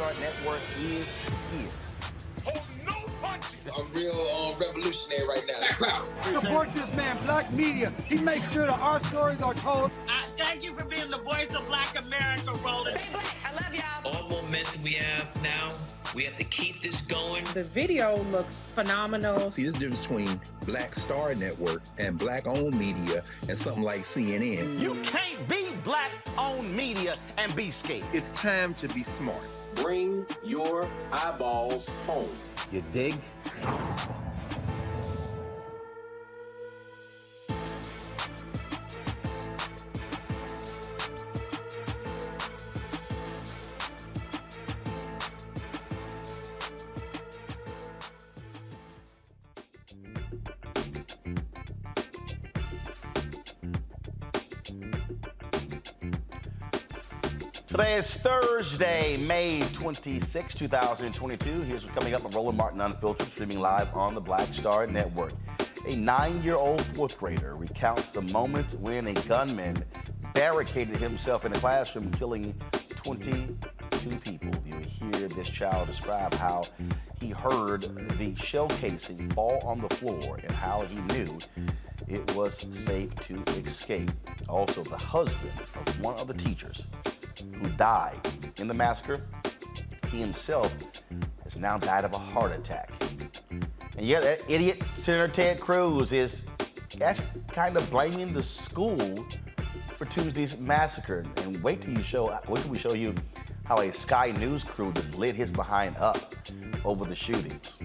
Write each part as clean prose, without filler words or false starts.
Start Network is here. Hold no punches! I'm real revolutionary right now. Support this man, Black Media. He makes sure that our stories are told. Thank you for being the voice of Black America, Roland. Stay black. I love y'all. All momentum we have now, we have to keep this going. The video looks phenomenal. See, there's a difference between Black Star Network and Black-owned media and something like CNN. You can't be Black-owned media and be scared. It's time to be smart. Bring your eyeballs home. You dig? Today is Thursday, May 26, 2022. Here's what's coming up on Roland Martin Unfiltered, streaming live on the Black Star Network. A 9-year-old fourth grader recounts the moments when a gunman barricaded himself in a classroom, killing 22 people. You hear this child describe how he heard the shell casing fall on the floor and how he knew it was safe to escape. Also, the husband of one of the teachers who died in the massacre, he himself has now died of a heart attack. And yet that idiot Senator Ted Cruz is kind of blaming the school for Tuesday's massacre. And wait till we show you how a Sky News crew just lit his behind up over the shootings.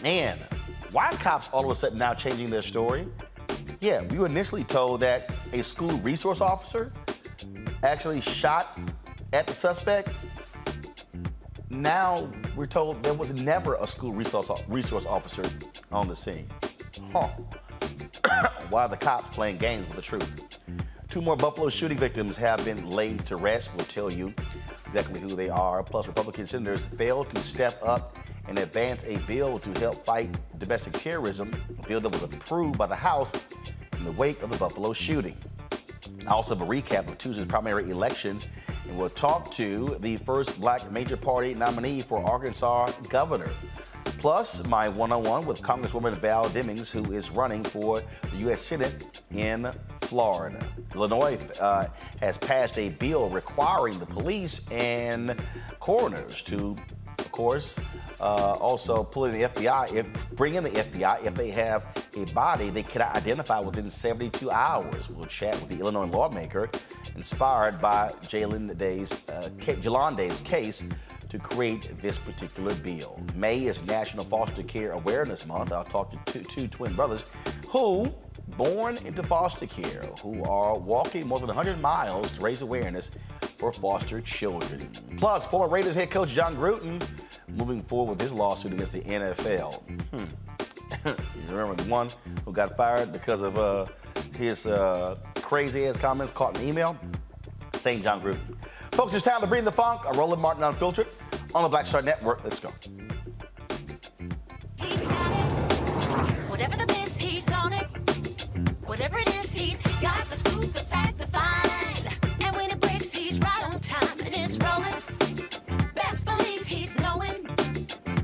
And why are cops all of a sudden now changing their story? Yeah, we were initially told that a school resource officer actually shot at the suspect. Now we're told there was never a school resource officer on the scene. Why are the cops playing games with the truth? 2 more Buffalo shooting victims have been laid to rest. We'll tell you exactly who they are. Plus, Republican senators failed to step up and advance a bill to help fight domestic terrorism, a bill that was approved by the House in the wake of the Buffalo shooting. I also have a recap of Tuesday's primary elections, and we'll talk to the first Black major party nominee for Arkansas governor. Plus, my one-on-one with Congresswoman Val Demings, who is running for the U.S. Senate in Florida. Illinois has passed a bill requiring the police and coroners to, of course, also pull in the FBI, bring in the FBI if they have a body they cannot identify within 72 hours. We'll chat with the Illinois lawmaker inspired by Jalon Day's case to create this particular bill. May is National Foster Care Awareness Month. I'll talk to two twin brothers who, born into foster care, who are walking more than 100 miles to raise awareness for foster children. Plus, former Raiders head coach Jon Gruden moving forward with his lawsuit against the NFL. You remember the one who got fired because of his crazy-ass comments caught in the email? Same Jon Gruden. Folks, it's time to bring the funk. I'm Roland Martin Unfiltered on the Black Star Network. Let's go. He's got it. Whatever the biz, he's on it. Whatever it is, he's got the scoop, the fact, the find. And when it breaks, he's right on time and it's rolling. Best believe he's knowing.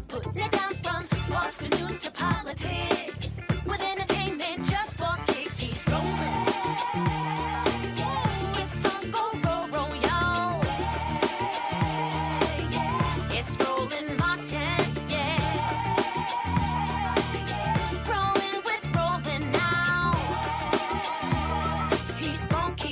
Putting it down from sports to news to politics. With entertainment just for kicks, he's rolling. It's on go, roll, y'all. It's Roland Martin, yeah. Rolling with Roland now. He's funky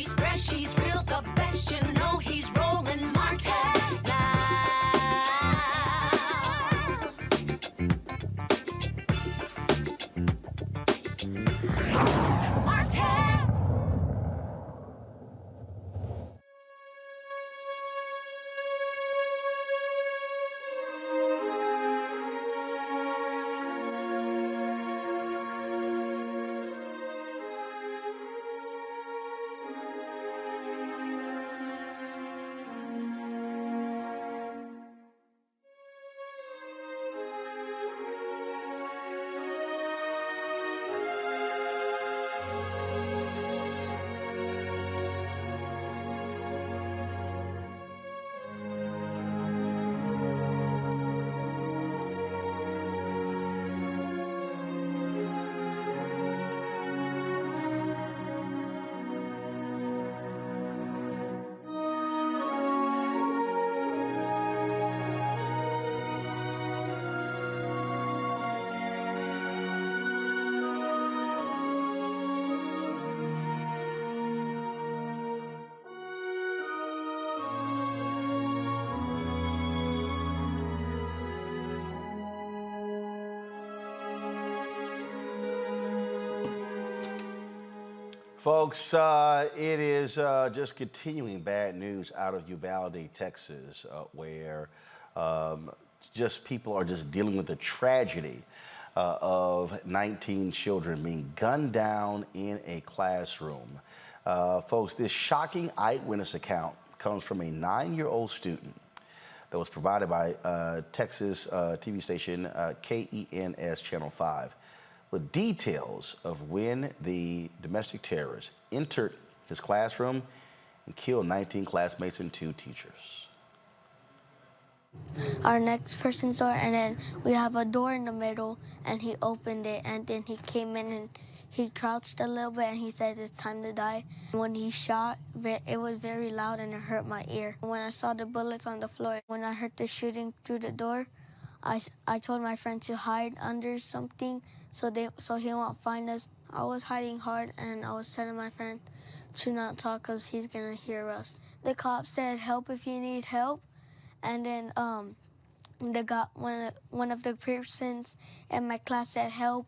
Folks, it is just continuing bad news out of Uvalde, Texas, where just people are just dealing with the tragedy of 19 children being gunned down in a classroom. Folks, this shocking eyewitness account comes from a 9-year-old student that was provided by Texas TV station KENS Channel 5. The details of when the domestic terrorist entered his classroom and killed 19 classmates and 2 teachers. Our next person's door, and then we have a door in the middle, and he opened it, and then he came in and he crouched a little bit, and he said it's time to die. When he shot, it was very loud and it hurt my ear. When I saw the bullets on the floor, when I heard the shooting through the door, I told my friend to hide under something so he won't find us. I was hiding hard, and I was telling my friend to not talk because he's gonna hear us. The cop said, "Help if you need help," and then one of the persons in my class said, "Help."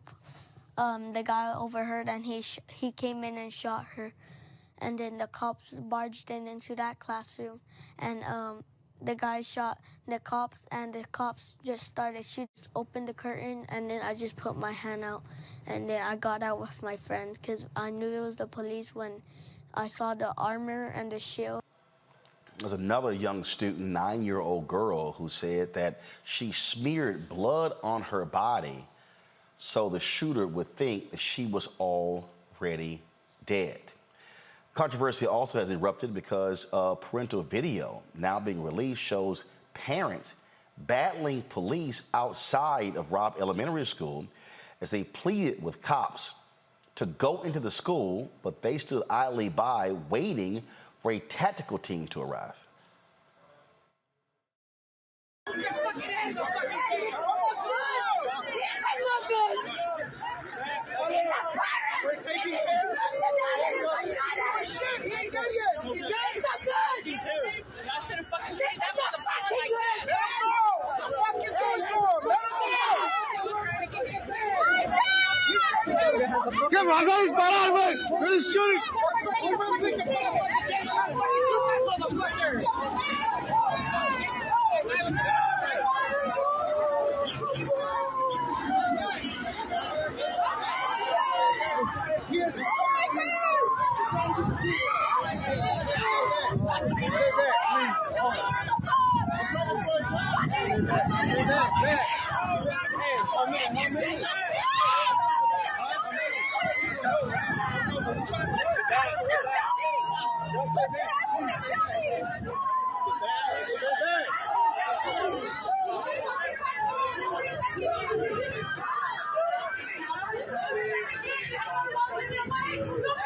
The guy overheard, and he came in and shot her, and then the cops barged into that classroom, and the guy shot the cops, and the cops just started shooting. Opened the curtain, and then I just put my hand out, and then I got out with my friends because I knew it was the police when I saw the armor and the shield. There's another young student, 9-year-old girl, who said that she smeared blood on her body so the shooter would think that she was already dead. Controversy also has erupted because parental video now being released shows parents battling police outside of Robb Elementary School as they pleaded with cops to go into the school, but they stood idly by waiting for a tactical team to arrive. Come on, guys, parar, güey. Who's shooting?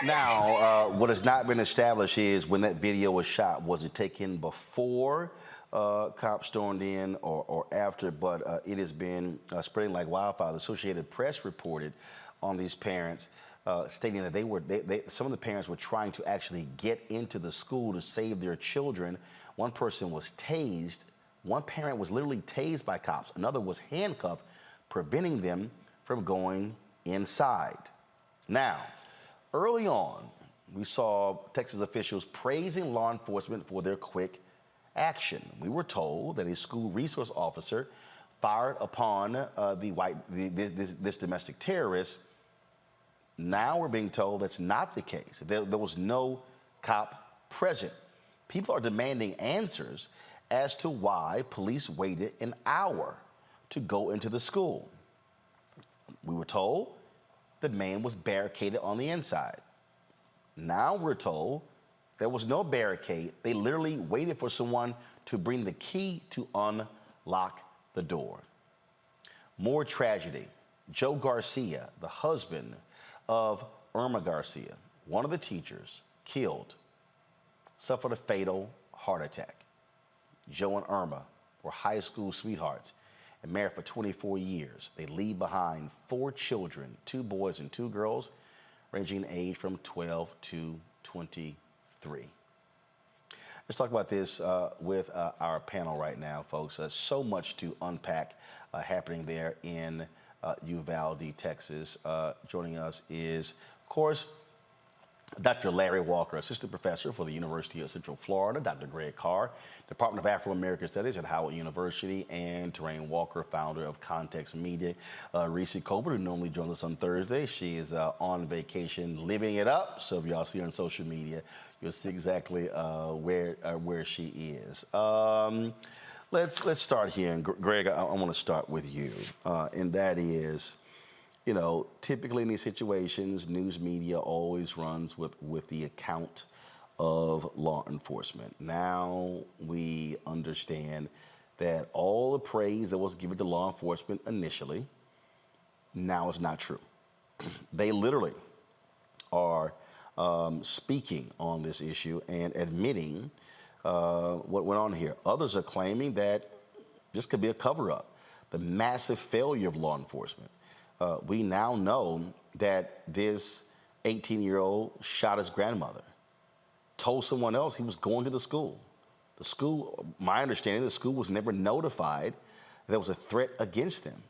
Now, what has not been established is when that video was shot, was it taken before cops stormed in or after? But it has been spreading like wildfire. The Associated Press reported on these parents stating that some of the parents were trying to actually get into the school to save their children. One person was tased. One parent was literally tased by cops. Another was handcuffed, preventing them from going inside. Now, early on, we saw Texas officials praising law enforcement for their quick action. We were told that a school resource officer fired upon this domestic terrorist. Now we're being told that's not the case. There was no cop present. People are demanding answers as to why police waited an hour to go into the school. We were told the man was barricaded on the inside. Now we're told there was no barricade. They literally waited for someone to bring the key to unlock the door. More tragedy. Joe Garcia, the husband of Irma Garcia, one of the teachers, killed, suffered a fatal heart attack. Joe and Irma were high school sweethearts and married for 24 years. They leave behind 4 children, 2 boys and 2 girls, ranging in age from 12 to 23. Let's talk about this with our panel right now, folks. So much to unpack happening there in Uvalde, Texas. Joining us is, of course, Dr. Larry Walker, assistant professor for the University of Central Florida, Dr. Greg Carr, Department of Afro-American Studies at Howard University, and Terrain Walker, founder of Context Media. Reese Colbert, who normally joins us on Thursday, she is on vacation, living it up. So if y'all see her on social media, you'll see exactly where she is. Let's start here, and Greg, I want to start with you, and that is, you know, typically in these situations, news media always runs with the account of law enforcement. Now we understand that all the praise that was given to law enforcement initially, now is not true. They literally are speaking on this issue and admitting what went on here. Others are claiming that this could be a cover-up, the massive failure of law enforcement. We now know that this 18-year-old shot his grandmother, told someone else he was going to the school. The school, my understanding, the school was never notified there was a threat against them.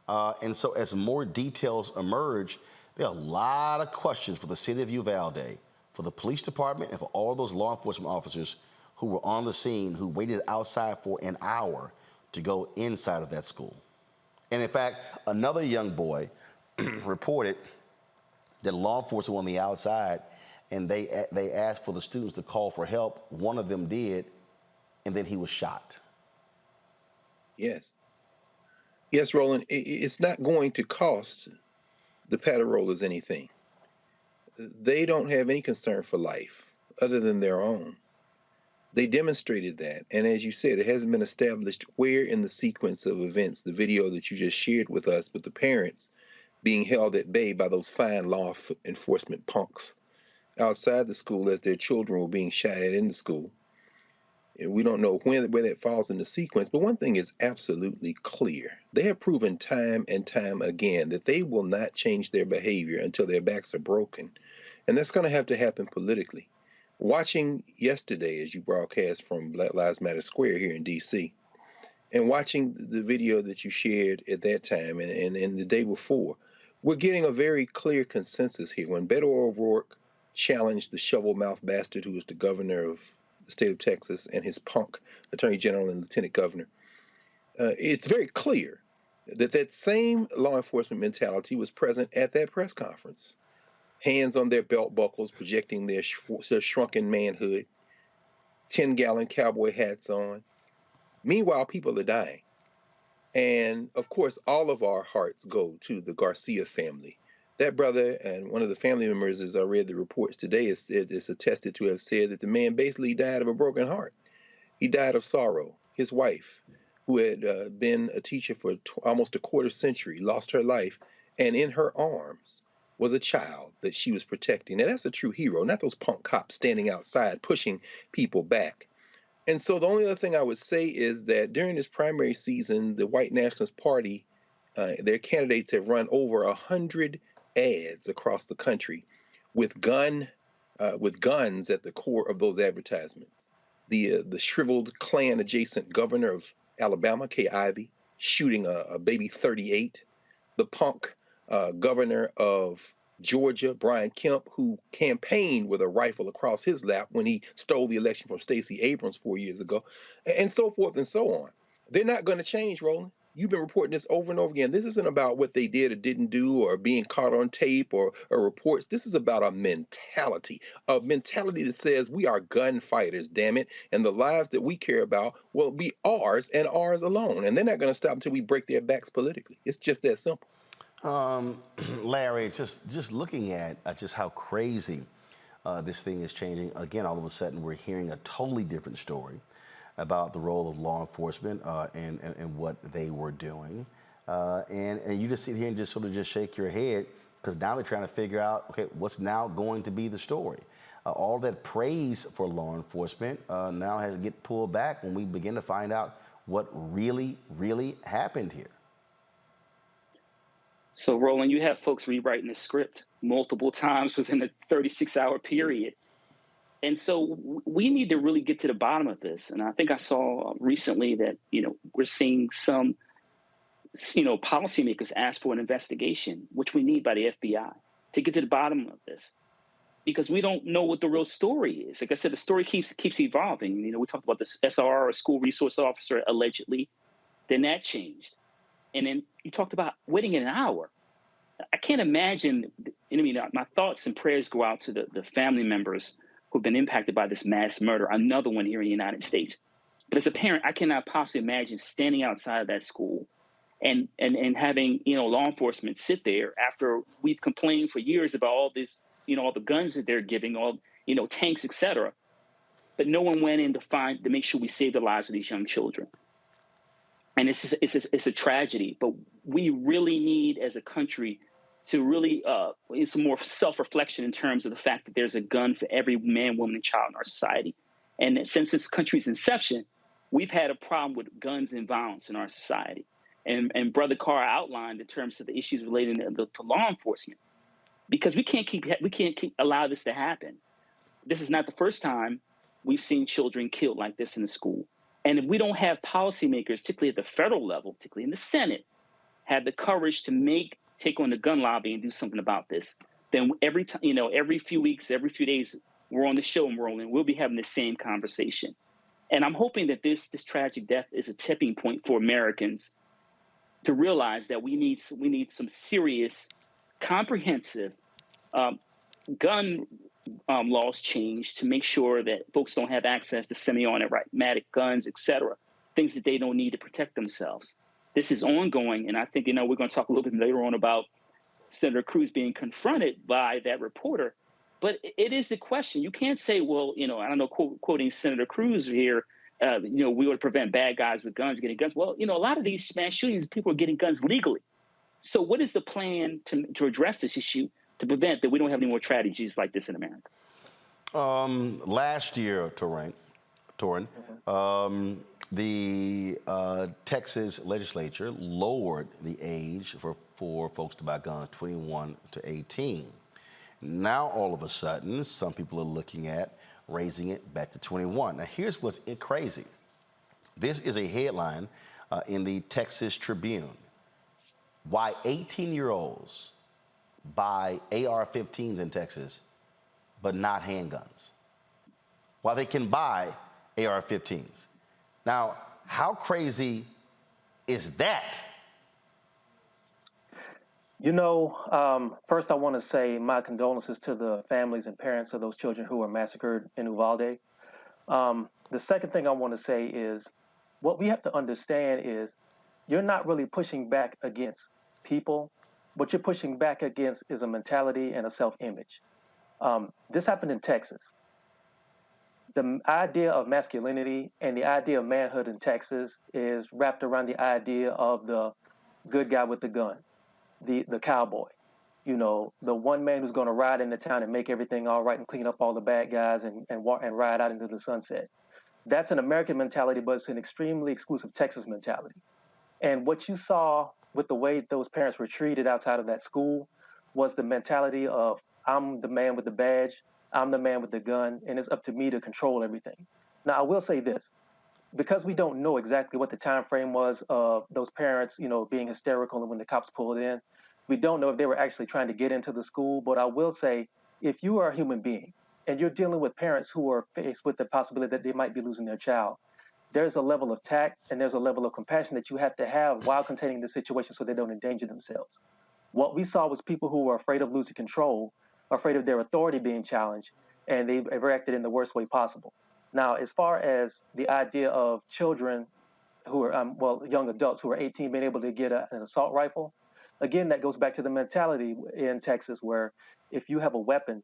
And so as more details emerge, there are a lot of questions for the city of Uvalde, for the police department, and for all those law enforcement officers who were on the scene, who waited outside for an hour to go inside of that school. And in fact, another young boy reported that law enforcement were on the outside, and they asked for the students to call for help. One of them did, and then he was shot. Yes. Yes, Roland, it's not going to cost the patrollers anything. They don't have any concern for life other than their own. They demonstrated that. And as you said, it hasn't been established where in the sequence of events, the video that you just shared with us, with the parents being held at bay by those fine law enforcement punks outside the school as their children were being shot at in the school. And we don't know where that falls in the sequence. But one thing is absolutely clear. They have proven time and time again that they will not change their behavior until their backs are broken. And that's going to have to happen politically. Watching yesterday, as you broadcast from Black Lives Matter Square here in D.C., and watching the video that you shared at that time and the day before, we're getting a very clear consensus here. When Beto O'Rourke challenged the shovel-mouthed bastard who was the governor of the state of Texas and his punk attorney general and lieutenant governor, it's very clear that that same law enforcement mentality was present at that press conference. Hands on their belt buckles, projecting their shrunken manhood, 10-gallon cowboy hats on. Meanwhile, people are dying. And of course, all of our hearts go to the Garcia family. That brother and one of the family members, as I read the reports today, is attested to have said that the man basically died of a broken heart. He died of sorrow. His wife, who had been a teacher for almost a quarter century, lost her life, and in her arms was a child that she was protecting. Now, that's a true hero, not those punk cops standing outside pushing people back. And so the only other thing I would say is that during this primary season, the White Nationalist Party, their candidates have run over 100 ads across the country with guns at the core of those advertisements. The shriveled Klan-adjacent governor of Alabama, Kay Ivey, shooting a baby 38. The punk governor of Georgia, Brian Kemp, who campaigned with a rifle across his lap when he stole the election from Stacey Abrams 4 years ago, and so forth and so on. They're not going to change, Roland. You've been reporting this over and over again. This isn't about what they did or didn't do or being caught on tape or reports. This is about a mentality that says we are gunfighters, damn it, and the lives that we care about will be ours and ours alone. And they're not going to stop until we break their backs politically. It's just that simple. Larry, just looking at just how crazy this thing is changing. Again, all of a sudden, we're hearing a totally different story about the role of law enforcement and what they were doing. And you just sit here and just sort of just shake your head, because now they're trying to figure out, okay, what's now going to be the story? All that praise for law enforcement now has to get pulled back when we begin to find out what really, really happened here. So, Roland, you have folks rewriting the script multiple times within a 36-hour period. And so we need to really get to the bottom of this. And I think I saw recently that, we're seeing some, policymakers ask for an investigation, which we need by the FBI, to get to the bottom of this. because we don't know what the real story is. Like I said, the story keeps evolving. You know, we talked about this SRR, or school resource officer, allegedly. Then that changed. And then you talked about waiting an hour. I can't imagine. I mean, my thoughts and prayers go out to the family members who've been impacted by this mass murder, another one here in the United States. But as a parent, I cannot possibly imagine standing outside of that school and having, you know, law enforcement sit there after we've complained for years about all this, you know, all the guns that they're giving, all, you know, tanks, et cetera. But no one went in to make sure we save the lives of these young children. And it's a tragedy, but we really need, as a country, to really it's more self-reflection in terms of the fact that there's a gun for every man, woman, and child in our society. And that since this country's inception, we've had a problem with guns and violence in our society. And Brother Carr outlined in terms of the issues relating to law enforcement, because we can't allow this to happen. This is not the first time we've seen children killed like this in the school. And if we don't have policymakers, particularly at the federal level, particularly in the Senate, have the courage to take on the gun lobby and do something about this, then every few weeks, every few days, we're on the show and Roland, we'll be having the same conversation. And I'm hoping that this tragic death is a tipping point for Americans to realize that we need some serious, comprehensive gun laws changed to make sure that folks don't have access to semi-automatic guns, et cetera, things that they don't need to protect themselves. This is ongoing, and I think, you know, we're going to talk a little bit later on about Senator Cruz being confronted by that reporter. But it is the question. You can't say, well, you know, I don't know, quoting Senator Cruz here, you know, we would prevent bad guys with guns getting guns. Well, you know, a lot of these mass shootings, people are getting guns legally. So what is the plan to address this issue to prevent that we don't have any more tragedies like this in America? Last year, Torin, the Texas legislature lowered the age for folks to buy guns, 21 to 18. Now, all of a sudden, some people are looking at raising it back to 21. Now, here's what's crazy. This is a headline in the Texas Tribune. Why 18-year-olds buy AR-15s in Texas, but not handguns. Why they can buy AR-15s. Now, how crazy is that? You know, first I want to say my condolences to the families and parents of those children who were massacred in Uvalde. The second thing I want to say is what we have to understand is you're not really pushing back against people. What you're pushing back against is a mentality and a self-image. This happened in Texas. The idea of masculinity and the idea of manhood in Texas is wrapped around the idea of the good guy with the gun, the cowboy. You know, the one man who's going to ride into town and make everything all right and clean up all the bad guys and ride out into the sunset. That's an American mentality, but it's an extremely exclusive Texas mentality. And what you saw with the way those parents were treated outside of that school was the mentality of, I'm the man with the badge, I'm the man with the gun, and it's up to me to control everything. Now, I will say this, because we don't know exactly what the time frame was of those parents, you know, being hysterical and when the cops pulled in, we don't know if they were actually trying to get into the school. But I will say, if you are a human being and you're dealing with parents who are faced with the possibility that they might be losing their child, there's a level of tact and there's a level of compassion that you have to have while containing the situation so they don't endanger themselves. What we saw was people who were afraid of losing control, afraid of their authority being challenged, and they reacted in the worst way possible. Now, as far as the idea of children who are, young adults who are 18 being able to get an assault rifle, again, that goes back to the mentality in Texas where if you have a weapon,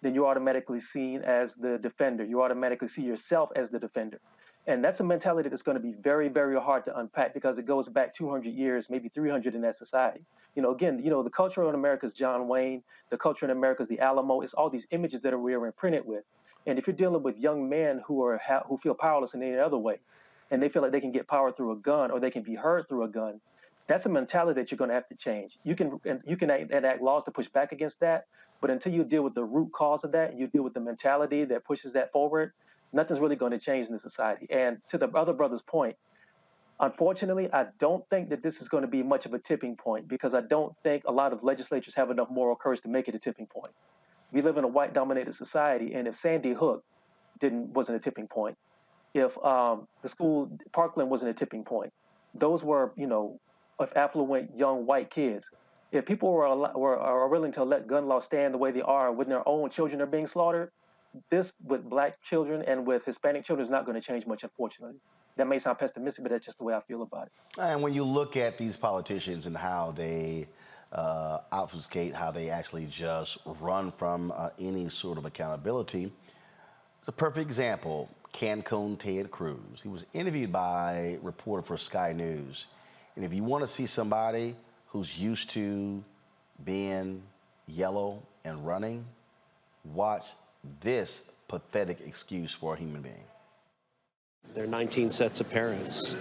then you're automatically seen as the defender. You automatically see yourself as the defender. And that's a mentality that's going to be very, very hard to unpack because it goes back 200 years, maybe 300 in that society. You know, again, you know, the culture in America is John Wayne. The culture in America is the Alamo. It's all these images that we are imprinted with. And if you're dealing with young men who feel powerless in any other way, and they feel like they can get power through a gun or they can be heard through a gun, that's a mentality that you're going to have to change. You can enact laws to push back against that, but until you deal with the root cause of that and you deal with the mentality that pushes that forward, nothing's really going to change in the society. And to the other brother's point, unfortunately, I don't think that this is going to be much of a tipping point because I don't think a lot of legislatures have enough moral courage to make it a tipping point. We live in a white-dominated society, and if Sandy Hook wasn't a tipping point, if the school Parkland wasn't a tipping point, those were, of affluent young white kids. If people are willing to let gun laws stand the way they are when their own children are being slaughtered, this with black children and with Hispanic children is not going to change much, unfortunately. That may sound pessimistic, but that's just the way I feel about it. And when you look at these politicians and how they obfuscate, how they actually just run from any sort of accountability, it's a perfect example. Cancun Ted Cruz. He was interviewed by a reporter for Sky News. And if you want to see somebody who's used to being yellow and running, watch this pathetic excuse for a human being. There are 19 sets of parents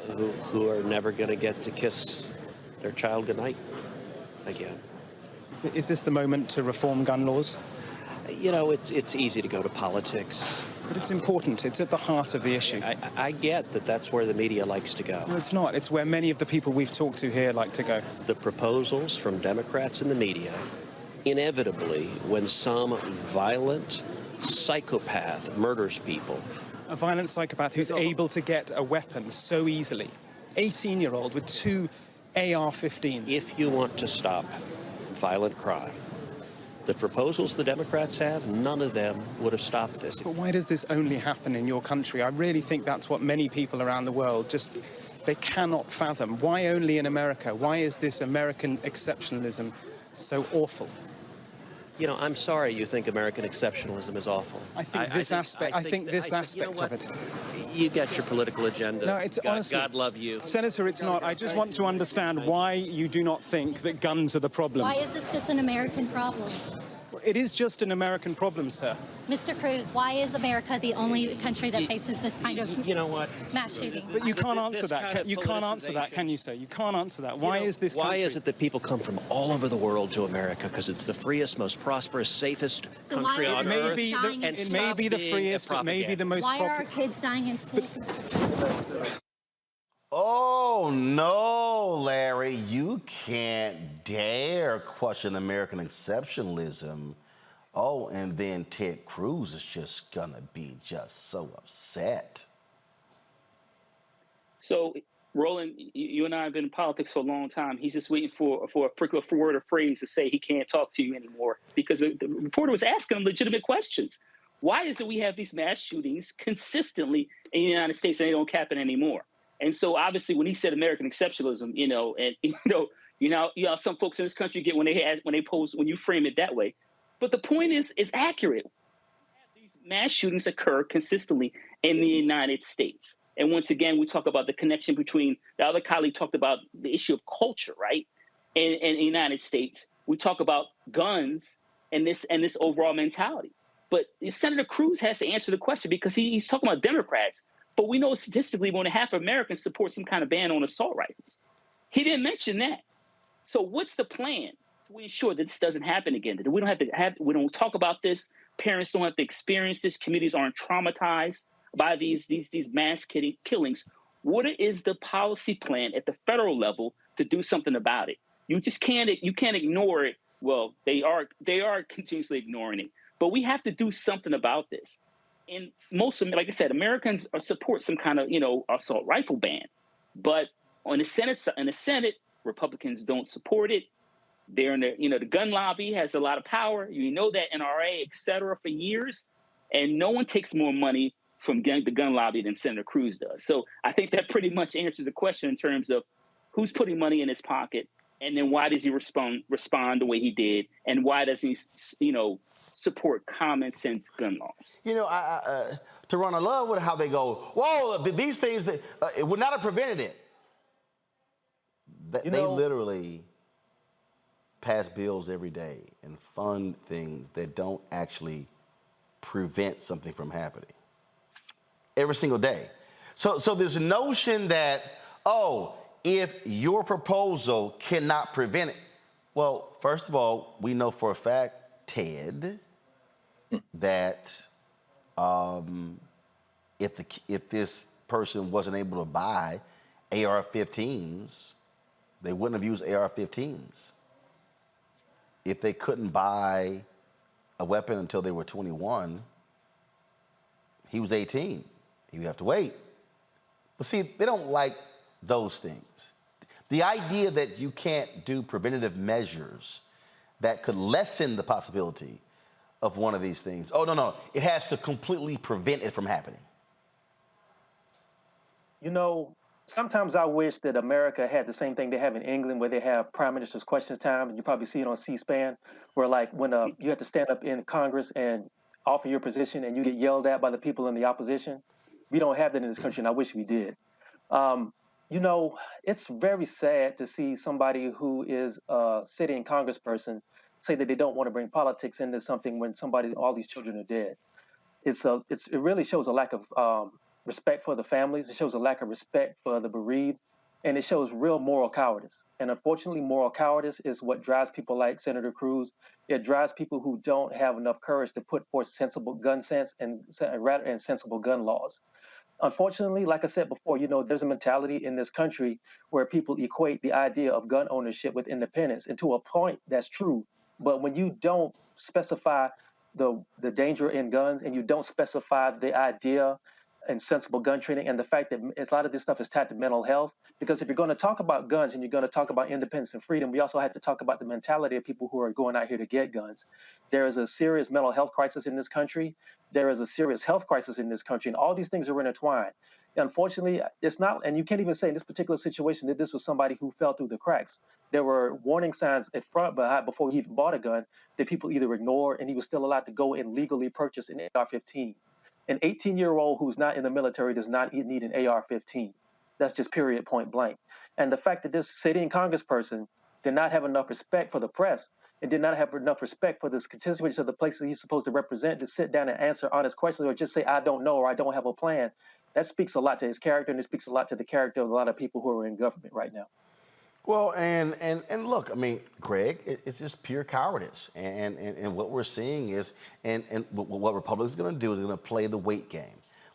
who are never going to get to kiss their child goodnight again. Is this the moment to reform gun laws? You know, it's easy to go to politics. But it's important. It's at the heart of the issue. I get that that's where the media likes to go. No, it's not. It's where many of the people we've talked to here like to go. The proposals from Democrats in the media, inevitably, when some violent psychopath murders people. A violent psychopath who's able to get a weapon so easily. 18-year-old with 2 AR-15s. If you want to stop violent crime, the proposals the Democrats have, none of them would have stopped this. But why does this only happen in your country? I really think that's what many people around the world just, they cannot fathom. Why only in America? Why is this American exceptionalism so awful? You know, I'm sorry you think American exceptionalism is awful. I think this aspect of it. You get your political agenda. No, it's honestly, God love you. Senator, it's not. I just want to understand why you do not think that guns are the problem. Why is this just an American problem? It is just an American problem, sir. Mr. Cruz, why is America the only country that faces this kind of mass shooting? But you can't answer that. You can't answer that, can you, sir? You can't answer that. Why is this country? Why is it that people come from all over the world to America? Because it's the freest, most prosperous, safest country on earth. It may be the freest, it may be the most popular. Why are our kids dying in school? Oh, no, Larry, you can't dare question American exceptionalism. Oh, and then Ted Cruz is just gonna be just so upset. So, Roland, you and I have been in politics for a long time. He's just waiting for a particular word or phrase to say he can't talk to you anymore because the reporter was asking him legitimate questions. Why is it we have these mass shootings consistently in the United States and they don't happen anymore? And so obviously when he said American exceptionalism, some folks in this country get when you frame it that way. But the point is accurate. These mass shootings occur consistently in the United States. And once again, we talk about the connection between, the other colleague talked about the issue of culture, right? In the United States, we talk about guns and this overall mentality. But Senator Cruz has to answer the question because he's talking about Democrats. But we know statistically more than half of Americans support some kind of ban on assault rifles. He didn't mention that. So what's the plan to ensure that this doesn't happen again? That we don't talk about this. Parents don't have to experience this. Communities aren't traumatized by these mass killings. What is the policy plan at the federal level to do something about it? You just can't ignore it. Well, they are continuously ignoring it. But we have to do something about this. And most of them, like I said, Americans support some kind of, assault rifle ban. But in the Senate, Republicans don't support it. They're in the gun lobby has a lot of power. You know that NRA, et cetera, for years. And no one takes more money from the gun lobby than Senator Cruz does. So I think that pretty much answers the question in terms of who's putting money in his pocket. And then why does he respond the way he did? And why does he, support common sense gun laws? Teron, I love how they go, whoa, these things that it would not have prevented it. They literally pass bills every day and fund things that don't actually prevent something from happening. Every single day. So there's a notion that, if your proposal cannot prevent it. Well, first of all, we know for a fact, Ted, that if this person wasn't able to buy AR-15s, they wouldn't have used AR-15s. if they couldn't buy a weapon until they were 21, he was 18. He would have to wait. But see, they don't like those things. The idea that you can't do preventative measures that could lessen the possibility of one of these things. Oh, no, it has to completely prevent it from happening. You know, sometimes I wish that America had the same thing they have in England, where they have prime minister's questions time, and you probably see it on C-SPAN, where like when you have to stand up in Congress and offer your position and you get yelled at by the people in the opposition. We don't have that in this country, and I wish we did. You know, it's very sad to see somebody who is a sitting congressperson say that they don't want to bring politics into something when all these children are dead. It really shows a lack of respect for the families. It shows a lack of respect for the bereaved, and it shows real moral cowardice. And unfortunately, moral cowardice is what drives people like Senator Cruz. It drives people who don't have enough courage to put forth sensible gun sense and sensible gun laws. Unfortunately, like I said before, you know, there's a mentality in this country where people equate the idea of gun ownership with independence, and to a point that's true. But when you don't specify the danger in guns, and you don't specify the idea and sensible gun training, and the fact that a lot of this stuff is tied to mental health, because if you're going to talk about guns and you're going to talk about independence and freedom, we also have to talk about the mentality of people who are going out here to get guns. There is a serious mental health crisis in this country. There is a serious health crisis in this country, and all these things are intertwined. Unfortunately, it's not, and you can't even say in this particular situation that this was somebody who fell through the cracks. There were warning signs at front, behind, before he even bought a gun, that people either ignored, and he was still allowed to go and legally purchase an AR-15. An 18-year-old who's not in the military does not need an AR-15. That's just period, point blank. And the fact that this sitting congressperson did not have enough respect for the press and did not have enough respect for the constituents of the places he's supposed to represent to sit down and answer honest questions, or just say, I don't know, or I don't have a plan, that speaks a lot to his character, and it speaks a lot to the character of a lot of people who are in government right now. Well, and look, I mean, Greg, it's just pure cowardice. And what we're seeing is, and what Republicans are going to do is they're going to play the wait game.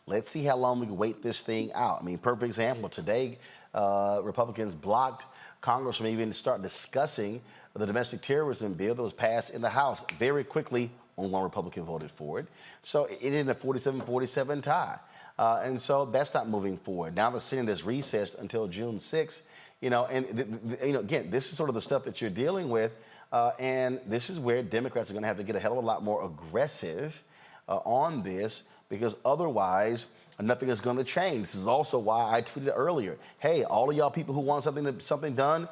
Let's see how long we can wait this thing out. I mean, perfect example, today, Republicans blocked Congress from even starting discussing the domestic terrorism bill that was passed in the House. Very quickly, only one Republican voted for it. So it ended a 47-47 tie. And so that's not moving forward. Now the Senate is recessed until June 6th. You know, and you know, again, this is sort of the stuff that you're dealing with, and this is where Democrats are going to have to get a hell of a lot more aggressive on this, because otherwise nothing is going to change. This is also why I tweeted earlier, hey, all of y'all people who want something done,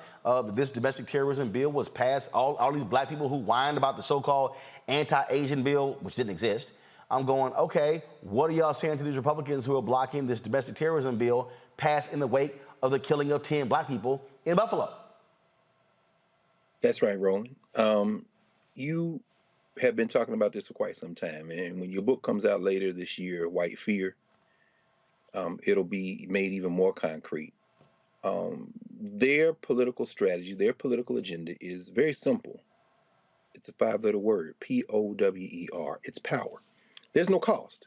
this domestic terrorism bill was passed, all these black people who whined about the so-called anti-Asian bill, which didn't exist. I'm going, okay, what are y'all saying to these Republicans who are blocking this domestic terrorism bill passed in the wake of the killing of 10 black people in Buffalo? That's right, Roland. You have been talking about this for quite some time, and when your book comes out later this year, White Fear, it'll be made even more concrete. Their political strategy, their political agenda is very simple. It's a 5-letter word, P-O-W-E-R. It's power. There's no cost.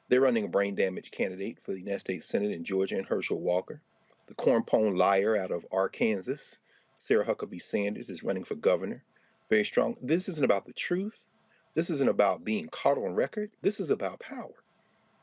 They're running a brain damage candidate for the United States Senate in Georgia, and Herschel Walker. The cornpone liar out of Arkansas, Sarah Huckabee Sanders, is running for governor. Very strong. This isn't about the truth. This isn't about being caught on record. This is about power.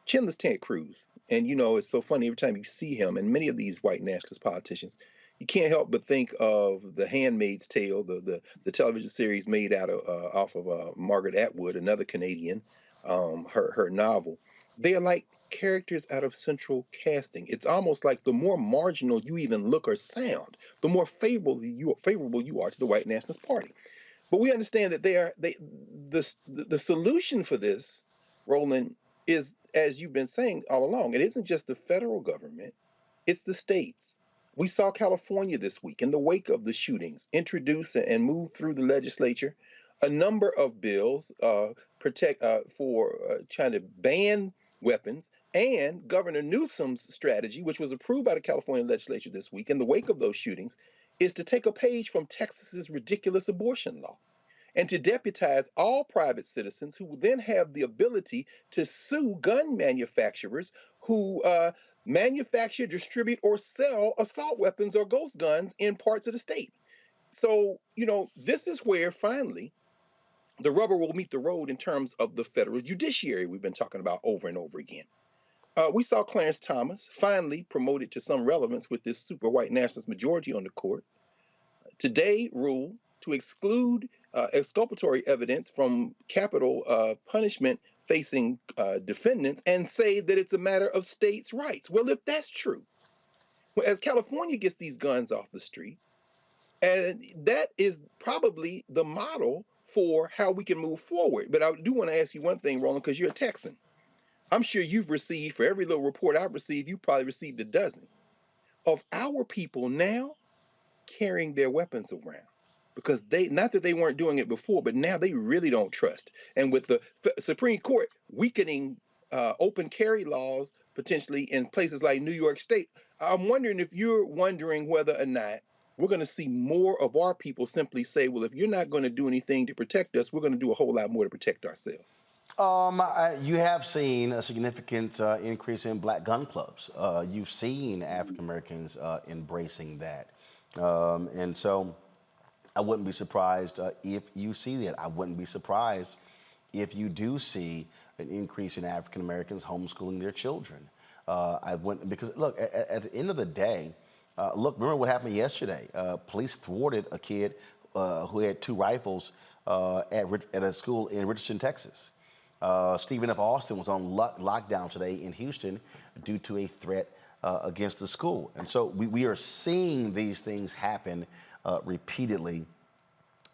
Chinless Ted Cruz. And, you know, it's so funny every time you see him, and many of these white nationalist politicians, you can't help but think of The Handmaid's Tale, the television series made out of off of Margaret Atwood, another Canadian, her novel. They are like characters out of central casting. It's almost like the more marginal you even look or sound, the more favorable you are to the white nationalist party. But we understand that the solution for this, Roland, is, as you've been saying all along, it isn't just the federal government, it's the states. We saw California this week, in the wake of the shootings, introduce and move through the legislature a number of bills for trying to ban weapons, and Governor Newsom's strategy, which was approved by the California legislature this week in the wake of those shootings, is to take a page from Texas's ridiculous abortion law and to deputize all private citizens who will then have the ability to sue gun manufacturers who manufacture, distribute, or sell assault weapons or ghost guns in parts of the state. So, this is where finally the rubber will meet the road in terms of the federal judiciary we've been talking about over and over again. We saw Clarence Thomas finally promoted to some relevance with this super white nationalist majority on the court. Today ruled to exclude exculpatory evidence from capital punishment facing defendants and say that it's a matter of states' rights. Well, if that's true, as California gets these guns off the street, and that is probably the model for how we can move forward. But I do want to ask you one thing, Roland, because you're a Texan. I'm sure you've received, for every little report I've received, you probably received a dozen of our people now carrying their weapons around. Because not that they weren't doing it before, but now they really don't trust. And with the Supreme Court weakening open carry laws potentially in places like New York State, I'm wondering if you're wondering whether or not we're going to see more of our people simply say, well, if you're not going to do anything to protect us, we're going to do a whole lot more to protect ourselves. You have seen a significant increase in black gun clubs. You've seen African Americans embracing that. And so I wouldn't be surprised if you see that. I wouldn't be surprised if you do see an increase in African Americans homeschooling their children. I wouldn't, because look, at the end of the day, look, remember what happened yesterday? Police thwarted a kid who had 2 rifles at a school in Richardson, Texas. Stephen F. Austin was on lockdown today in Houston due to a threat against the school. And so we are seeing these things happen repeatedly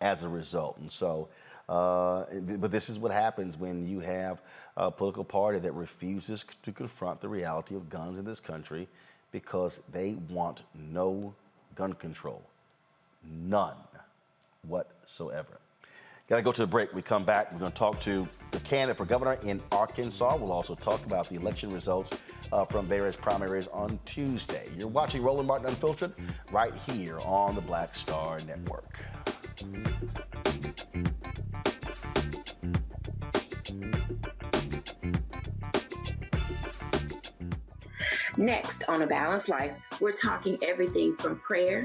as a result. And so, but this is what happens when you have a political party that refuses to confront the reality of guns in this country because they want no gun control. None whatsoever. Got to go to the break. We come back. We're going to talk to the candidate for governor in Arkansas. We'll also talk about the election results from various primaries on Tuesday. You're watching Roland Martin Unfiltered right here on the Black Star Network. Next on A Balanced Life, we're talking everything from prayer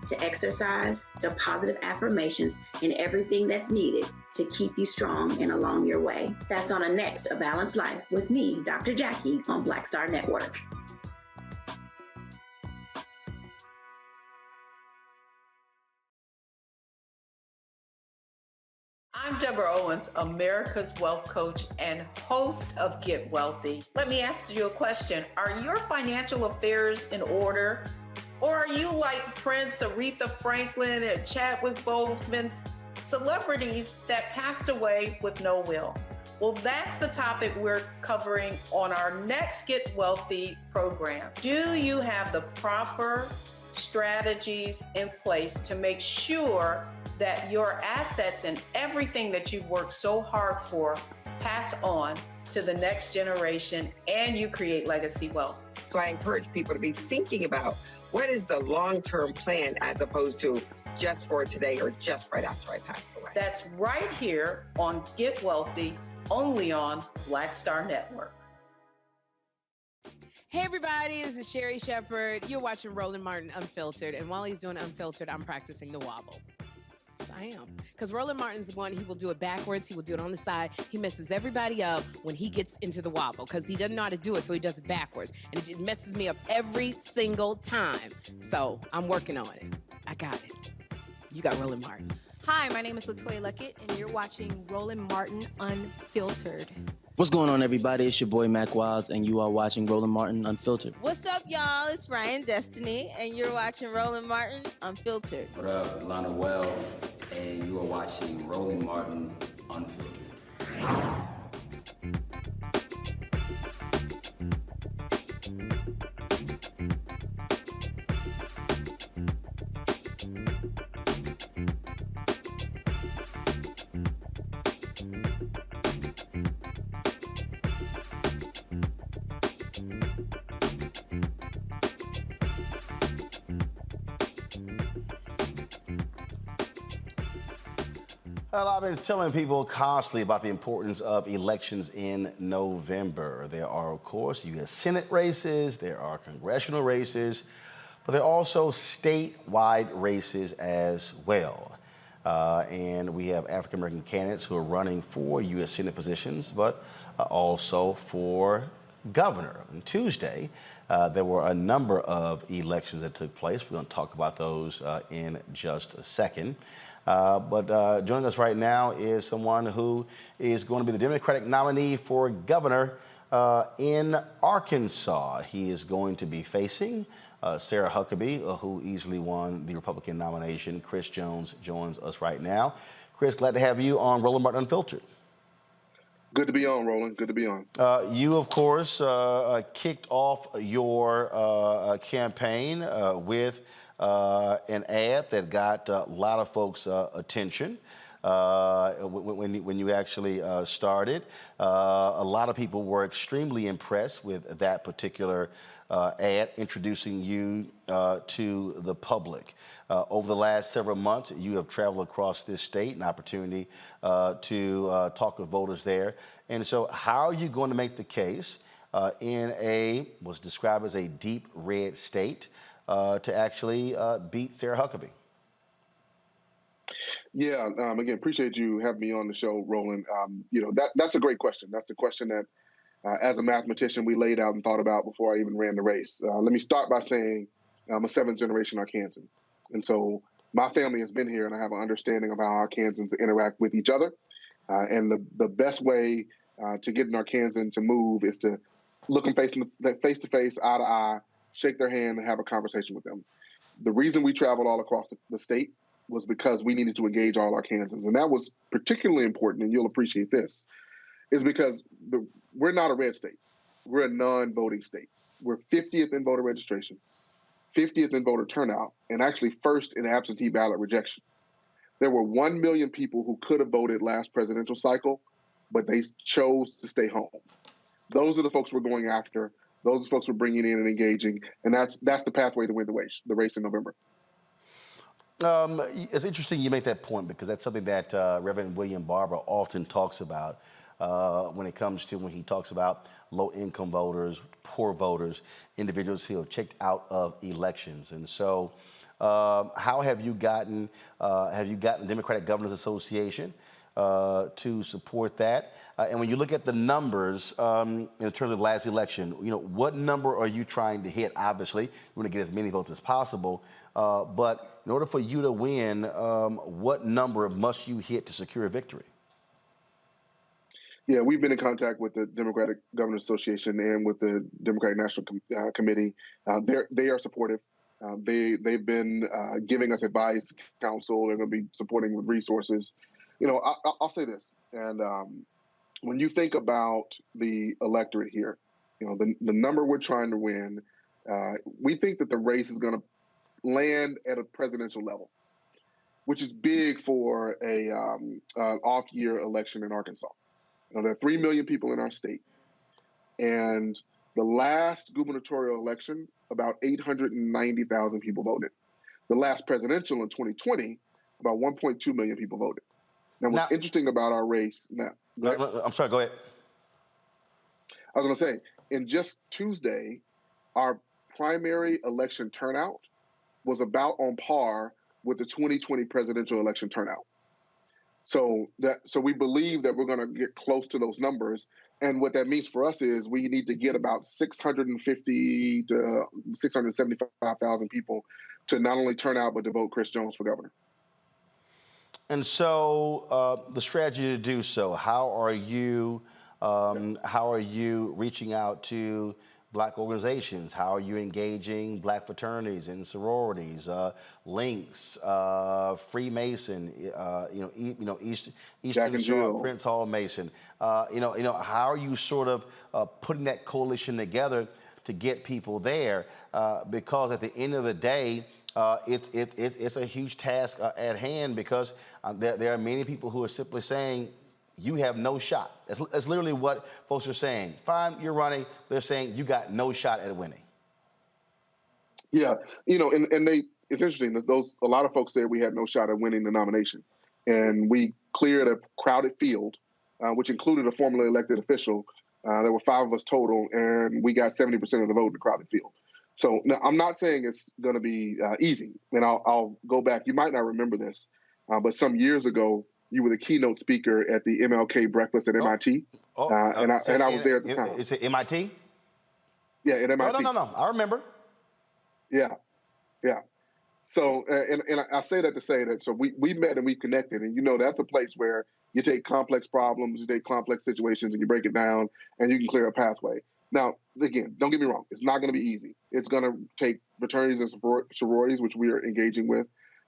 to exercise to positive affirmations and everything that's needed to keep you strong and along your way. That's on a next A Balanced Life with me, Dr. Jackie, on Black Star Network. I'm Deborah Owens, America's Wealth Coach and host of Get Wealthy. Let me ask you a question. Are your financial affairs in order? Or are you like Prince, Aretha Franklin, and Chadwick Boseman, celebrities that passed away with no will? Well, that's the topic we're covering on our next Get Wealthy program. Do you have the proper strategies in place to make sure that your assets and everything that you've worked so hard for pass on to the next generation and you create legacy wealth? So I encourage people to be thinking about what is the long-term plan as opposed to just for today or just right after I pass away. That's right here on Get Wealthy, only on Black Star Network. Hey everybody, this is Sherry Shepherd. You're watching Roland Martin Unfiltered, and while he's doing Unfiltered, I'm practicing the wobble. Yes, I am. Because Roland Martin's the one, he will do it backwards, he will do it on the side. He messes everybody up when he gets into the wobble, because he doesn't know how to do it, so he does it backwards. And it just messes me up every single time. So I'm working on it. I got it. You got Roland Martin. Hi, my name is LaToya Luckett, and you're watching Roland Martin Unfiltered. What's going on, everybody? It's your boy, Mac Wiles, and you are watching Roland Martin Unfiltered. What's up, y'all? It's Ryan Destiny, and you're watching Roland Martin Unfiltered. What up, Lana Well, and you are watching Roland Martin Unfiltered. Well, I've been telling people constantly about the importance of elections in November. There are, of course, U.S. Senate races, there are congressional races, but there are also statewide races as well. And we have African-American candidates who are running for U.S. Senate positions, but also for governor. On Tuesday, there were a number of elections that took place. We're going to talk about those in just a second. But joining us right now is someone who is going to be the Democratic nominee for governor in Arkansas. He is going to be facing Sarah Huckabee, who easily won the Republican nomination. Chris Jones joins us right now. Chris, glad to have you on Roland Martin Unfiltered. Good to be on, Roland. Good to be on. You, of course, kicked off your campaign with an ad that got a lot of folks' attention. When you actually started, a lot of people were extremely impressed with that particular ad introducing you to the public. Over the last several months, you have traveled across this state, an opportunity to talk with voters there. And so how are you going to make the case in what's described as a deep red state to actually beat Sarah Huckabee? Yeah, again, appreciate you having me on the show, Roland. That's a great question. That's the question that, as a mathematician, we laid out and thought about before I even ran the race. Let me start by saying I'm a seventh-generation Arkansan. And so my family has been here, and I have an understanding of how Arkansans interact with each other. And the best way to get an Arkansan to move is to look them face-to-face, eye-to-eye, shake their hand, and have a conversation with them. The reason we traveled all across the state was because we needed to engage all Arkansans. And that was particularly important, and you'll appreciate this, is because we're not a red state. We're a non-voting state. We're 50th in voter registration, 50th in voter turnout, and actually first in absentee ballot rejection. There were 1 million people who could have voted last presidential cycle, but they chose to stay home. Those are the folks we're going after. Those are the folks we're bringing in and engaging, and that's the pathway to win the race in November. It's interesting you make that point, because that's something that Reverend William Barber often talks about when he talks about low-income voters, poor voters, individuals who have checked out of elections. And so how have you gotten the Democratic Governors Association to support that? And when you look at the numbers in terms of the last election, what number are you trying to hit? Obviously, you want to get as many votes as possible, but in order for you to win, what number must you hit to secure a victory? Yeah, we've been in contact with the Democratic Governors Association and with the Democratic National Committee. They are supportive. They've been giving us advice, counsel. They're going to be supporting with resources. I'll say this, and when you think about the electorate here, the number we're trying to win, we think that the race is going to land at a presidential level, which is big for a off-year election in Arkansas. There are 3 million people in our state, and the last gubernatorial election, about 890,000 people voted. The last presidential in 2020, about 1.2 million people voted. Now, what's interesting about our race now? I'm sorry, go ahead. I was going to say, in just Tuesday, our primary election turnout was about on par with the 2020 presidential election turnout. So we believe that we're going to get close to those numbers. And what that means for us is we need to get about 650 to 675,000 people to not only turn out, but to vote Chris Jones for governor. And so the strategy to do so, how are you reaching out to Black organizations? How are you engaging Black fraternities and sororities, Links, Freemason, Eastern Shore, Prince Hall Mason? How are you sort of putting that coalition together to get people there? Because at the end of the day, it's a huge task at hand, because there are many people who are simply saying, you have no shot. That's literally what folks are saying. Fine, you're running. They're saying you got no shot at winning. Yeah, it's interesting. A lot of folks said we had no shot at winning the nomination, and we cleared a crowded field, which included a formerly elected official. There were 5 of us total, and we got 70% of the vote in the crowded field. So now, I'm not saying it's going to be easy, and I'll go back. You might not remember this, but some years ago, you were the keynote speaker at the MLK breakfast at MIT, and I was there at the time. Is it MIT? Yeah, at MIT. No. I remember. Yeah. So, and I say that to say that, so we met and we connected, and that's a place where you take complex problems, you take complex situations, and you break it down, and you can clear a pathway. Now, again, don't get me wrong, it's not going to be easy. It's going to take fraternities and sororities, which we are engaging with,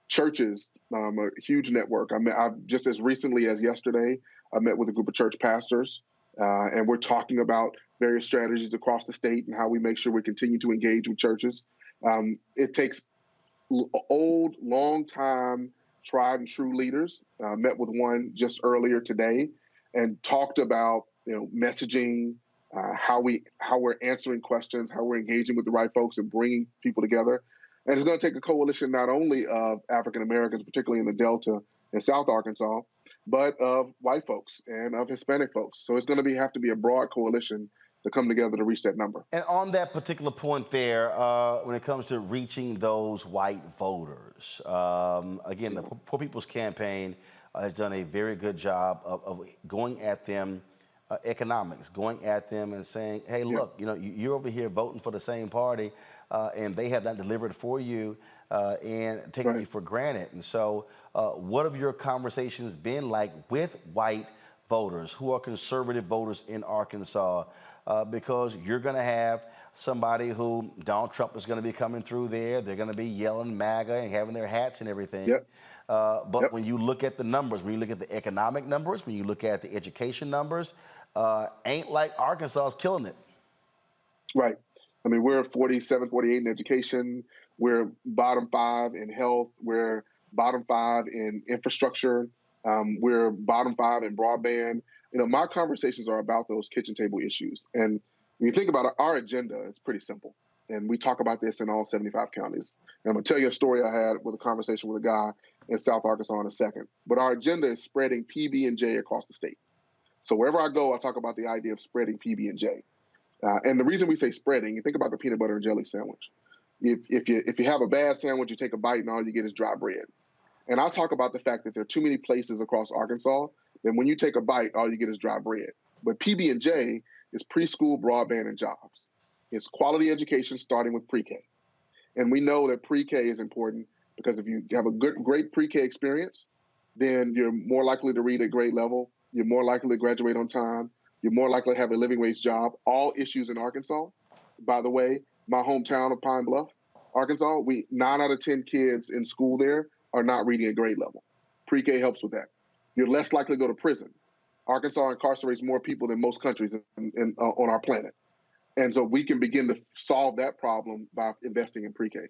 churches, a huge network. I've just as recently as yesterday, I met with a group of church pastors, and we're talking about various strategies across the state and how we make sure we continue to engage with churches. It takes old, long-time, tried and true leaders. Met with one just earlier today and talked about messaging, how we're answering questions, how we're engaging with the right folks and bringing people together. And it's going to take a coalition not only of African Americans, particularly in the Delta and South Arkansas, but of white folks and of Hispanic folks. So it's going to have to be a broad coalition to come together to reach that number. And on that particular point there, when it comes to reaching those white voters, again, the Poor People's Campaign has done a very good job of going at them economics, going at them and saying, hey, look, you're over here voting for the same party and they have not delivered for you and taking you for granted. And so what have your conversations been like with white voters who are conservative voters in Arkansas? Because you're going to have somebody who Donald Trump is going to be coming through there. They're going to be yelling MAGA and having their hats and everything. But when you look at the numbers, when you look at the economic numbers, when you look at the education numbers, ain't like Arkansas is killing it. Right. I mean, we're 47, 48 in education. We're bottom 5 in health. We're bottom 5 in infrastructure. We're bottom 5 in broadband. My conversations are about those kitchen table issues. And when you think about it, our agenda is pretty simple. And we talk about this in all 75 counties. And I'm going to tell you a story I had with a conversation with a guy in South Arkansas in a second. But our agenda is spreading PB&J across the state. So wherever I go, I talk about the idea of spreading PB&J. And the reason we say spreading, you think about the peanut butter and jelly sandwich. If you have a bad sandwich, you take a bite and all you get is dry bread. And I talk about the fact that there are too many places across Arkansas that when you take a bite, all you get is dry bread. But PB&J is preschool, broadband, and jobs. It's quality education starting with pre-K. And we know that pre-K is important because if you have a great pre-K experience, then you're more likely to read at grade level. You're more likely to graduate on time. You're more likely to have a living wage job. All issues in Arkansas. By the way, my hometown of Pine Bluff, Arkansas, 9 out of 10 kids in school there are not reading at grade level. Pre-K helps with that. You're less likely to go to prison. Arkansas incarcerates more people than most countries on our planet. And so we can begin to solve that problem by investing in pre-K.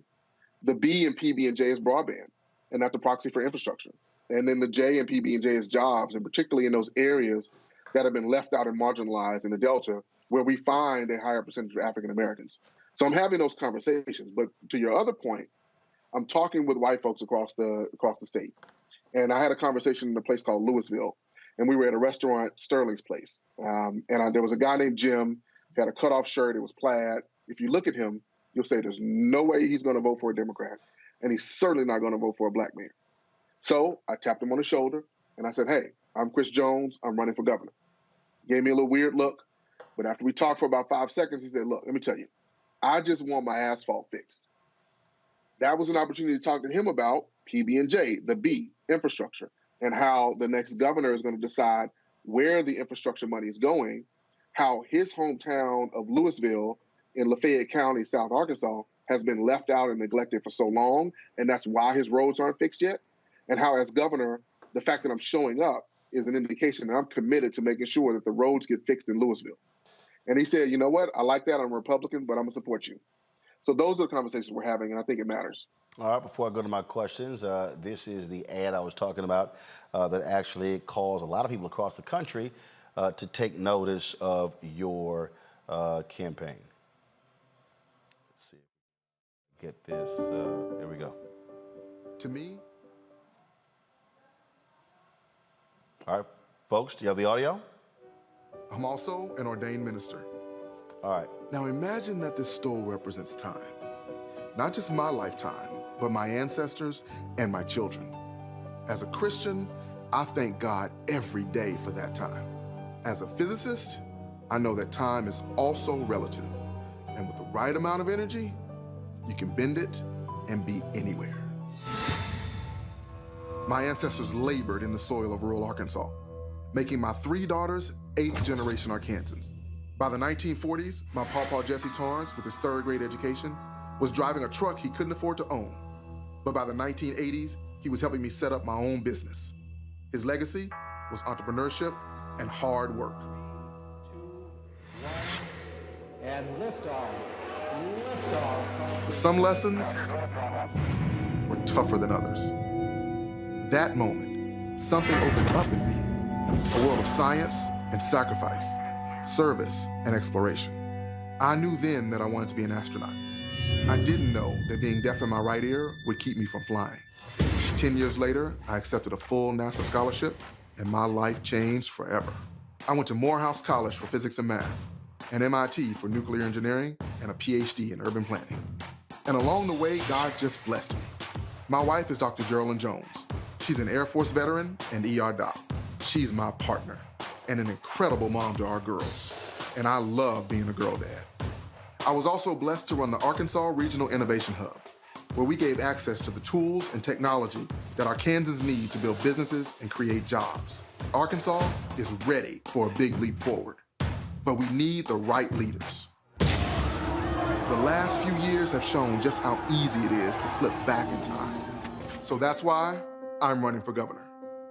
The B in PB&J is broadband, and that's a proxy for infrastructure. And then the J in PB&J is jobs, and particularly in those areas that have been left out and marginalized in the Delta, where we find a higher percentage of African Americans. So I'm having those conversations. But to your other point, I'm talking with white folks across the state. And I had a conversation in a place called Louisville, and we were at a restaurant, Sterling's Place. There was a guy named Jim, he had a cutoff shirt, it was plaid. If you look at him, you'll say there's no way he's going to vote for a Democrat, and he's certainly not going to vote for a black man. So I tapped him on the shoulder, and I said, hey, I'm Chris Jones, I'm running for governor. He gave me a little weird look, but after we talked for about 5 seconds, he said, look, let me tell you, I just want my asphalt fixed. That was an opportunity to talk to him about PB&J, the B, infrastructure, and how the next governor is going to decide where the infrastructure money is going, how his hometown of Louisville in Lafayette County, South Arkansas, has been left out and neglected for so long, and that's why his roads aren't fixed yet, and how as governor, the fact that I'm showing up is an indication that I'm committed to making sure that the roads get fixed in Louisville. And he said, you know what, I like that, I'm a Republican, but I'm going to support you. So those are the conversations we're having, and I think it matters. All right, before I go to my questions, this is the ad I was talking about that actually caused a lot of people across the country to take notice of your campaign. Let's see. Get this. There we go. To me. All right, folks, do you have the audio? I'm also an ordained minister. All right. Now imagine that this stole represents time. Not just my lifetime, but my ancestors and my children. As a Christian, I thank God every day for that time. As a physicist, I know that time is also relative. And with the right amount of energy, you can bend it and be anywhere. My ancestors labored in the soil of rural Arkansas, making my 3 daughters 8th generation Arkansans. By the 1940s, my pawpaw Jesse Torrance, with his 3rd grade education, was driving a truck he couldn't afford to own. But by the 1980s, he was helping me set up my own business. His legacy was entrepreneurship and hard work. 2, 1, and liftoff. Liftoff. But some lessons were tougher than others. That moment, something opened up in me, a world of science and sacrifice, service and exploration. I knew then that I wanted to be an astronaut. I didn't know that being deaf in my right ear would keep me from flying. 10 years later, I accepted a full NASA scholarship, and my life changed forever. I went to Morehouse College for physics and math, and MIT for nuclear engineering, and a PhD in urban planning. And along the way, God just blessed me. My wife is Dr. Geraldine Jones. She's an Air Force veteran and ER doc. She's my partner and an incredible mom to our girls. And I love being a girl dad. I was also blessed to run the Arkansas Regional Innovation Hub, where we gave access to the tools and technology that Arkansans need to build businesses and create jobs. Arkansas is ready for a big leap forward, but we need the right leaders. The last few years have shown just how easy it is to slip back in time. So that's why I'm running for governor.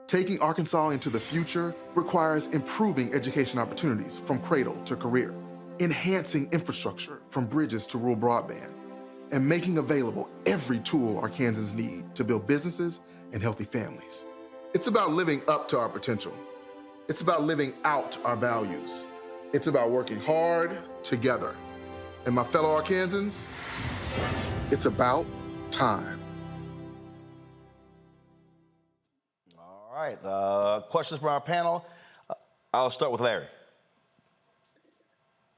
Taking Arkansas into the future requires improving education opportunities from cradle to career, enhancing infrastructure from bridges to rural broadband, and making available every tool Arkansans need to build businesses and healthy families. It's about living up to our potential. It's about living out our values. It's about working hard together. And my fellow Arkansans, it's about time. All right, questions from our panel. I'll start with Larry.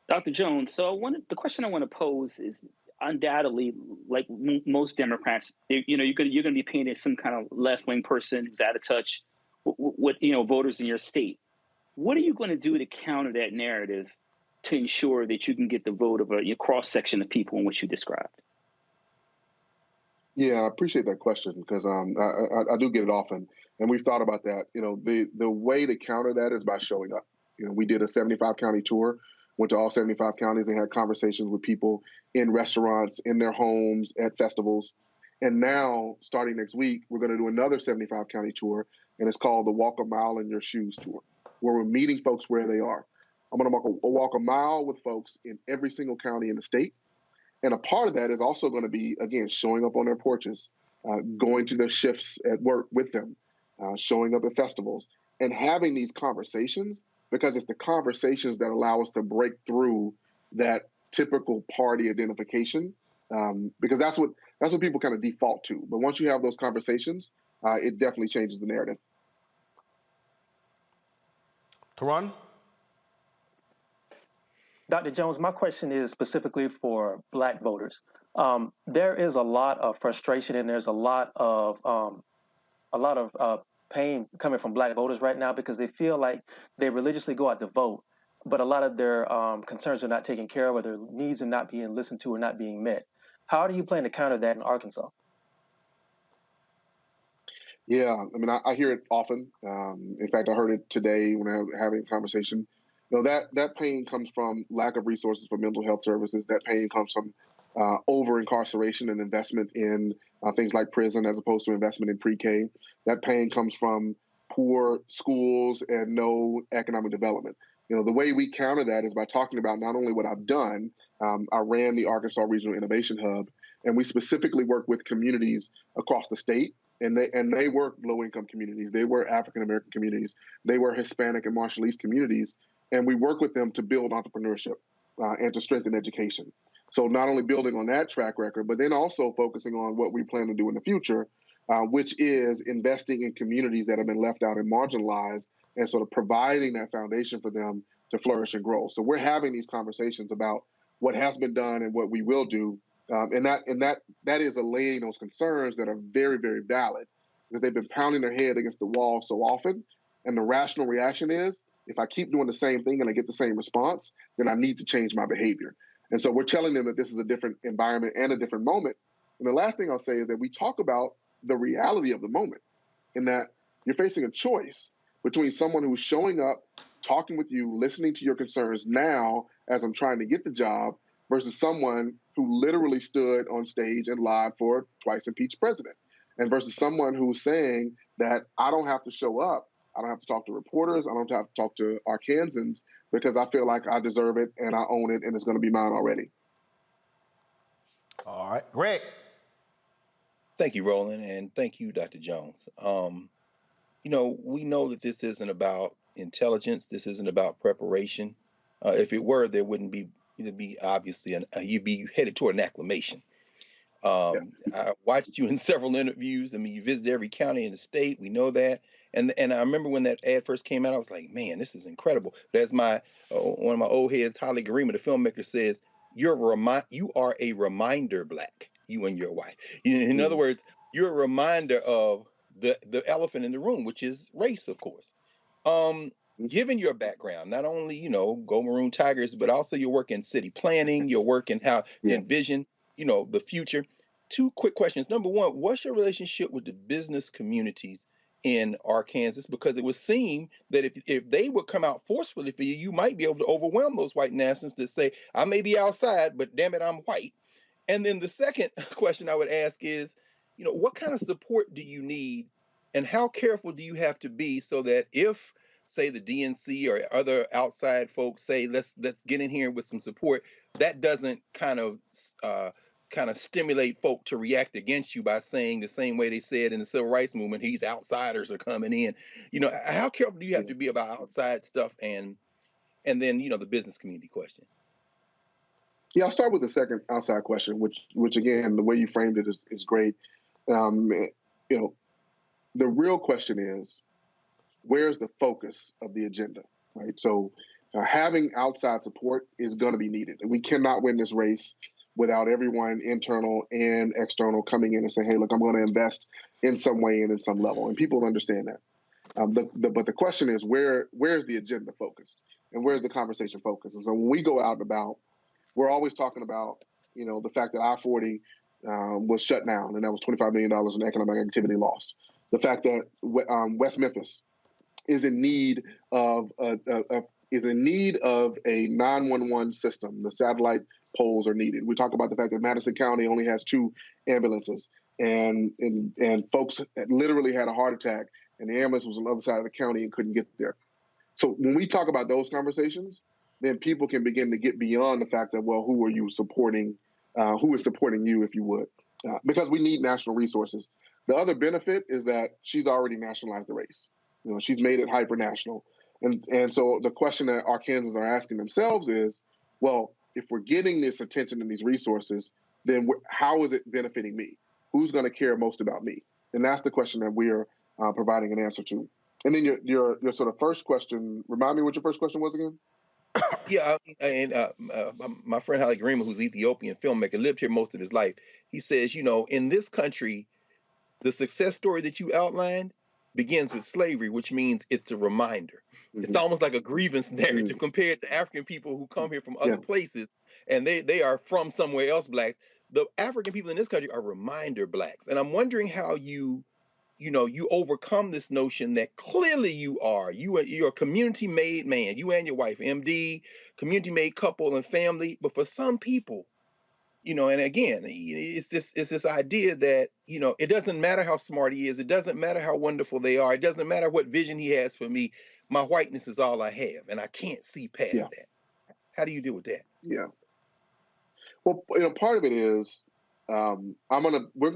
Dr. Jones, so the question I want to pose is undoubtedly, like most Democrats, you're going to be painted as some kind of left-wing person who's out of touch with voters in your state. What are you going to do to counter that narrative to ensure that you can get the vote of a cross-section of people in which you described? Yeah, I appreciate that question because I do get it often, and we've thought about that. The way to counter that is by showing up. We did a 75-county tour, went to all 75 counties and had conversations with people in restaurants, in their homes, at festivals. And now, starting next week, we're going to do another 75-county tour, and it's called the Walk a Mile in Your Shoes Tour, where we're meeting folks where they are. I'm going to walk a mile with folks in every single county in the state. And a part of that is also going to be, again, showing up on their porches, going to their shifts at work with them, showing up at festivals, and having these conversations, because it's the conversations that allow us to break through that typical party identification, because that's what people kind of default to. But once you have those conversations, it definitely changes the narrative. Teron? Dr. Jones, my question is specifically for Black voters. There is a lot of frustration and there's a lot of pain coming from Black voters right now because they feel like they religiously go out to vote, but a lot of their concerns are not taken care of, or their needs are not being listened to or not being met. How do you plan to counter that in Arkansas? Yeah, I mean, I hear it often. In fact, I heard it today when I was having a conversation. That pain comes from lack of resources for mental health services. That pain comes from over-incarceration and investment in things like prison as opposed to investment in pre-K. That pain comes from poor schools and no economic development. The way we counter that is by talking about not only what I've done. I ran the Arkansas Regional Innovation Hub, and we specifically work with communities across the state. And they were low-income communities. They were African-American communities. They were Hispanic and Marshallese communities. And we work with them to build entrepreneurship and to strengthen education. So not only building on that track record, but then also focusing on what we plan to do in the future, which is investing in communities that have been left out and marginalized and sort of providing that foundation for them to flourish and grow. So we're having these conversations about what has been done and what we will do. And that is allaying those concerns that are very, very valid, because they've been pounding their head against the wall so often. And the rational reaction is, if I keep doing the same thing and I get the same response, then I need to change my behavior. And so we're telling them that this is a different environment and a different moment. And the last thing I'll say is that we talk about the reality of the moment, in that you're facing a choice between someone who's showing up, talking with you, listening to your concerns now as I'm trying to get the job, versus someone who literally stood on stage and lied for twice impeached president, and versus someone who's saying that I don't have to show up, I don't have to talk to reporters, I don't have to talk to Arkansans, because I feel like I deserve it and I own it and it's going to be mine already. All right, Greg. Thank you, Roland, and thank you, Dr. Jones. We know that this isn't about intelligence. This isn't about preparation. If it were, there wouldn't be. It'd be obviously you'd be headed toward an acclamation. I watched you in several interviews. I mean, you visited every county in the state. We know that. And I remember when that ad first came out, I was like, man, this is incredible. But as one of my old heads, Holly Garima, the filmmaker, says, you are a reminder black, you and your wife. In other words, you're a reminder of the elephant in the room, which is race, of course. Given your background, not only, Go Maroon Tigers, but also your work in city planning, your work in how you envision, the future. Two quick questions. Number one, what's your relationship with the business communities in Arkansas? Because it would seem that if they would come out forcefully for you, you might be able to overwhelm those white nationalists that say, I may be outside, but damn it, I'm white. And then the second question I would ask is, what kind of support do you need, and how careful do you have to be so that if, say, the DNC or other outside folks say, let's get in here with some support, that doesn't kind of stimulate folk to react against you by saying the same way they said in the civil rights movement, these outsiders are coming in. How careful do you have to be about outside stuff and then, the business community question? Yeah, I'll start with the second outside question, which again, the way you framed it is great. The real question is, where's the focus of the agenda, right? So having outside support is going to be needed. And we cannot win this race without everyone, internal and external, coming in and saying, hey, look, I'm going to invest in some way and in some level. And people understand that. But the question is, where's the agenda focused? And where's the conversation focused? And so when we go out and about, we're always talking about, the fact that I-40 was shut down, and that was $25 million in economic activity lost. The fact that West Memphis is in need of a 911 system. The satellite poles are needed. We talk about the fact that Madison County only has 2 ambulances, and folks literally had a heart attack, and the ambulance was on the other side of the county and couldn't get there. So when we talk about those conversations, then people can begin to get beyond the fact that, well, who are you supporting? Who is supporting you, if you would? Because we need national resources. The other benefit is that she's already nationalized the race. She's made it hyper-national. And so the question that Arkansans are asking themselves is, well, if we're getting this attention and these resources, then how is it benefiting me? Who's going to care most about me? And that's the question that we're providing an answer to. And then your sort of first question, remind me what your first question was again? Yeah, and my friend Holly Garima, who's Ethiopian filmmaker, lived here most of his life. He says, in this country, the success story that you outlined begins with slavery, which means it's a reminder. Mm-hmm. It's almost like a grievance narrative compared to African people who come here from other places, and they are from somewhere else, blacks. The African people in this country are reminder blacks. And I'm wondering how you overcome this notion that clearly you're a community-made man, you and your wife, MD, community-made couple and family. But for some people, and again, it's this idea that, it doesn't matter how smart he is. It doesn't matter how wonderful they are. It doesn't matter what vision he has for me. My whiteness is all I have, and I can't see past that. How do you deal with that? Yeah. Well, part of it is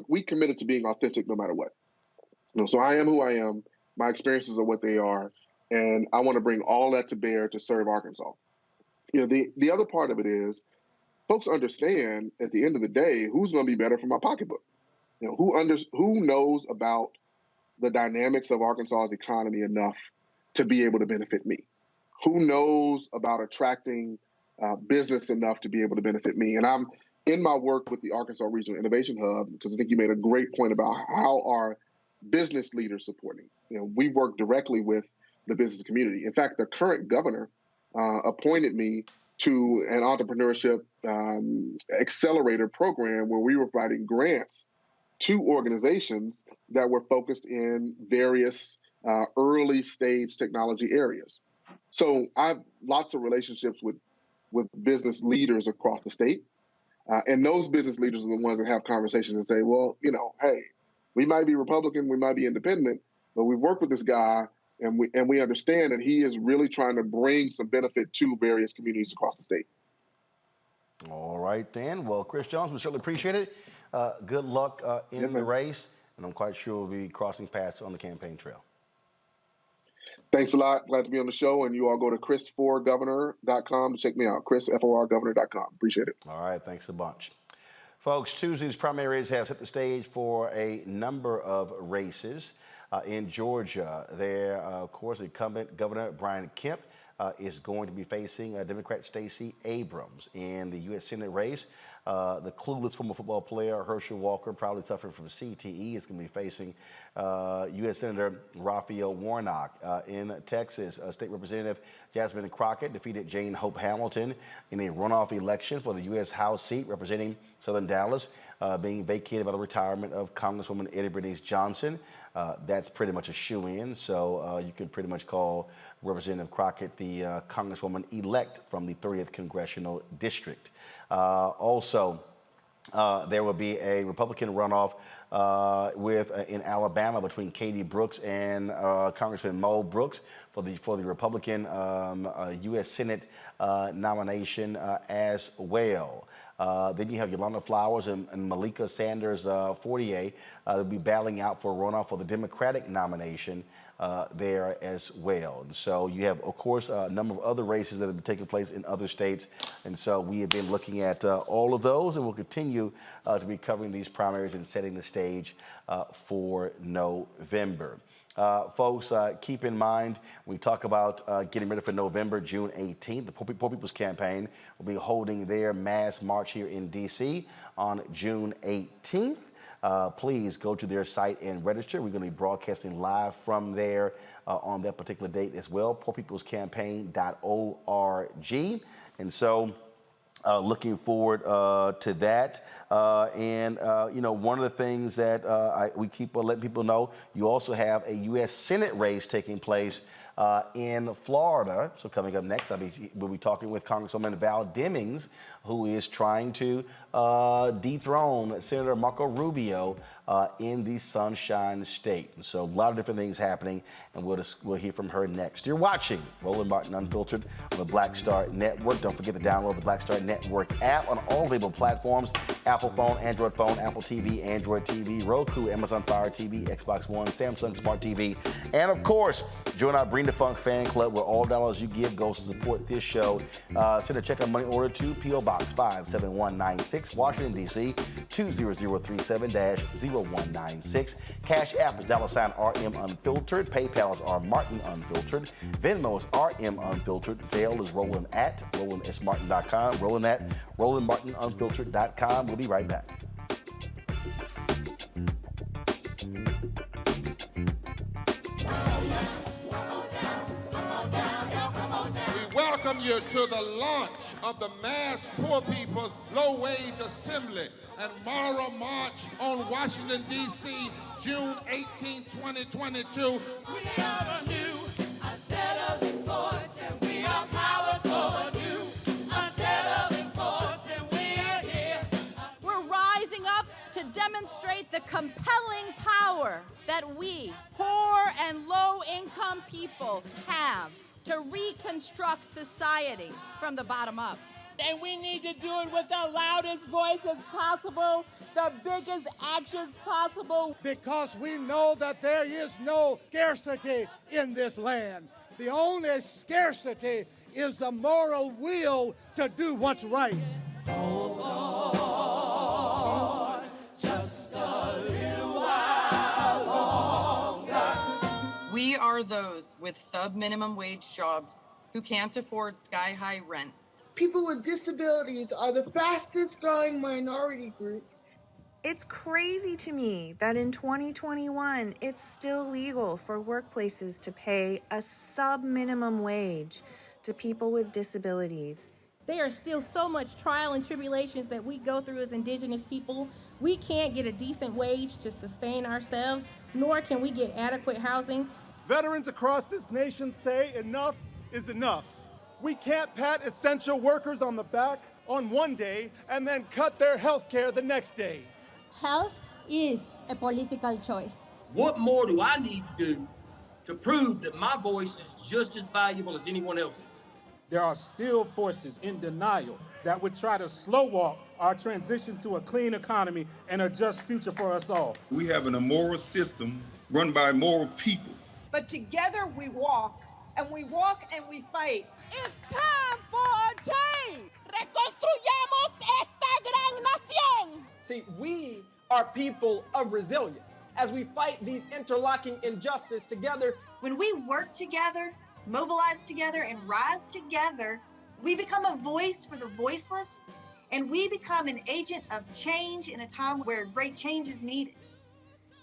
we committed to being authentic no matter what. So I am who I am. My experiences are what they are, and I want to bring all that to bear to serve Arkansas. The other part of it is, folks understand at the end of the day who's going to be better for my pocketbook. Who knows about the dynamics of Arkansas's economy enough to be able to benefit me? who knows about attracting business enough to be able to benefit me? And I'm in my work with the Arkansas Regional Innovation Hub, because I think you made a great point about how are business leaders supporting. We work directly with the business community. In fact, the current governor appointed me to an entrepreneurship accelerator program where we were providing grants to organizations that were focused in various early stage technology areas. So I have lots of relationships with business leaders across the state. And those business leaders are the ones that have conversations and say, well, hey, we might be Republican, we might be independent, but we've worked with this guy and we understand that he is really trying to bring some benefit to various communities across the state. All right, then. Well, Chris Jones, we certainly appreciate it. Good luck in the race, and I'm quite sure we'll be crossing paths on the campaign trail. Thanks a lot. Glad to be on the show, and you all go to chris4governor.com to check me out, chris4governor.com. Appreciate it. All right, thanks a bunch. Folks, Tuesday's primaries have set the stage for a number of races. In Georgia, there, of course, incumbent Governor Brian Kemp is going to be facing Democrat Stacey Abrams in the U.S. Senate race. The clueless former football player Herschel Walker, probably suffering from CTE, is going to be facing U.S. Senator Raphael Warnock. In Texas, State Representative Jasmine Crockett defeated Jane Hope Hamilton in a runoff election for the U.S. House seat representing Southern Dallas, being vacated by the retirement of Congresswoman Eddie Bernice Johnson. That's pretty much a shoo-in, so you can pretty much call Representative Crockett the Congresswoman-elect from the 30th Congressional District. Also, there will be a Republican runoff in Alabama between Katie Brooks and Congressman Mo Brooks for the Republican U.S. Senate nomination as well. Then you have Yolanda Flowers and Malika Sanders Fortier. They'll be battling out for a runoff for the Democratic nomination there as well. And so you have, of course, a number of other races that have been taking place in other states. And so we have been looking at all of those, and we'll continue to be covering these primaries and setting the stage for November. Folks, keep in mind, we talk about getting ready for November, June 18th. The Poor People's Campaign will be holding their mass march here in D.C. on June 18th. Please go to their site and register. We're going to be broadcasting live from there on that particular date as well, poorpeoplescampaign.org. And so looking forward to that. One of the things that we keep letting people know, you also have a U.S. Senate race taking place in Florida. So coming up next, we'll be talking with Congresswoman Val Demings, who is trying to dethrone Senator Marco Rubio in the Sunshine State. And so a lot of different things happening, and we'll hear from her next. You're watching Roland Martin Unfiltered on the Black Star Network. Don't forget to download the Black Star Network app on all available platforms: Apple phone, Android phone, Apple TV, Android TV, Roku, Amazon Fire TV, Xbox One, Samsung Smart TV, and of course, join our Bring the Funk fan club, where all dollars you give goes to support this show. Send a check on money order to P.O. Box 57196, Washington, D.C. 20037-0196. Cash App is $RM Unfiltered. PayPal is R Martin Unfiltered. Venmo is RM Unfiltered. Zelle is Roland at RolandSMartin.com. Roland at RolandMartinUnfiltered.com. We'll be right back. Welcome you to the launch of the Mass Poor People's Low Wage Assembly and Moral March on Washington, D.C., June 18, 2022. We are a new, unsettling force, and we are powerful. New, unsettling force, and we are here. We're rising up to demonstrate the compelling power that we, poor and low-income people, have to reconstruct society from the bottom up. And we need to do it with the loudest voices possible, the biggest actions possible. Because we know that there is no scarcity in this land. The only scarcity is the moral will to do what's right. Hold on, just a little while longer. We are those with sub-minimum wage jobs who can't afford sky-high rent. People with disabilities are the fastest growing minority group. It's crazy to me that in 2021, it's still legal for workplaces to pay a sub-minimum wage to people with disabilities. There are still so much trial and tribulations that we go through as Indigenous people. We can't get a decent wage to sustain ourselves, nor can we get adequate housing. Veterans across this nation say enough is enough. We can't pat essential workers on the back on one day and then cut their health care the next day. Health is a political choice. What more do I need to do to prove that my voice is just as valuable as anyone else's? There are still forces in denial that would try to slow walk our transition to a clean economy and a just future for us all. We have an immoral system run by immoral people. But together we walk and we fight. It's time for a change. Reconstruyamos esta gran nación. See, we are people of resilience as we fight these interlocking injustices together. When we work together, mobilize together, and rise together, we become a voice for the voiceless, and we become an agent of change in a time where great change is needed.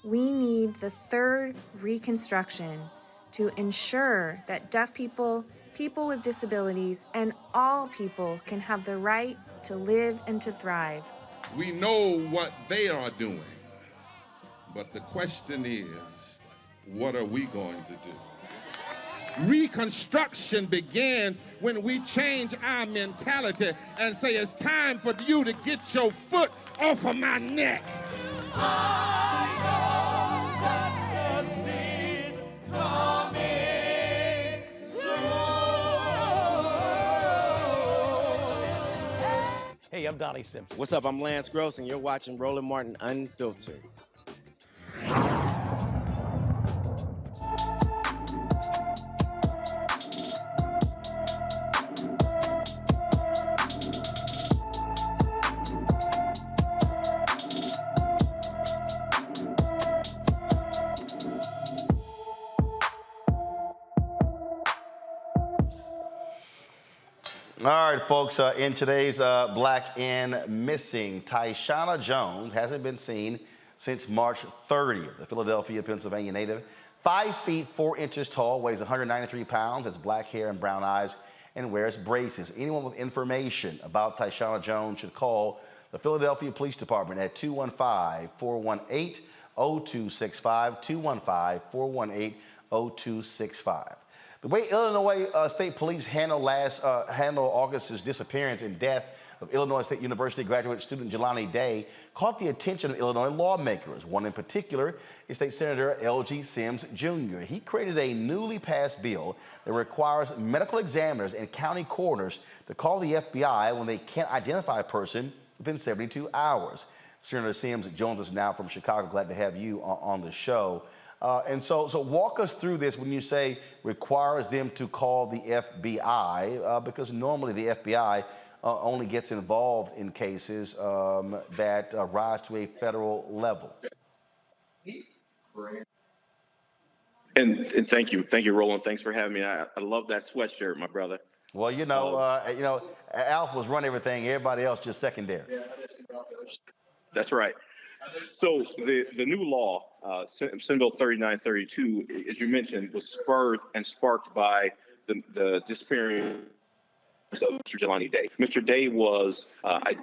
We need the third Reconstruction to ensure that deaf people, people with disabilities, and all people can have the right to live and to thrive. We know what they are doing, but the question is, what are we going to do? Reconstruction begins when we change our mentality and say it's time for you to get your foot off of my neck. Hey, I'm Donnie Simpson. What's up? I'm Lance Gross, and you're watching Roland Martin Unfiltered. All right, folks, in today's Black and Missing, Tyshana Jones hasn't been seen since March 30th. The Philadelphia, Pennsylvania native, 5 feet 4 inches tall, weighs 193 pounds, has black hair and brown eyes, and wears braces. Anyone with information about Tyshana Jones should call the Philadelphia Police Department at 215-418-0265, 215-418-0265. The way Illinois State Police handled August's disappearance and death of Illinois State University graduate student Jelani Day caught the attention of Illinois lawmakers. One in particular is State Senator L.G. Sims Jr. He created a newly passed bill that requires medical examiners and county coroners to call the FBI when they can't identify a person within 72 hours. Senator Sims Jones is now from Chicago. Glad to have you on the show. And so walk us through this when you say requires them to call the FBI, because normally the FBI only gets involved in cases that rise to a federal level. And thank you, Roland. Thanks for having me. I love that sweatshirt, my brother. Well, alphas run everything. Everybody else just secondary. That's right. So the new law, Senate Bill 3932, as you mentioned, was spurred and sparked by the disappearance of Mr. Jelani Day. Mr. Day was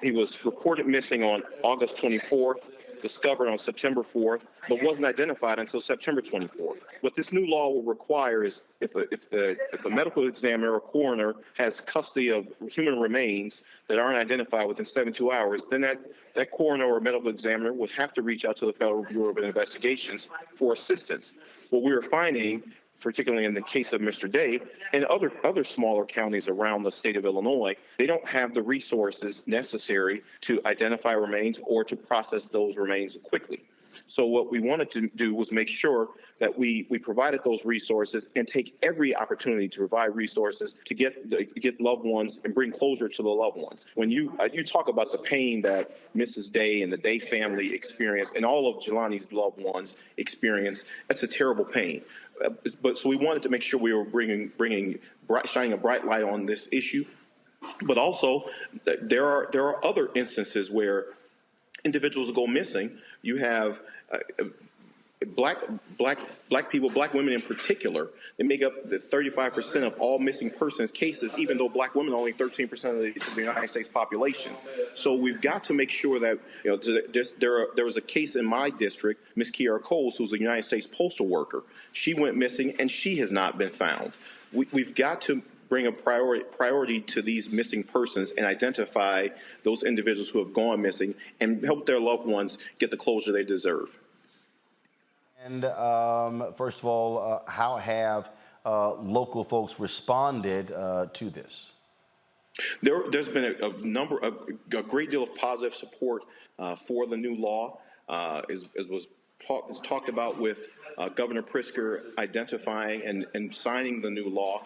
he was reported missing on August 24th, discovered on September 4th, but wasn't identified until September 24th. What this new law will require is if a medical examiner or coroner has custody of human remains that aren't identified within 72 hours, then that coroner or medical examiner would have to reach out to the Federal Bureau of Investigations for assistance. What we are finding, particularly in the case of Mr. Day and other smaller counties around the state of Illinois, they don't have the resources necessary to identify remains or to process those remains quickly. So what we wanted to do was make sure that we provided those resources and take every opportunity to provide resources to get loved ones and bring closure to the loved ones. When you talk about the pain that Mrs. Day and the Day family experienced and all of Jelani's loved ones experienced, that's a terrible pain. But so we wanted to make sure we were shining a bright light on this issue. But also, there are other instances where individuals go missing. You have black people, black women in particular, they make up the 35% of all missing persons cases, even though black women are only 13% of the United States population. So we've got to make sure that, there was a case in my district, Miss Kiara Coles, who's a United States postal worker. She went missing and she has not been found. We've got to bring a priority to these missing persons and identify those individuals who have gone missing and help their loved ones get the closure they deserve. And first of all, how have local folks responded to this? There's been a great deal of positive support for the new law, as was talked about with Governor Pritzker identifying and signing the new law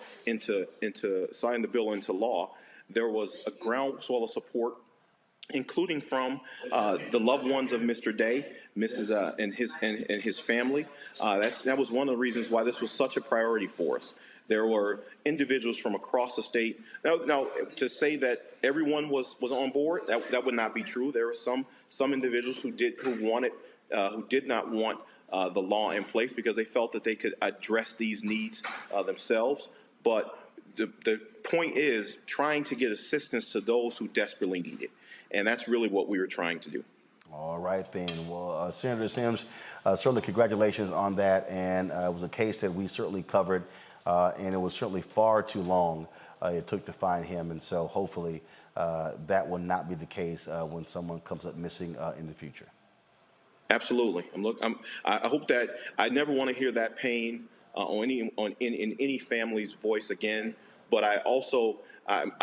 signing the bill into law. There was a groundswell of support, including from the loved ones of Mr. Day, and his family. That was one of the reasons why this was such a priority for us. There were individuals from across the state. Now to say that everyone was on board, that would not be true. There were some individuals who did not want the law in place because they felt that they could address these needs themselves. But the point is trying to get assistance to those who desperately need it. And that's really what we were trying to do. All right, then. Well, Senator Sims, certainly congratulations on that. And it was a case that we certainly covered, and it was certainly far too long it took to find him. And so hopefully that will not be the case when someone comes up missing in the future. Absolutely. I hope that I never want to hear that pain in any family's voice again. But I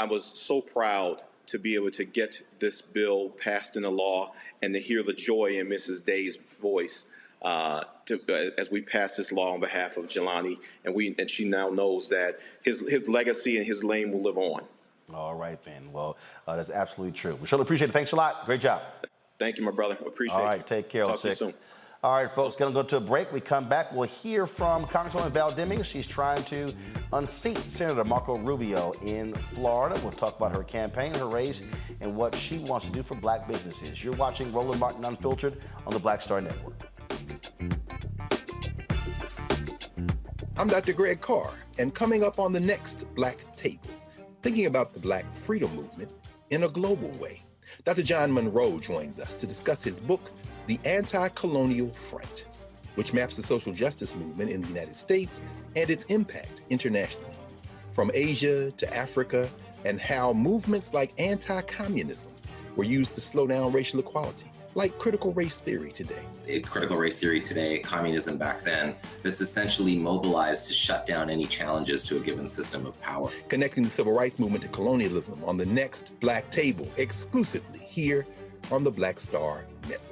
was so proud to be able to get this bill passed into law and to hear the joy in Mrs. Day's voice as we pass this law on behalf of Jelani, and she now knows that his legacy and his name will live on. All right, then. Well, that's absolutely true. We surely appreciate it. Thanks a lot. Great job. Thank you, my brother. Appreciate it. All right, take care. Talk to you soon. All right, folks, going to go to a break. We come back, we'll hear from Congresswoman Val Demings. She's trying to unseat Senator Marco Rubio in Florida. We'll talk about her campaign, her race, and what she wants to do for black businesses. You're watching Roland Martin Unfiltered on the Black Star Network. I'm Dr. Greg Carr, and coming up on the next Black Table, thinking about the Black freedom movement in a global way. Dr. John Monroe joins us to discuss his book, The Anti-Colonial Front, which maps the social justice movement in the United States and its impact internationally, from Asia to Africa, and how movements like anti-communism were used to slow down racial equality, like critical race theory today. Critical race theory today, communism back then, that's essentially mobilized to shut down any challenges to a given system of power. Connecting the civil rights movement to colonialism on the next Black Table, exclusively here on the Black Star Network.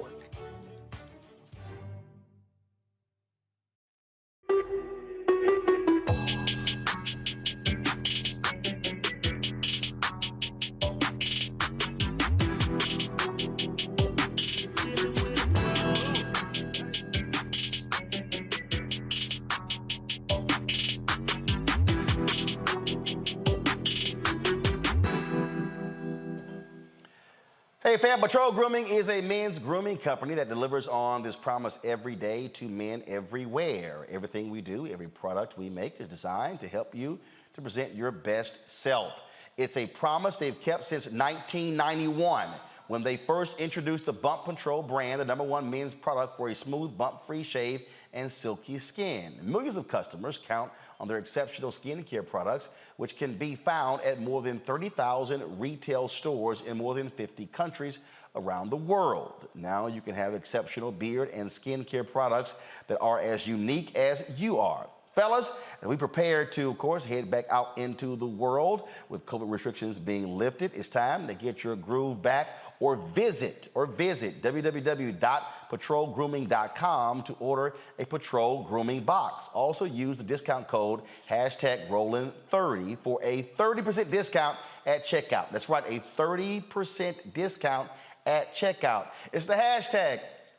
Hey fam, Patrol Grooming is a men's grooming company that delivers on this promise every day to men everywhere. Everything we do, every product we make is designed to help you to present your best self. It's a promise they've kept since 1991 when they first introduced the Bump Control brand, the #1 men's product for a smooth, bump-free shave and silky skin. Millions of customers count on their exceptional skincare products, which can be found at more than 30,000 retail stores in more than 50 countries around the world. Now you can have exceptional beard and skincare products that are as unique as you are. Fellas, as we prepare to, of course, head back out into the world with COVID restrictions being lifted, it's time to get your groove back or visit www.patrolgrooming.com to order a Patrol Grooming box. Also use the discount code #Roland30 for a 30% discount at checkout. That's right, a 30% discount at checkout. It's the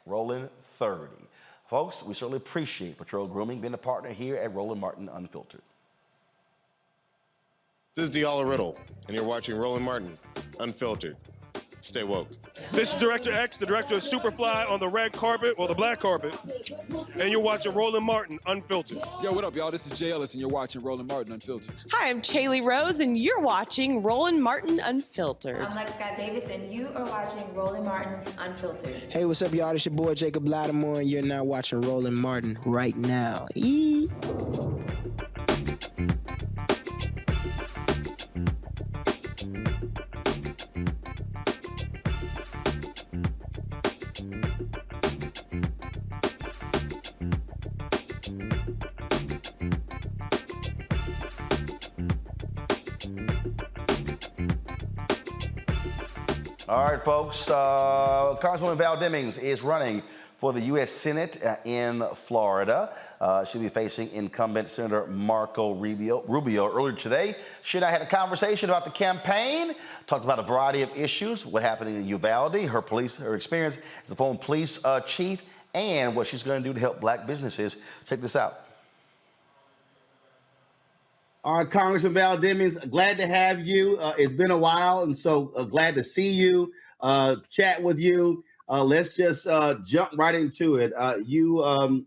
#Roland30. Folks, we certainly appreciate Patrol Grooming being a partner here at Roland Martin Unfiltered. This is Diala Riddle, and you're watching Roland Martin Unfiltered. Stay woke. This is Director X, the director of Superfly on the red carpet or the black carpet, and you're watching Roland Martin Unfiltered. Yo, what up, y'all? This is Jay Ellis, and you're watching Roland Martin Unfiltered. Hi, I'm Chaley Rose, and you're watching Roland Martin Unfiltered. I'm Lex Scott Davis, and you are watching Roland Martin Unfiltered. Hey, what's up, y'all? It's your boy Jacob Lattimore, and you're now watching Roland Martin right now. All right, folks. Congresswoman Val Demings is running for the U.S. Senate in Florida. She'll be facing incumbent Senator Marco Rubio. Earlier today, she and I had a conversation about the campaign, talked about a variety of issues, what happened in Uvalde, her experience as a former police chief, and what she's going to do to help black businesses. Check this out. All right, Congressman Val Demings, glad to have you. It's been a while, and so glad to see you, chat with you. Let's just jump right into it. You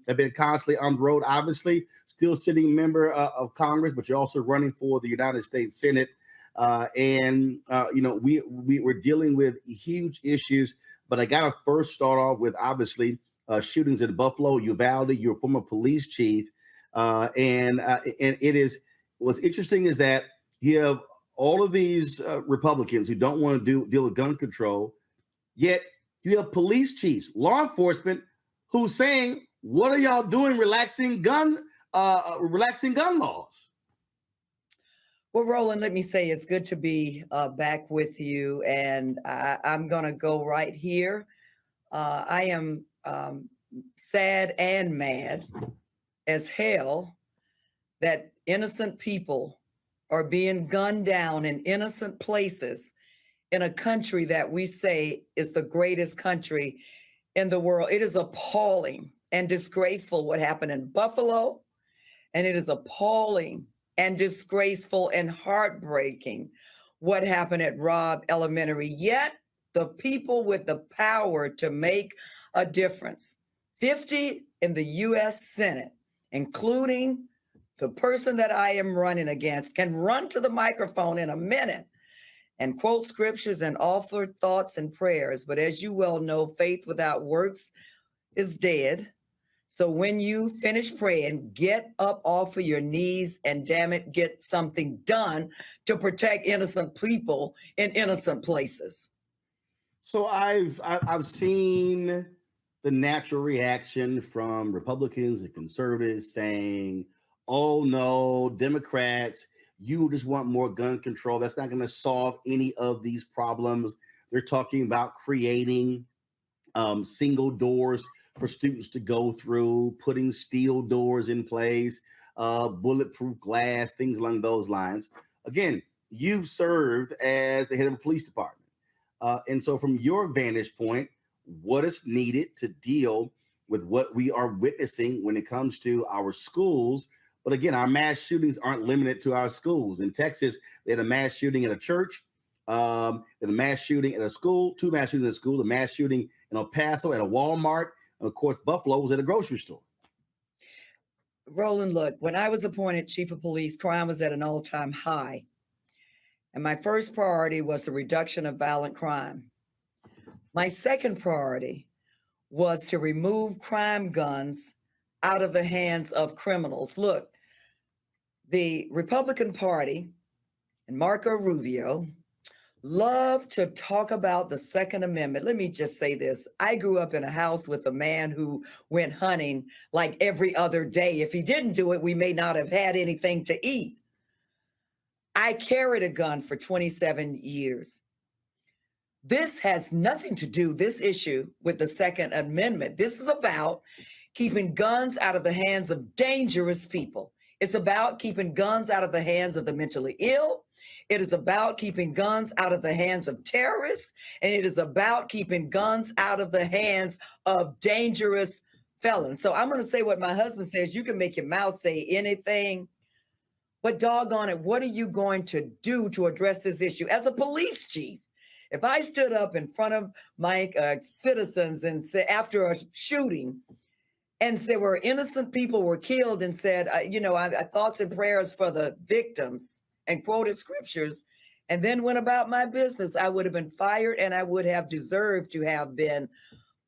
have been constantly on the road, obviously, still sitting member of Congress, but you're also running for the United States Senate. You know, we're dealing with huge issues, but I got to first start off with, obviously, shootings in Buffalo, Uvalde. You're a former police chief, and it is. What's interesting is that you have all of these Republicans who don't want to deal with gun control, yet you have police chiefs, law enforcement, who's saying, "What are y'all doing, relaxing gun laws?" Well, Roland, let me say it's good to be back with you, and I'm going to go right here. I am sad and mad as hell that innocent people are being gunned down in innocent places in a country that we say is the greatest country in the world. It is appalling and disgraceful what happened in Buffalo, and it is appalling and disgraceful and heartbreaking what happened at Robb Elementary. Yet the people with the power to make a difference, 50 in the U.S. Senate, including the person that I am running against, can run to the microphone in a minute and quote scriptures and offer thoughts and prayers. But as you well know, faith without works is dead. So when you finish praying, get up off of your knees and, damn it, get something done to protect innocent people in innocent places. So I've seen the natural reaction from Republicans and conservatives saying, "Oh no, Democrats, you just want more gun control. That's not going to solve any of these problems." They're talking about creating single doors for students to go through, putting steel doors in place, bulletproof glass, things along those lines. Again, you've served as the head of a police department. And so from your vantage point, what is needed to deal with what we are witnessing when it comes to our schools? But again, our mass shootings aren't limited to our schools. In Texas, they had a mass shooting at a church, a mass shooting at a school, 2 mass shootings at a school, a mass shooting in El Paso at a Walmart, and of course, Buffalo was at a grocery store. Roland, look, when I was appointed chief of police, crime was at an all-time high. And my first priority was the reduction of violent crime. My second priority was to remove crime guns out of the hands of criminals. Look, the Republican Party and Marco Rubio love to talk about the Second Amendment. Let me just say this. I grew up in a house with a man who went hunting like every other day. If he didn't do it, we may not have had anything to eat. I carried a gun for 27 years. This has nothing to do, this issue, with the Second Amendment. This is about keeping guns out of the hands of dangerous people. It's about keeping guns out of the hands of the mentally ill. It is about keeping guns out of the hands of terrorists. And it is about keeping guns out of the hands of dangerous felon. So I'm going to say what my husband says. You can make your mouth say anything, but doggone it, what are you going to do to address this issue as a police chief? If I stood up in front of my citizens and said, after a shooting, and there were innocent people were killed, and said, I thoughts and prayers for the victims, and quoted scriptures, and then went about my business, I would have been fired, and I would have deserved to have been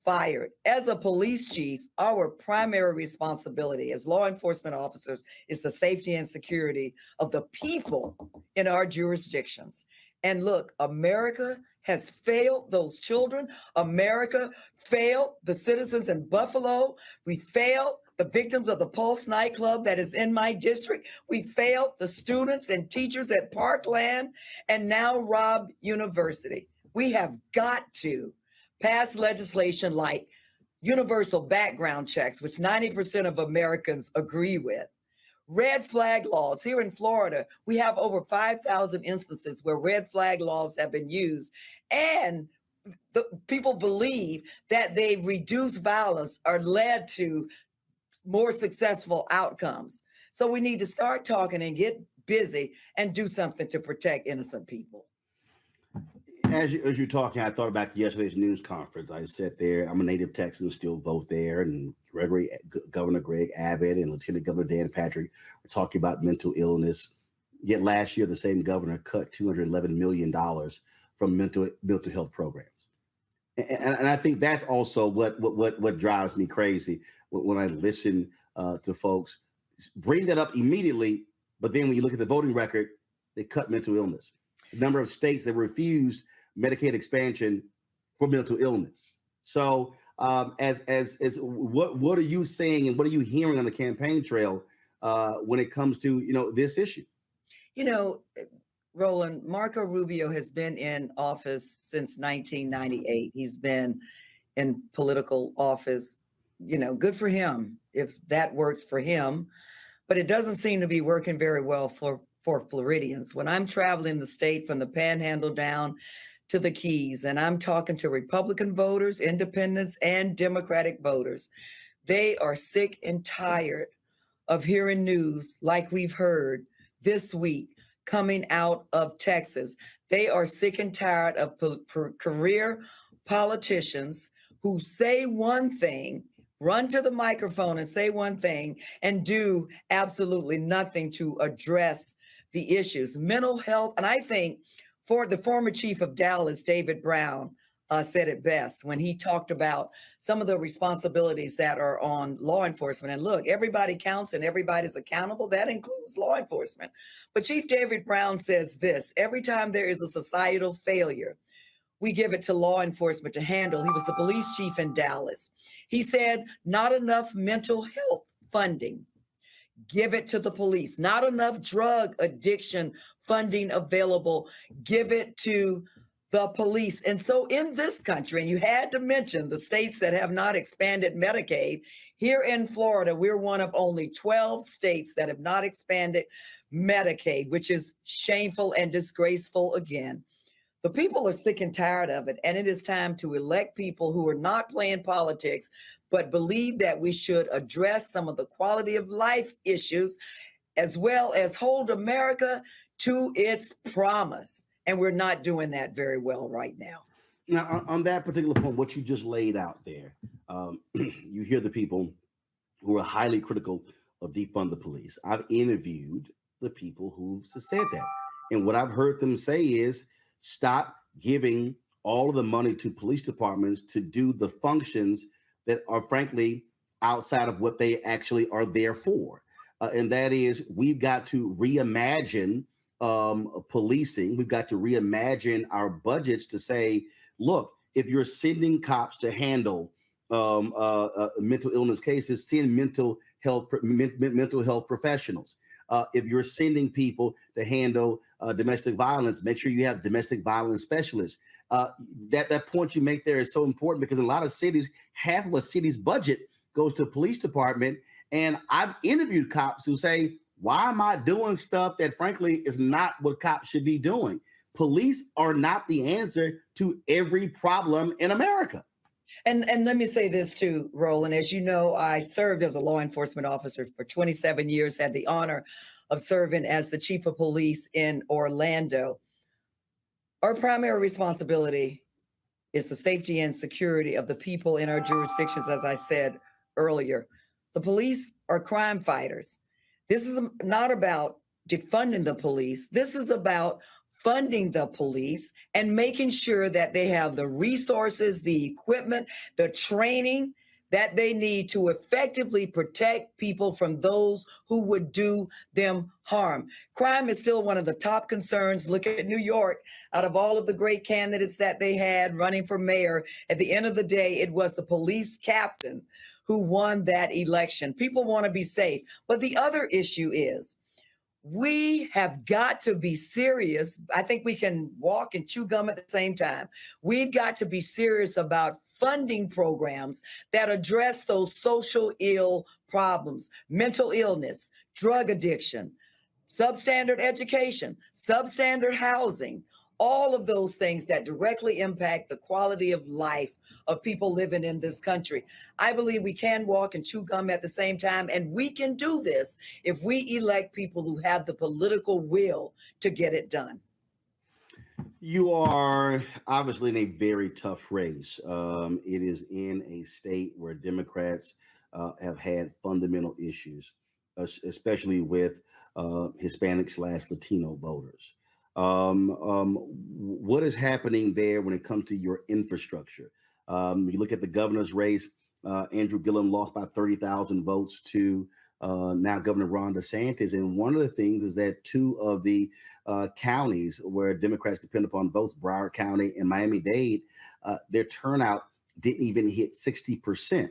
fired. As a police chief, our primary responsibility as law enforcement officers is the safety and security of the people in our jurisdictions. And look, America has failed those children. America failed the citizens in Buffalo. We failed the victims of the Pulse nightclub that is in my district. We failed the students and teachers at Parkland and now Robb University. We have got to pass legislation like universal background checks, which 90% of Americans agree with. Red flag laws. Here in Florida, we have over 5,000 instances where red flag laws have been used, and the people believe that they reduce violence or led to more successful outcomes. So we need to start talking and get busy and do something to protect innocent people. As you're talking, I thought about yesterday's news conference. I sat there. I'm a native Texan, still vote there, and Governor Greg Abbott and Lieutenant Governor Dan Patrick were talking about mental illness. Yet last year, the same governor cut $211 million from mental health programs, and I think that's also what drives me crazy when I listen to folks bring that up immediately. But then when you look at the voting record, they cut mental illness. The number of states that refused Medicaid expansion for mental illness. So what are you saying and what are you hearing on the campaign trail when it comes to this issue? Roland, Marco Rubio has been in office since 1998. He's been in political office. Good for him if that works for him, but it doesn't seem to be working very well for Floridians. When I'm traveling the state from the Panhandle down to the Keys, and I'm talking to Republican voters, independents, and Democratic voters, they are sick and tired of hearing news like we've heard this week coming out of Texas. They are sick and tired of career politicians who say one thing, run to the microphone and say one thing, and do absolutely nothing to address the issues. Mental health, and I think for the former chief of Dallas, David Brown, said it best when he talked about some of the responsibilities that are on law enforcement. And look, everybody counts and everybody's accountable. That includes law enforcement. But Chief David Brown says this: every time there is a societal failure, we give it to law enforcement to handle. He was the police chief in Dallas. He said, not enough mental health funding. Give it to the police. Not enough drug addiction funding available. Give it to the police. And so in this country, and you had to mention the states that have not expanded Medicaid, here in Florida, we're one of only 12 states that have not expanded Medicaid, which is shameful and disgraceful again. The people are sick and tired of it, and it is time to elect people who are not playing politics, but believe that we should address some of the quality of life issues, as well as hold America to its promise. And we're not doing that very well right now. Now, on that particular point, what you just laid out there, you hear the people who are highly critical of defund the police. I've interviewed the people who said that. And what I've heard them say is, stop giving all of the money to police departments to do the functions that are frankly outside of what they actually are there for. And that is, we've got to reimagine policing. We've got to reimagine our budgets to say, look, if you're sending cops to handle mental illness cases, send mental health professionals. If you're sending people to handle domestic violence, make sure you have domestic violence specialists. That point you make there is so important, because in a lot of cities, half of a city's budget goes to the police department. And I've interviewed cops who say, why am I doing stuff that frankly is not what cops should be doing? Police are not the answer to every problem in America. And let me say this too, Roland. As you know, I served as a law enforcement officer for 27 years, had the honor of serving as the chief of police in Orlando. Our primary responsibility is the safety and security of the people in our jurisdictions, as I said earlier. The police are crime fighters. This is not about defunding the police. This is about funding the police and making sure that they have the resources, the equipment, the training that they need to effectively protect people from those who would do them harm. Crime is still one of the top concerns. Look at New York. Out of all of the great candidates that they had running for mayor, at the end of the day, it was the police captain who won that election. People want to be safe. But the other issue is, we have got to be serious. I think we can walk and chew gum at the same time. We've got to be serious about funding programs that address those social ill problems, mental illness, drug addiction, substandard education, substandard housing, all of those things that directly impact the quality of life of people living in this country. I believe we can walk and chew gum at the same time, and we can do this if we elect people who have the political will to get it done. You are obviously in a very tough race. It is in a state where Democrats have had fundamental issues, especially with Hispanic/Latino voters. What is happening there when it comes to your infrastructure? You look at the governor's race, Andrew Gillum lost by 30,000 votes to now Governor Ron DeSantis. And one of the things is that two of the counties where Democrats depend upon votes, Broward County and Miami-Dade, their turnout didn't even hit 60%.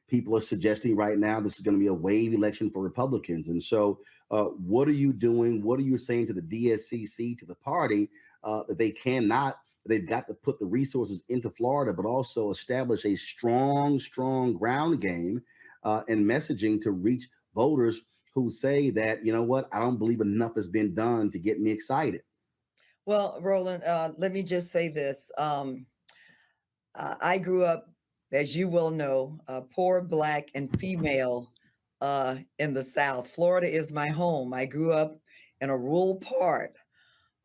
People are suggesting right now this is going to be a wave election for Republicans. And so what are you doing? What are you saying to the DSCC, to the party, that they've got to put the resources into Florida, but also establish a strong ground game and messaging to reach voters who say that, you know what, I don't believe enough has been done to get me excited? Well, Roland, let me just say this. I grew up, as you well know, poor, Black, and female in the South. Florida is my home. I grew up in a rural part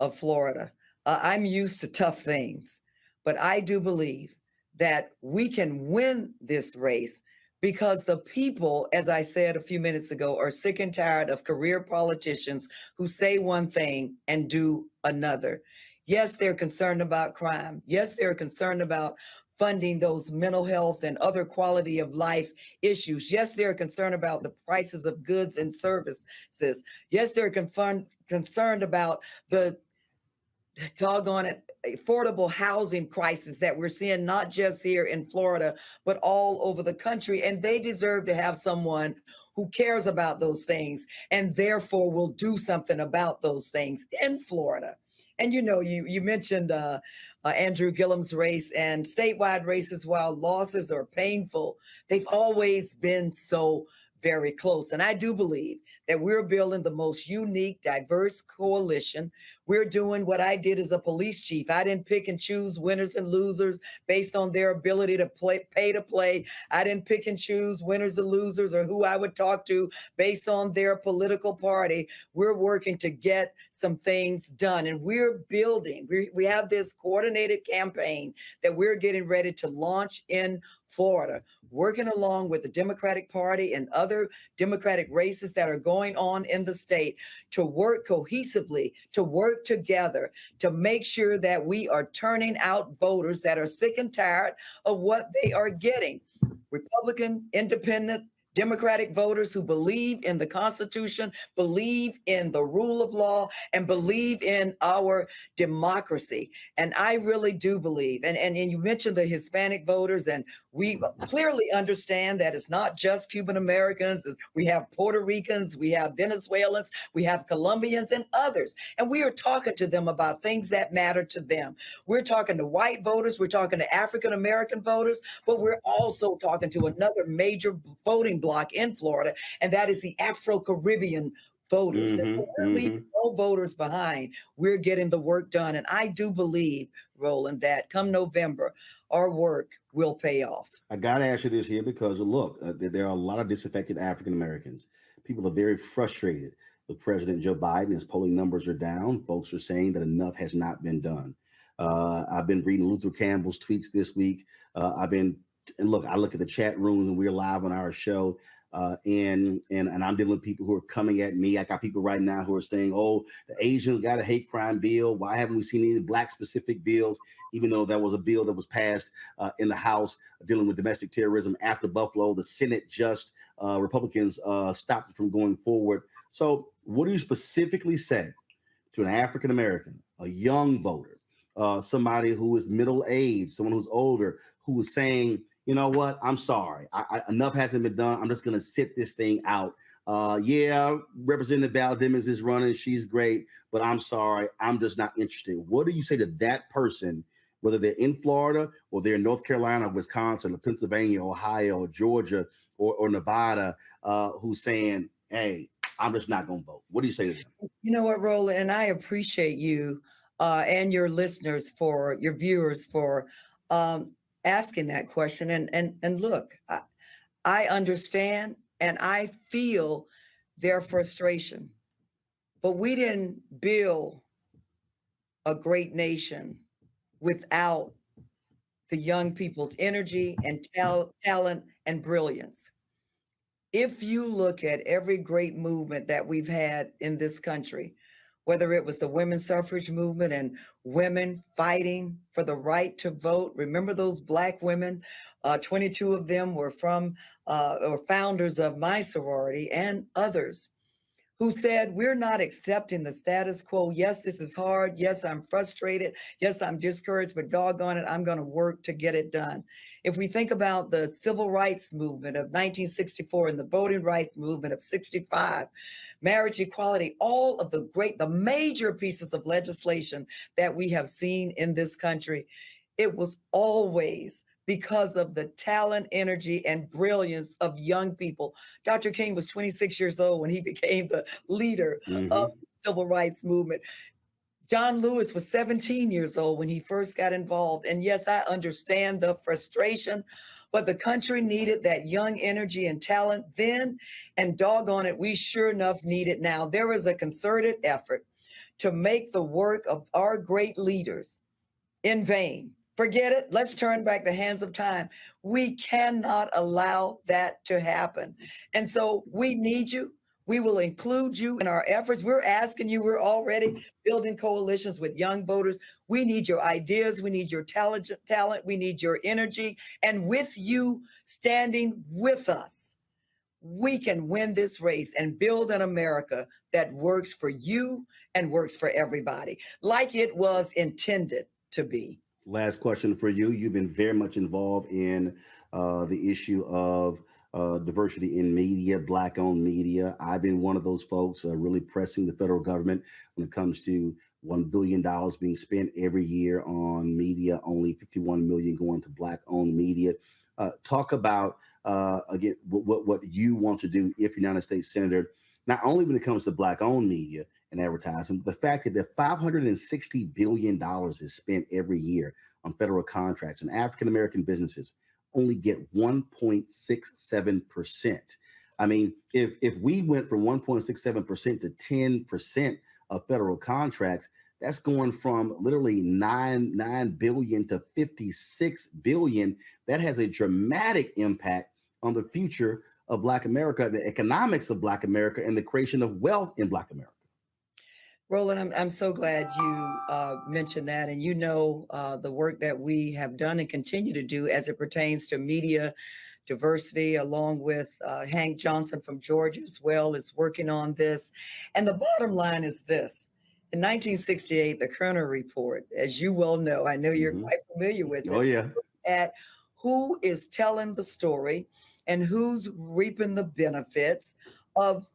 of Florida. I'm used to tough things, but I do believe that we can win this race because the people, as I said a few minutes ago, are sick and tired of career politicians who say one thing and do another. Yes, they're concerned about crime. Yes, they're concerned about funding those mental health and other quality of life issues. Yes, they're concerned about the prices of goods and services. Yes, they're concerned about the doggone it, affordable housing crisis that we're seeing, not just here in Florida, but all over the country. And they deserve to have someone who cares about those things and therefore will do something about those things in Florida. And you know, you mentioned Andrew Gillum's race, and statewide races, while losses are painful, they've always been so very close. And I do believe that we're building the most unique, diverse coalition. We're doing what I did as a police chief. I didn't pick and choose winners and losers based on their ability to pay to play. I didn't pick and choose winners and losers or who I would talk to based on their political party. We're working to get some things done, and we're building. We have this coordinated campaign that we're getting ready to launch in Florida, working along with the Democratic Party and other Democratic races that are going on in the state to work cohesively, to work together, to make sure that we are turning out voters that are sick and tired of what they are getting. Republican, independent, Democratic voters who believe in the Constitution, believe in the rule of law, and believe in our democracy. And I really do believe, and you mentioned the Hispanic voters, and we clearly understand that it's not just Cuban Americans. We have Puerto Ricans, we have Venezuelans, we have Colombians and others. And we are talking to them about things that matter to them. We're talking to white voters, we're talking to African American voters, but we're also talking to another major voting bloc in Florida, and that is the Afro-Caribbean voters. And so we're leaving no voters behind. We're getting the work done. And I do believe, Roland, that come November, our work will pay off. I got to ask you this here because look, there are a lot of disaffected African Americans. People are very frustrated with President Joe Biden. His polling numbers are down. Folks are saying that enough has not been done. I've been reading Luther Campbell's tweets this week. I look at the chat rooms and we're live on our show. And I'm dealing with people who are coming at me. I got people right now who are saying, oh, the Asians got a hate crime bill. Why haven't we seen any black specific bills? Even though that was a bill that was passed in the House dealing with domestic terrorism after Buffalo, the Senate Republicans stopped it from going forward. So what do you specifically say to an African American, a young voter, somebody who is middle aged, someone who's older, who is saying, you know what? I'm sorry. Enough hasn't been done. I'm just going to sit this thing out. Yeah, Representative Val Demings is running. She's great, but I'm sorry. I'm just not interested. What do you say to that person, whether they're in Florida or they're in North Carolina, Wisconsin, or Pennsylvania, Ohio, or Georgia, or Nevada, who's saying, hey, I'm just not going to vote? What do you say to them? You know what, Roland, and I appreciate you and your listeners, for your viewers, for asking that question. And look, I understand and I feel their frustration, but we didn't build a great nation without the young people's energy and talent and brilliance. If you look at every great movement that we've had in this country, whether it was the women's suffrage movement and women fighting for the right to vote. Remember those Black women? 22 of them were from or founders of my sorority, and others who said, we're not accepting the status quo. Yes, this is hard. Yes, I'm frustrated. Yes, I'm discouraged, but doggone it, I'm going to work to get it done. If we think about the civil rights movement of 1964 and the voting rights movement of 65, marriage equality, all of the major pieces of legislation that we have seen in this country, it was always because of the talent, energy, and brilliance of young people. Dr. King was 26 years old when he became the leader of the civil rights movement. John Lewis was 17 years old when he first got involved. And yes, I understand the frustration, but the country needed that young energy and talent then, and doggone it, we sure enough need it now. There is a concerted effort to make the work of our great leaders in vain. Forget it. Let's turn back the hands of time. We cannot allow that to happen. And so we need you. We will include you in our efforts. We're asking you. We're already building coalitions with young voters. We need your ideas. We need your talent. We need your energy. And with you standing with us, we can win this race and build an America that works for you and works for everybody, like it was intended to be. Last question for you. You've been very much involved in the issue of diversity in media, Black-owned media. I've been one of those folks really pressing the federal government when it comes to $1 billion being spent every year on media, only $51 million going to Black-owned media. Talk about, again, what you want to do if you're United States Senator, not only when it comes to Black-owned media and advertising, the fact that $560 billion is spent every year on federal contracts, and African-American businesses only get 1.67%. I mean, if we went from 1.67% to 10% of federal contracts, that's going from literally 9 billion to 56 billion. That has a dramatic impact on the future of Black America, the economics of Black America, and the creation of wealth in Black America. Roland, I'm so glad you mentioned that. And you know the work that we have done and continue to do as it pertains to media diversity, along with Hank Johnson from Georgia as well, is working on this. And the bottom line is this. In 1968, the Kerner Report, as you well know, I know you're quite familiar with it. Oh, yeah. At who is telling the story and who's reaping the benefits of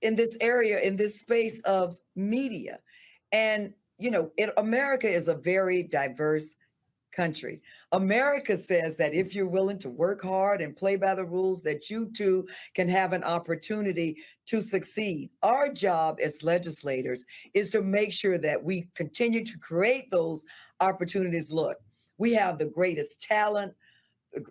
in this area, in this space of media. And, you know, America is a very diverse country. America says that if you're willing to work hard and play by the rules, that you too can have an opportunity to succeed. Our job as legislators is to make sure that we continue to create those opportunities. Look, we have the greatest talent,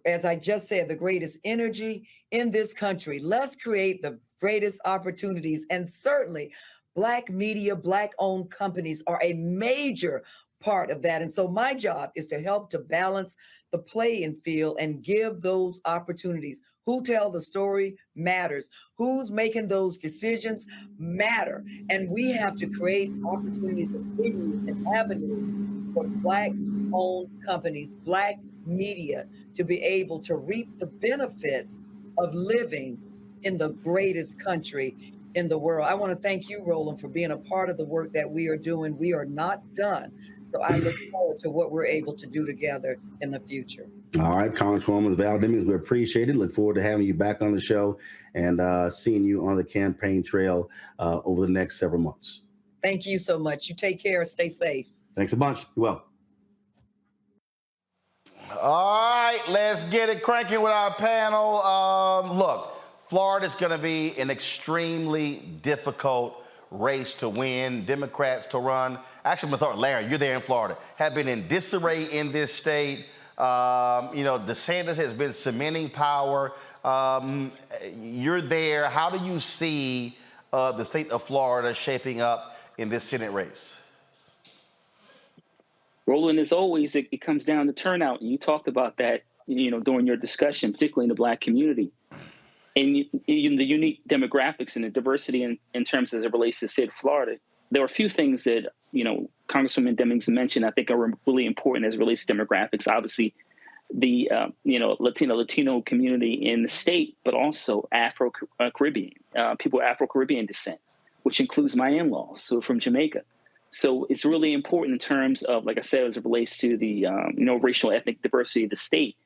as I just said, the greatest energy in this country. Let's create the greatest opportunities. And certainly, Black media, Black-owned companies are a major part of that. And so my job is to help to balance the playing field and give those opportunities. Who tell the story matters. Who's making those decisions matter. And we have to create opportunities and venues and avenues for Black-owned companies, Black media, to be able to reap the benefits of living in the greatest country in the world. I want to thank you, Roland, for being a part of the work that we are doing. We are not done. So I look forward to what we're able to do together in the future. All right, Congresswoman Val Demings, we appreciate it. Look forward to having you back on the show and seeing you on the campaign trail over the next several months. Thank you so much. You take care. Stay safe. Thanks a bunch. You're welcome. All right, let's get it cranking with our panel. Look, Florida's going to be an extremely difficult race to win, Democrats to run. Actually, Larry, you're there in Florida, have been in disarray in this state. DeSantis has been cementing power. You're there. How do you see the state of Florida shaping up in this Senate race? Roland, as always, it comes down to turnout. And you talked about that, during your discussion, particularly in the Black community. And the unique demographics and the diversity in terms as it relates to the state of Florida. There are a few things that, Congresswoman Demings mentioned, I think are really important as it relates to demographics. Obviously, the, Latino community in the state, but also Afro-Caribbean, people of Afro-Caribbean descent, which includes my in-laws, so from Jamaica. So it's really important in terms of, like I said, as it relates to the, racial ethnic diversity of the state,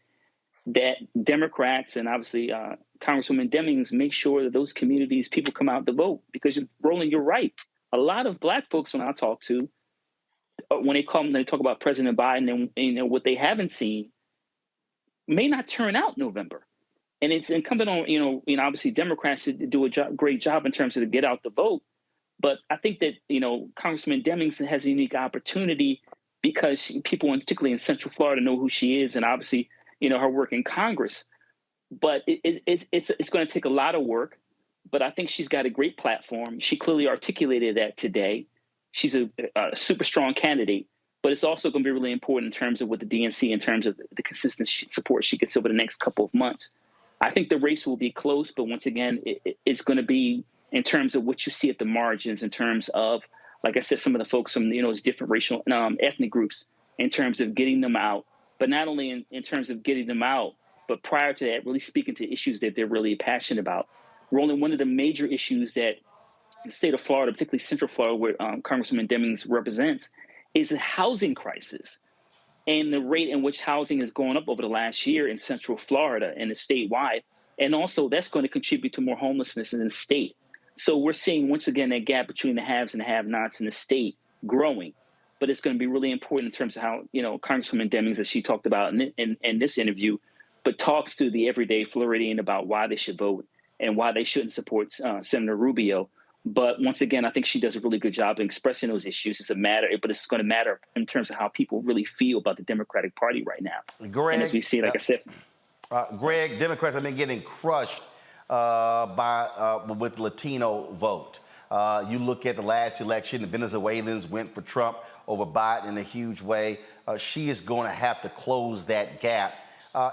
that Democrats and obviously Congresswoman Demings make sure that those communities, people come out to vote. Because, Roland, you're right. A lot of Black folks, when I talk to, when they talk about President Biden and what they haven't seen, may not turn out in November. And it's incumbent on, obviously Democrats to do a great job in terms of to get out the vote. But I think that, Congresswoman Demings has a unique opportunity because people, particularly in Central Florida, know who she is, and obviously, her work in Congress. But it's going to take a lot of work. But I think she's got a great platform. She clearly articulated that today. She's a super strong candidate. But it's also going to be really important in terms of with the DNC, in terms of the consistent support she gets over the next couple of months. I think the race will be close, but once again, it's going to be in terms of what you see at the margins, in terms of, like I said, some of the folks from, those different racial ethnic groups, in terms of getting them out, but not only in terms of getting them out, but prior to that, really speaking to issues that they're really passionate about. Roland, one of the major issues that the state of Florida, particularly Central Florida, where Congresswoman Demings represents, is a housing crisis. And the rate in which housing has gone up over the last year in Central Florida and statewide. And also that's going to contribute to more homelessness in the state. So we're seeing, once again, that gap between the haves and the have-nots in the state growing. But it's going to be really important in terms of how, Congresswoman Demings, as she talked about in this interview, but talks to the everyday Floridian about why they should vote and why they shouldn't support Senator Rubio. But once again, I think she does a really good job in expressing those issues. It's going to matter in terms of how people really feel about the Democratic Party right now. Greg, and as we see, like I said, Greg, Democrats have been getting crushed with Latino vote. You look at the last election, the Venezuelans went for Trump over Biden in a huge way. She is going to have to close that gap,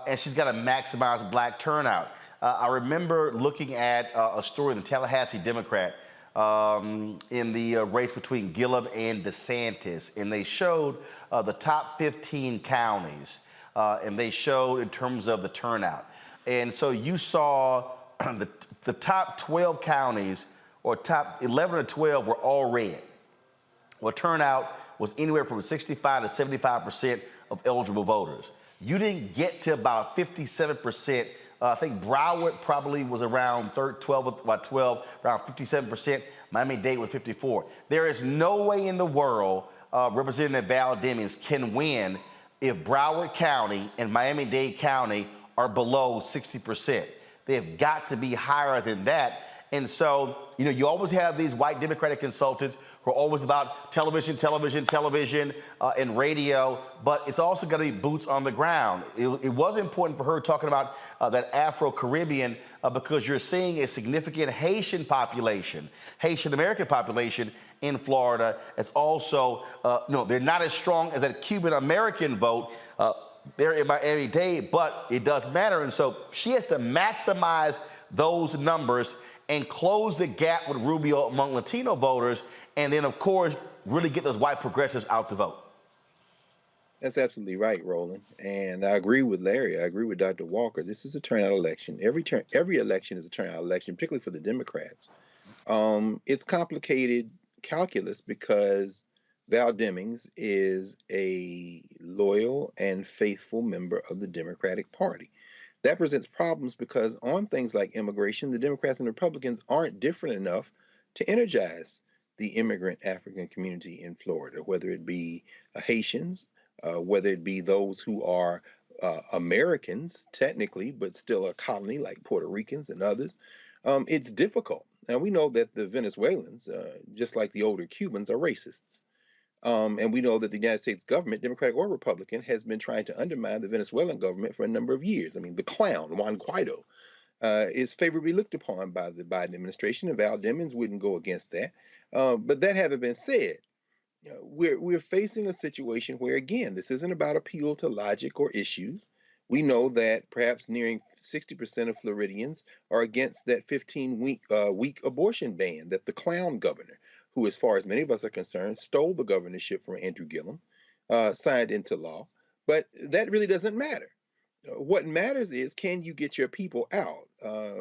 and she's got to maximize Black turnout. I remember looking at a story in the Tallahassee Democrat in the race between Gillum and DeSantis, and they showed the top 15 counties, and they showed in terms of the turnout. And so you saw the top 12 counties, or top 11 or 12, were all red. Well, turnout was anywhere from 65 to 75% of eligible voters. You didn't get to about 57%. I think Broward probably was around 12, around 57%. Miami-Dade was 54. There is no way in the world Representative Val Demings can win if Broward County and Miami-Dade County are below 60%. They've got to be higher than that. And so, you know, you always have these white Democratic consultants who are always about television, and radio, but it's also got to be boots on the ground. It was important for her talking about that Afro-Caribbean because you're seeing a significant Haitian population, Haitian-American population in Florida. It's also, no, they're not as strong as that Cuban-American vote. They're in Miami-Dade, but it does matter. And so she has to maximize those numbers and close the gap with Rubio among Latino voters, and then, of course, really get those white progressives out to vote. That's absolutely right, Roland. And I agree with Larry. I agree with Dr. Walker. This is a turnout election. Every election is a turnout election, particularly for the Democrats. It's complicated calculus because Val Demings is a loyal and faithful member of the Democratic Party. That presents problems because on things like immigration, the Democrats and Republicans aren't different enough to energize the immigrant African community in Florida, whether it be Haitians, whether it be those who are Americans, technically, but still a colony like Puerto Ricans and others. It's difficult. Now, we know that the Venezuelans, just like the older Cubans, are racists. And we know that the United States government, Democratic or Republican, has been trying to undermine the Venezuelan government for a number of years. I mean, the clown, Juan Guaido, is favorably looked upon by the Biden administration, and Val Demings wouldn't go against that. But that having been said, you know, we're facing a situation where, again, this isn't about appeal to logic or issues. We know that perhaps nearing 60% of Floridians are against that 15-week abortion ban that the clown governor, who, as far as many of us are concerned, stole the governorship from Andrew Gillum, signed into law. But that really doesn't matter. What matters is, can you get your people out?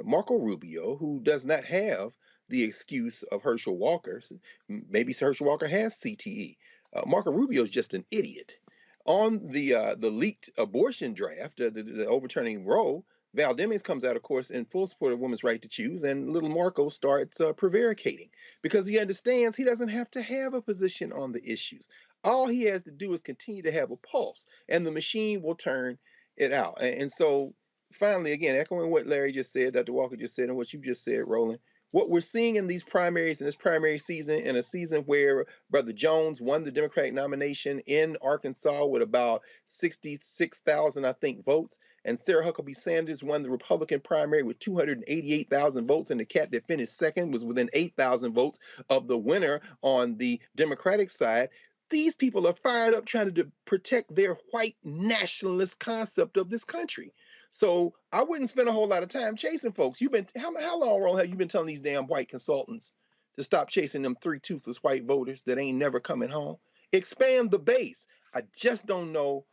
Marco Rubio, who does not have the excuse of Herschel Walker, maybe Herschel Walker has CTE. Marco Rubio is just an idiot. On the leaked abortion draft, the overturning Roe, Val Demings comes out, of course, in full support of women's right to choose, and little Marco starts prevaricating because he understands he doesn't have to have a position on the issues. All he has to do is continue to have a pulse, and the machine will turn it out. And so, finally, again, echoing what Larry just said, Dr. Walker just said, and what you just said, Roland, what we're seeing in these primaries, in this primary season, in a season where Brother Jones won the Democratic nomination in Arkansas with about 66,000, I think, votes, and Sarah Huckabee Sanders won the Republican primary with 288,000 votes, and the cat that finished second was within 8,000 votes of the winner on the Democratic side. These people are fired up trying to protect their white nationalist concept of this country. So I wouldn't spend a whole lot of time chasing folks. How long, Roland, have you been telling these damn white consultants to stop chasing them three-toothless white voters that ain't never coming home? Expand the base. I just don't know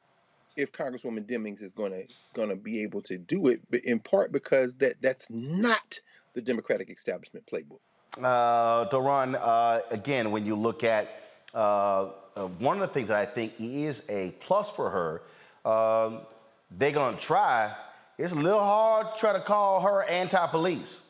if Congresswoman Demings is gonna be able to do it, but in part because that's not the Democratic establishment playbook. Doron, again, when you look at one of the things that I think is a plus for her, they're gonna try. It's a little hard to try to call her anti-police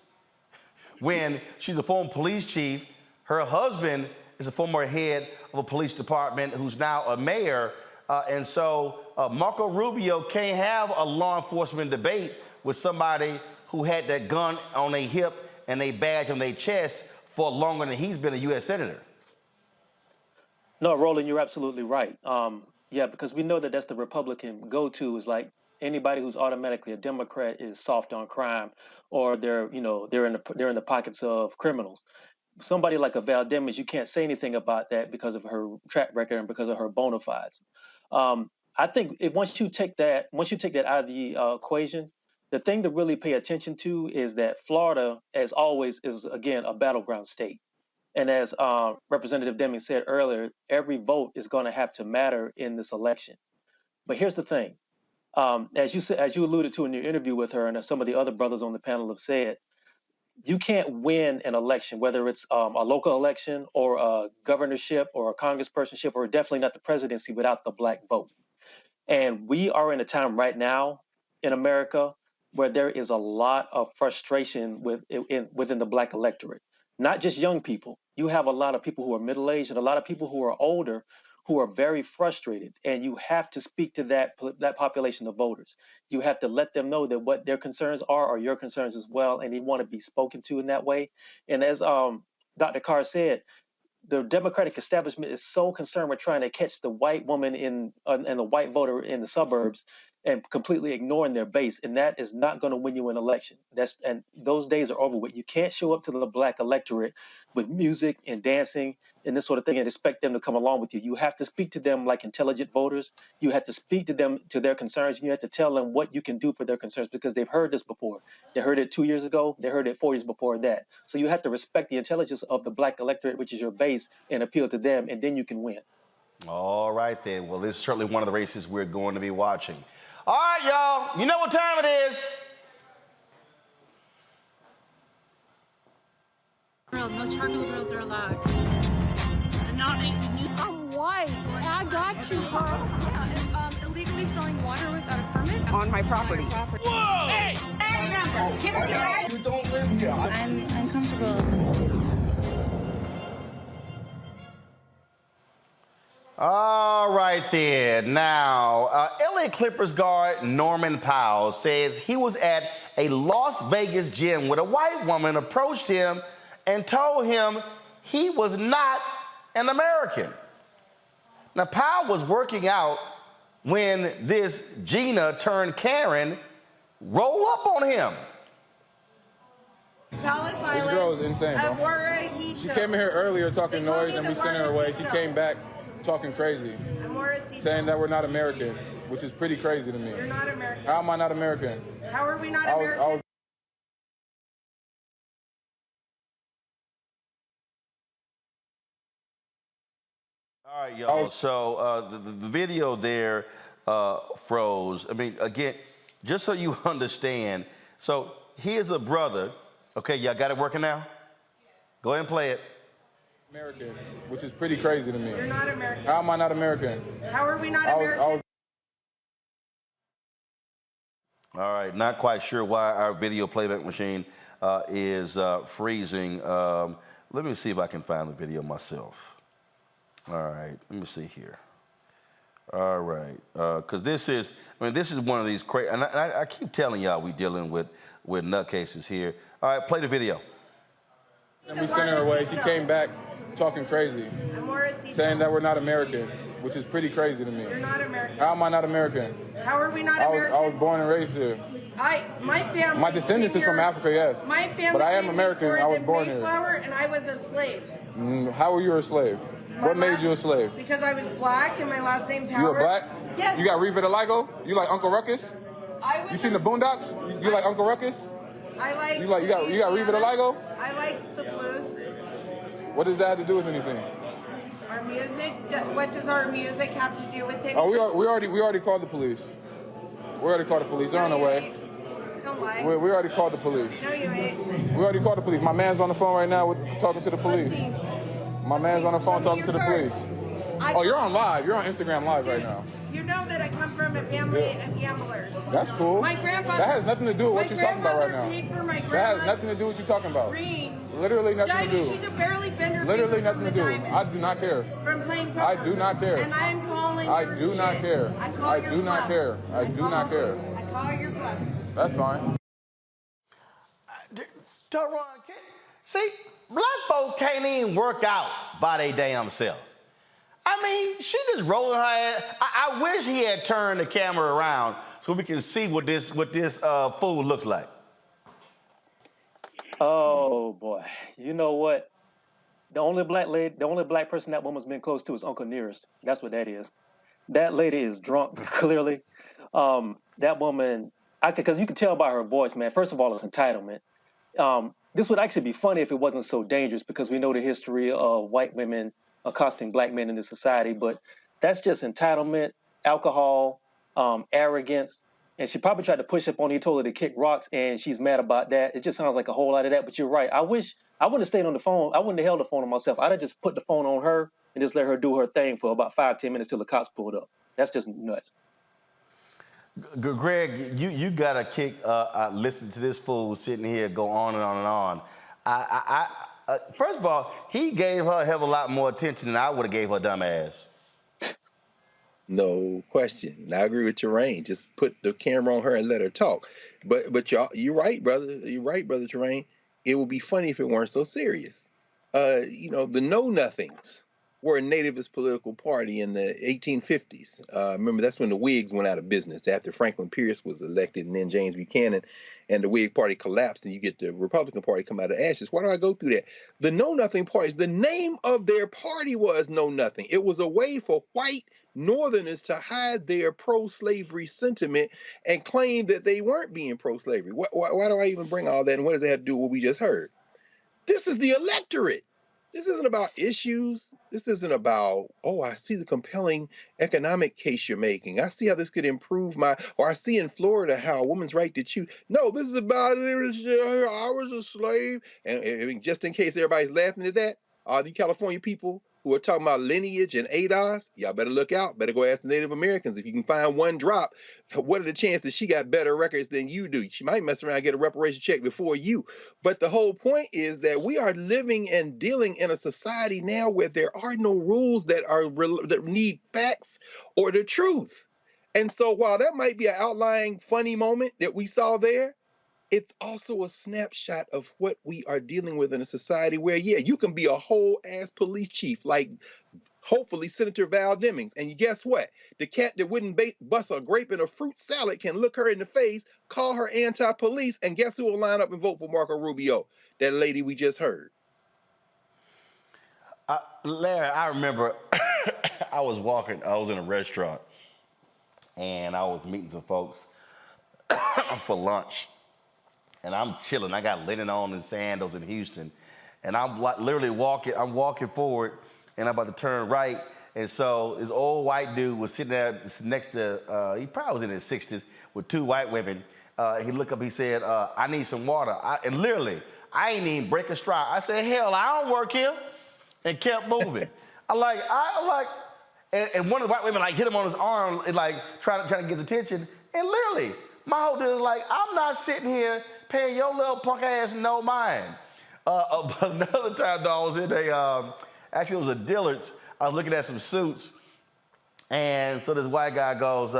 when she's a former police chief. Her husband is a former head of a police department who's now a mayor. And so Marco Rubio can't have a law enforcement debate with somebody who had that gun on their hip and a badge on their chest for longer than he's been a U.S. Senator. No, Roland, you're absolutely right. Yeah, because we know that that's the Republican go-to is like anybody who's automatically a Democrat is soft on crime, or they're in the pockets of criminals. Somebody like a Val Demings, you can't say anything about that because of her track record and because of her bona fides. I think once you take that out of the equation, the thing to really pay attention to is that Florida, as always, is again a battleground state. And as Representative Demings said earlier, every vote is going to have to matter in this election. But here's the thing. As you alluded to in your interview with her, and as some of the other brothers on the panel have said, you can't win an election, whether it's a local election or a governorship or a congresspersonship, or definitely not the presidency, without the Black vote. And we are in a time right now in America where there is a lot of frustration within the Black electorate. Not just young people. You have a lot of people who are middle-aged and a lot of people who are older who are very frustrated, and you have to speak to that population of voters. You have to let them know that what their concerns are your concerns as well, and they want to be spoken to in that way. And as Dr. Carr said, the Democratic establishment is so concerned with trying to catch the white woman and the white voter in the suburbs and completely ignoring their base, and that is not going to win you an election. And those days are over with. You can't show up to the black electorate with music and dancing and this sort of thing and expect them to come along with you. You have to speak to them like intelligent voters. You have to speak to them, to their concerns, and you have to tell them what you can do for their concerns, because they've heard this before. They heard it 2 years ago. They heard it 4 years before that. So you have to respect the intelligence of the black electorate, which is your base, and appeal to them, and then you can win. All right, then. Well, this is certainly one of the races we're going to be watching. All right, y'all. You know what time it is. No charcoal grills are allowed. I'm white. I got you, bro. Yeah, illegally selling water without a permit On my property. Whoa! Hey! You don't live here. I'm uncomfortable. All right, then. Now, LA Clippers guard Norman Powell says he was at a Las Vegas gym when a white woman approached him and told him he was not an American. Now, Powell was working out when this Gina turned Karen rolled up on him. Palace This girl is insane, bro. She came in here earlier talking noise and we sent her away. She came back talking crazy, saying that we're not American, which is pretty crazy to me. You're not American. How am I not American? How are we not American? All right, y'all. So the video there froze. I mean, again, just so you understand. So here's a brother. Okay, y'all got it working now? Go ahead and play it. American, which is pretty crazy to me. You're not American. How am I not American? How are we not American? All right, not quite sure why our video playback machine is freezing. Let me see if I can find the video myself. All right, let me see here. All right, because this is one of these crazy, and I keep telling y'all we dealing with nutcases here. All right, play the video. And we sent her away. She came back talking crazy, saying that we're not American, which is pretty crazy to me. You're not American. How am I not American? How are we not American? I was born and raised here. My family. My descendants is from Africa, yes. My family. But I am American. I was born here. And I was a slave. How were you a slave? What made you a slave? Because I was black and my last name's Howard. You were black? Yes. You got revitiligo? You like Uncle Ruckus? You seen the Boondocks? You like Uncle Ruckus? I like. You got revitiligo? I like the blues. What does that have to do with anything? Our music. What does our music have to do with anything? Oh, we already called the police. We already called the police. They're on their way. Don't lie. We already called the police. No, you ain't. We already called the police. My man's on the phone right now talking to the police. My man's on the phone talking to the police. Oh, you're on live. You're on Instagram live right now. You know that I come from a family of gamblers. That's cool. My grandfather. That has nothing to do with what you're talking about right now. Paid for my that has nothing to do with what you're talking about. Ring. Literally nothing to do. She could barely bend her Literally finger nothing to do. I do not care. From playing poker. I do not care. And I am calling. I do not care. I do not care. I do not care. I call your bluff. That's fine. See, black folks can't even work out by their damn self. I mean, she just rolling her head. I wish he had turned the camera around so we can see what this fool looks like. Oh boy, you know what? The only black person that woman's been close to is Uncle Nearest. That's what that is. That lady is drunk, clearly. That woman, because you can tell by her voice, man. First of all, it's entitlement. This would actually be funny if it wasn't so dangerous, because we know the history of white women accosting black men in this society, but that's just entitlement, alcohol, arrogance, and she probably tried to push up on him. He told her to kick rocks, and she's mad about that. It just sounds like a whole lot of that, but you're right. I wish I wouldn't have stayed on the phone. I wouldn't have held the phone on myself. I'd have just put the phone on her and just let her do her thing for about 5-10 minutes till the cops pulled up. That's just nuts. Greg, you got a kick listen to this fool sitting here go on and on and on. First of all, he gave her a hell of a lot more attention than I would have gave her dumb ass. No question. And I agree with Terrain. Just put the camera on her and let her talk. But you're right, brother. You're right, brother Terrain. It would be funny if it weren't so serious. The Know Nothings were a nativist political party in the 1850s. Remember, that's when the Whigs went out of business after Franklin Pierce was elected and then James Buchanan, and the Whig Party collapsed, and you get the Republican Party come out of ashes. Why do I go through that? The Know Nothing parties, the name of their party was Know Nothing. It was a way for white Northerners to hide their pro-slavery sentiment and claim that they weren't being pro-slavery. Why do I even bring all that, and what does it have to do with what we just heard? This is the electorate. This isn't about issues. This isn't about, oh, I see the compelling economic case you're making. I see how this could improve or I see in Florida how a woman's right to choose. No, this is about, I was a slave. And just in case everybody's laughing at that, all the California people who are talking about lineage and ADOS, y'all better look out. Better go ask the Native Americans. If you can find one drop, what are the chances she got better records than you do? She might mess around and get a reparation check before you. But the whole point is that we are living and dealing in a society now where there are no rules that need facts or the truth. And so while that might be an outlying funny moment that we saw there, it's also a snapshot of what we are dealing with in a society where, yeah, you can be a whole ass police chief, like hopefully Senator Val Demings. And guess what? The cat that wouldn't bust a grape in a fruit salad can look her in the face, call her anti-police, and guess who will line up and vote for Marco Rubio? That lady we just heard. Larry, I remember I was in a restaurant, and I was meeting some folks for lunch. And I'm chilling. I got linen on and sandals in Houston. And I'm literally walking forward, and I'm about to turn right. And so this old white dude was sitting there next to, he probably was in his 60s, with two white women. He looked up, he said, I need some water. And literally, I ain't even break a stride. I said, hell, I don't work here. And kept moving. And one of the white women hit him on his arm, trying to get his attention. And literally, my whole deal is I'm not sitting here paying your little punk ass no mind. But another time, though, I was in actually it was a Dillard's. I was looking at some suits. And so this white guy goes,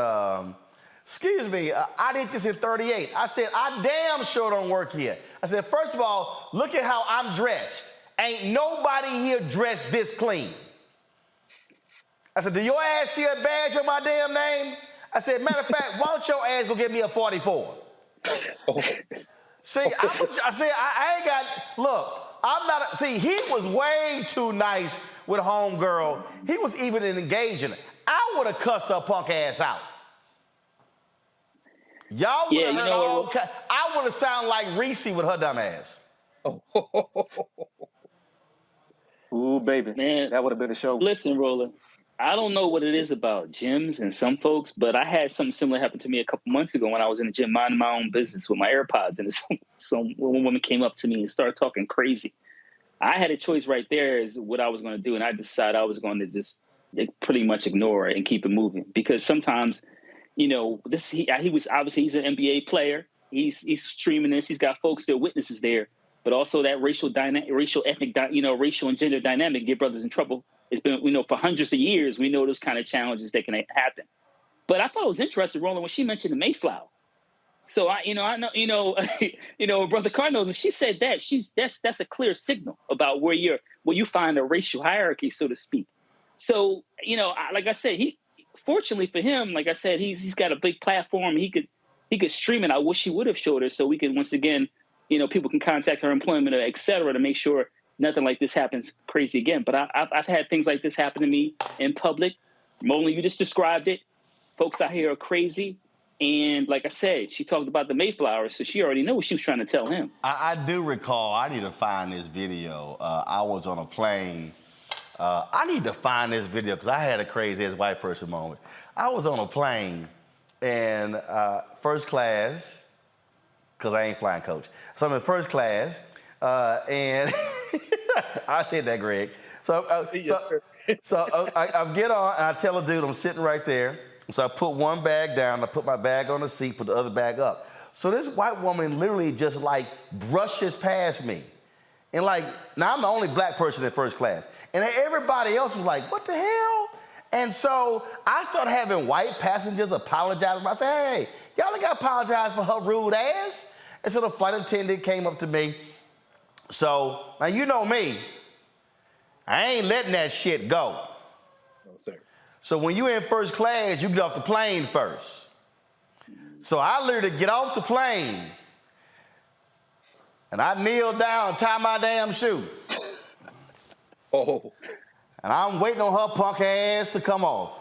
excuse me, I did this in 38. I said, I damn sure don't work here. I said, first of all, look at how I'm dressed. Ain't nobody here dressed this clean. I said, do your ass see a badge on my damn name? I said, matter of fact, why don't your ass go get me a 44? See, I ain't got, look, I'm not, see, he was way too nice with homegirl. He was even engaging. I would have cussed her punk ass out. Y'all would have heard all I would have sounded like Reese with her dumb ass. Ooh, baby. Man, that would have been a show. Listen, Roland, I don't know what it is about gyms and some folks, but I had something similar happen to me a couple months ago when I was in the gym minding my own business with my AirPods, and some woman came up to me and started talking crazy. I had a choice right there as what I was going to do, and I decided I was going to just pretty much ignore it and keep it moving, because sometimes, he was obviously, he's an NBA player. He's streaming this. He's got folks that witnesses there, but also that racial and gender dynamic get brothers in trouble. It's been, for hundreds of years, we know those kind of challenges that can happen. But I thought it was interesting, Roland, when she mentioned the Mayflower. So I know, Brother Cardinal, when she said that, that's a clear signal about where you find a racial hierarchy, so to speak. So, like I said, fortunately for him, like I said, he's got a big platform. He could stream it. I wish he would have showed us so we can, once again, people can contact her employment, et cetera, to make sure nothing like this happens crazy again. But I've had things like this happen to me in public. Roland, you just described it. Folks out here are crazy. And like I said, she talked about the Mayflower, so she already knew what she was trying to tell him. I do recall, I need to find this video. I was on a plane. I need to find this video because I had a crazy-ass white person moment. I was on a plane and first class, because I ain't flying coach. So I'm in first class, and I said that, Greg. So I get on, and I tell a dude, I'm sitting right there. So I put one bag down, I put my bag on the seat, put the other bag up. So this white woman literally just brushes past me. And now I'm the only black person in first class. And everybody else was like, what the hell? And so I started having white passengers apologize. I said, hey, y'all ain't got to apologize for her rude ass. And so the flight attendant came up to me. So, now you know me. I ain't letting that shit go. No, sir. So when you in first class, you get off the plane first. So I literally get off the plane and I kneel down, tie my damn shoe. Oh. And I'm waiting on her punk ass to come off.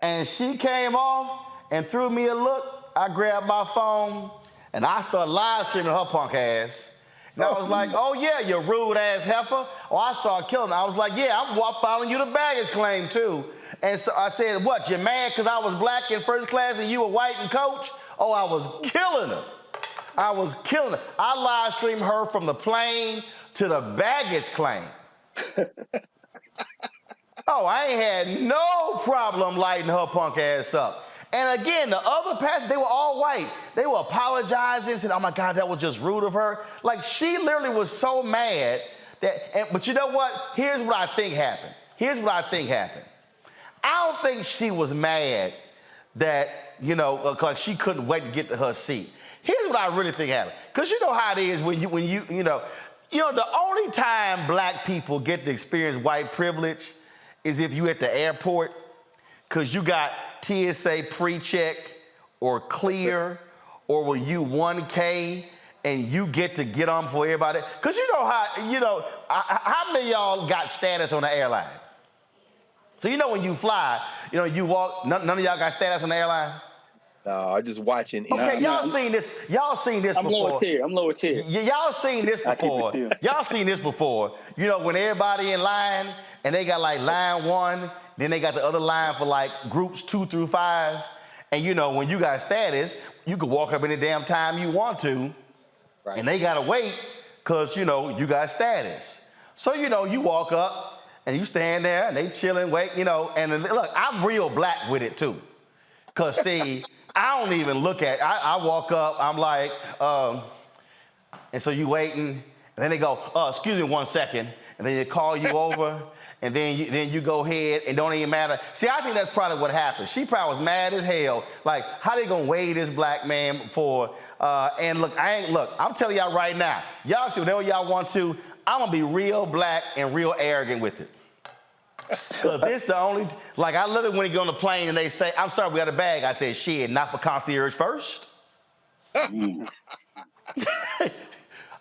And she came off and threw me a look. I grabbed my phone and I started live streaming her punk ass. And I was like, oh yeah, you rude ass heifer. Oh, I saw her killing her. I was like, yeah, I'm filing you the baggage claim too. And so I said, what, you mad because I was black in first class and you were white in coach? Oh, I was killing her. I was killing her. I live streamed her from the plane to the baggage claim. Oh, I ain't had no problem lighting her punk ass up. And again, the other passengers, they were all white. They were apologizing, said, oh my God, that was just rude of her. Like, she literally was so mad that, but you know what? Here's what I think happened. I don't think she was mad that, like she couldn't wait to get to her seat. Here's what I really think happened. Because you know how it is when the only time black people get to experience white privilege is if you at the airport, because you got TSA pre-check or clear, or when you 1K and you get to get on before everybody. Because how many of y'all got status on the airline? So when you fly, you walk, none of y'all got status on the airline? No, I'm just watching. Okay, y'all seen this before. I'm lower tier. Y'all seen this before. Y'all seen this before. When everybody in line and they got like line 1, then they got the other line for like groups 2 through 5. And when you got status, you can walk up any damn time you want to. Right. And they gotta wait because you got status. So you walk up and you stand there and they chilling, wait, and then, look, I'm real black with it too. Cause see, I don't even look at, I walk up, I'm like, and so you waiting, and then they go, excuse me 1 second, and then they call you over, and then you go ahead, and don't even matter. See, I think that's probably what happened. She probably was mad as hell, like, how they gonna weigh this black man for, and look, I'm telling y'all right now, y'all see whatever y'all want to, I'm gonna be real black and real arrogant with it. Because this the only, like I love it when you get on the plane and they say, I'm sorry, we got a bag. I said, shit, not for concierge first.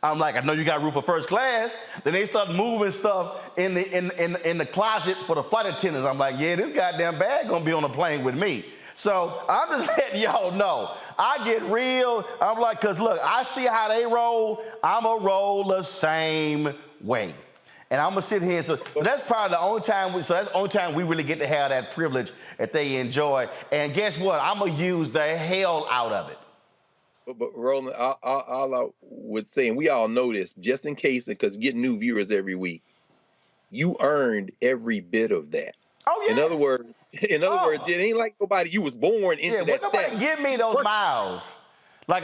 I'm like, I know you got room for first class. Then they start moving stuff in the closet for the flight attendants. I'm like, yeah, this goddamn bag gonna be on the plane with me. So I'm just letting y'all know. I get real, I'm like, cause look, I see how they roll, I'ma roll the same way. And I'm gonna sit here, so that's probably the only time, that's the only time we really get to have that privilege that they enjoy. And guess what? I'm gonna use the hell out of it. But Roland, all I would say, and we all know this, just in case, because getting new viewers every week, you earned every bit of that. Oh yeah. In other words, it ain't like nobody, you was born into that. Nobody give me those miles. Like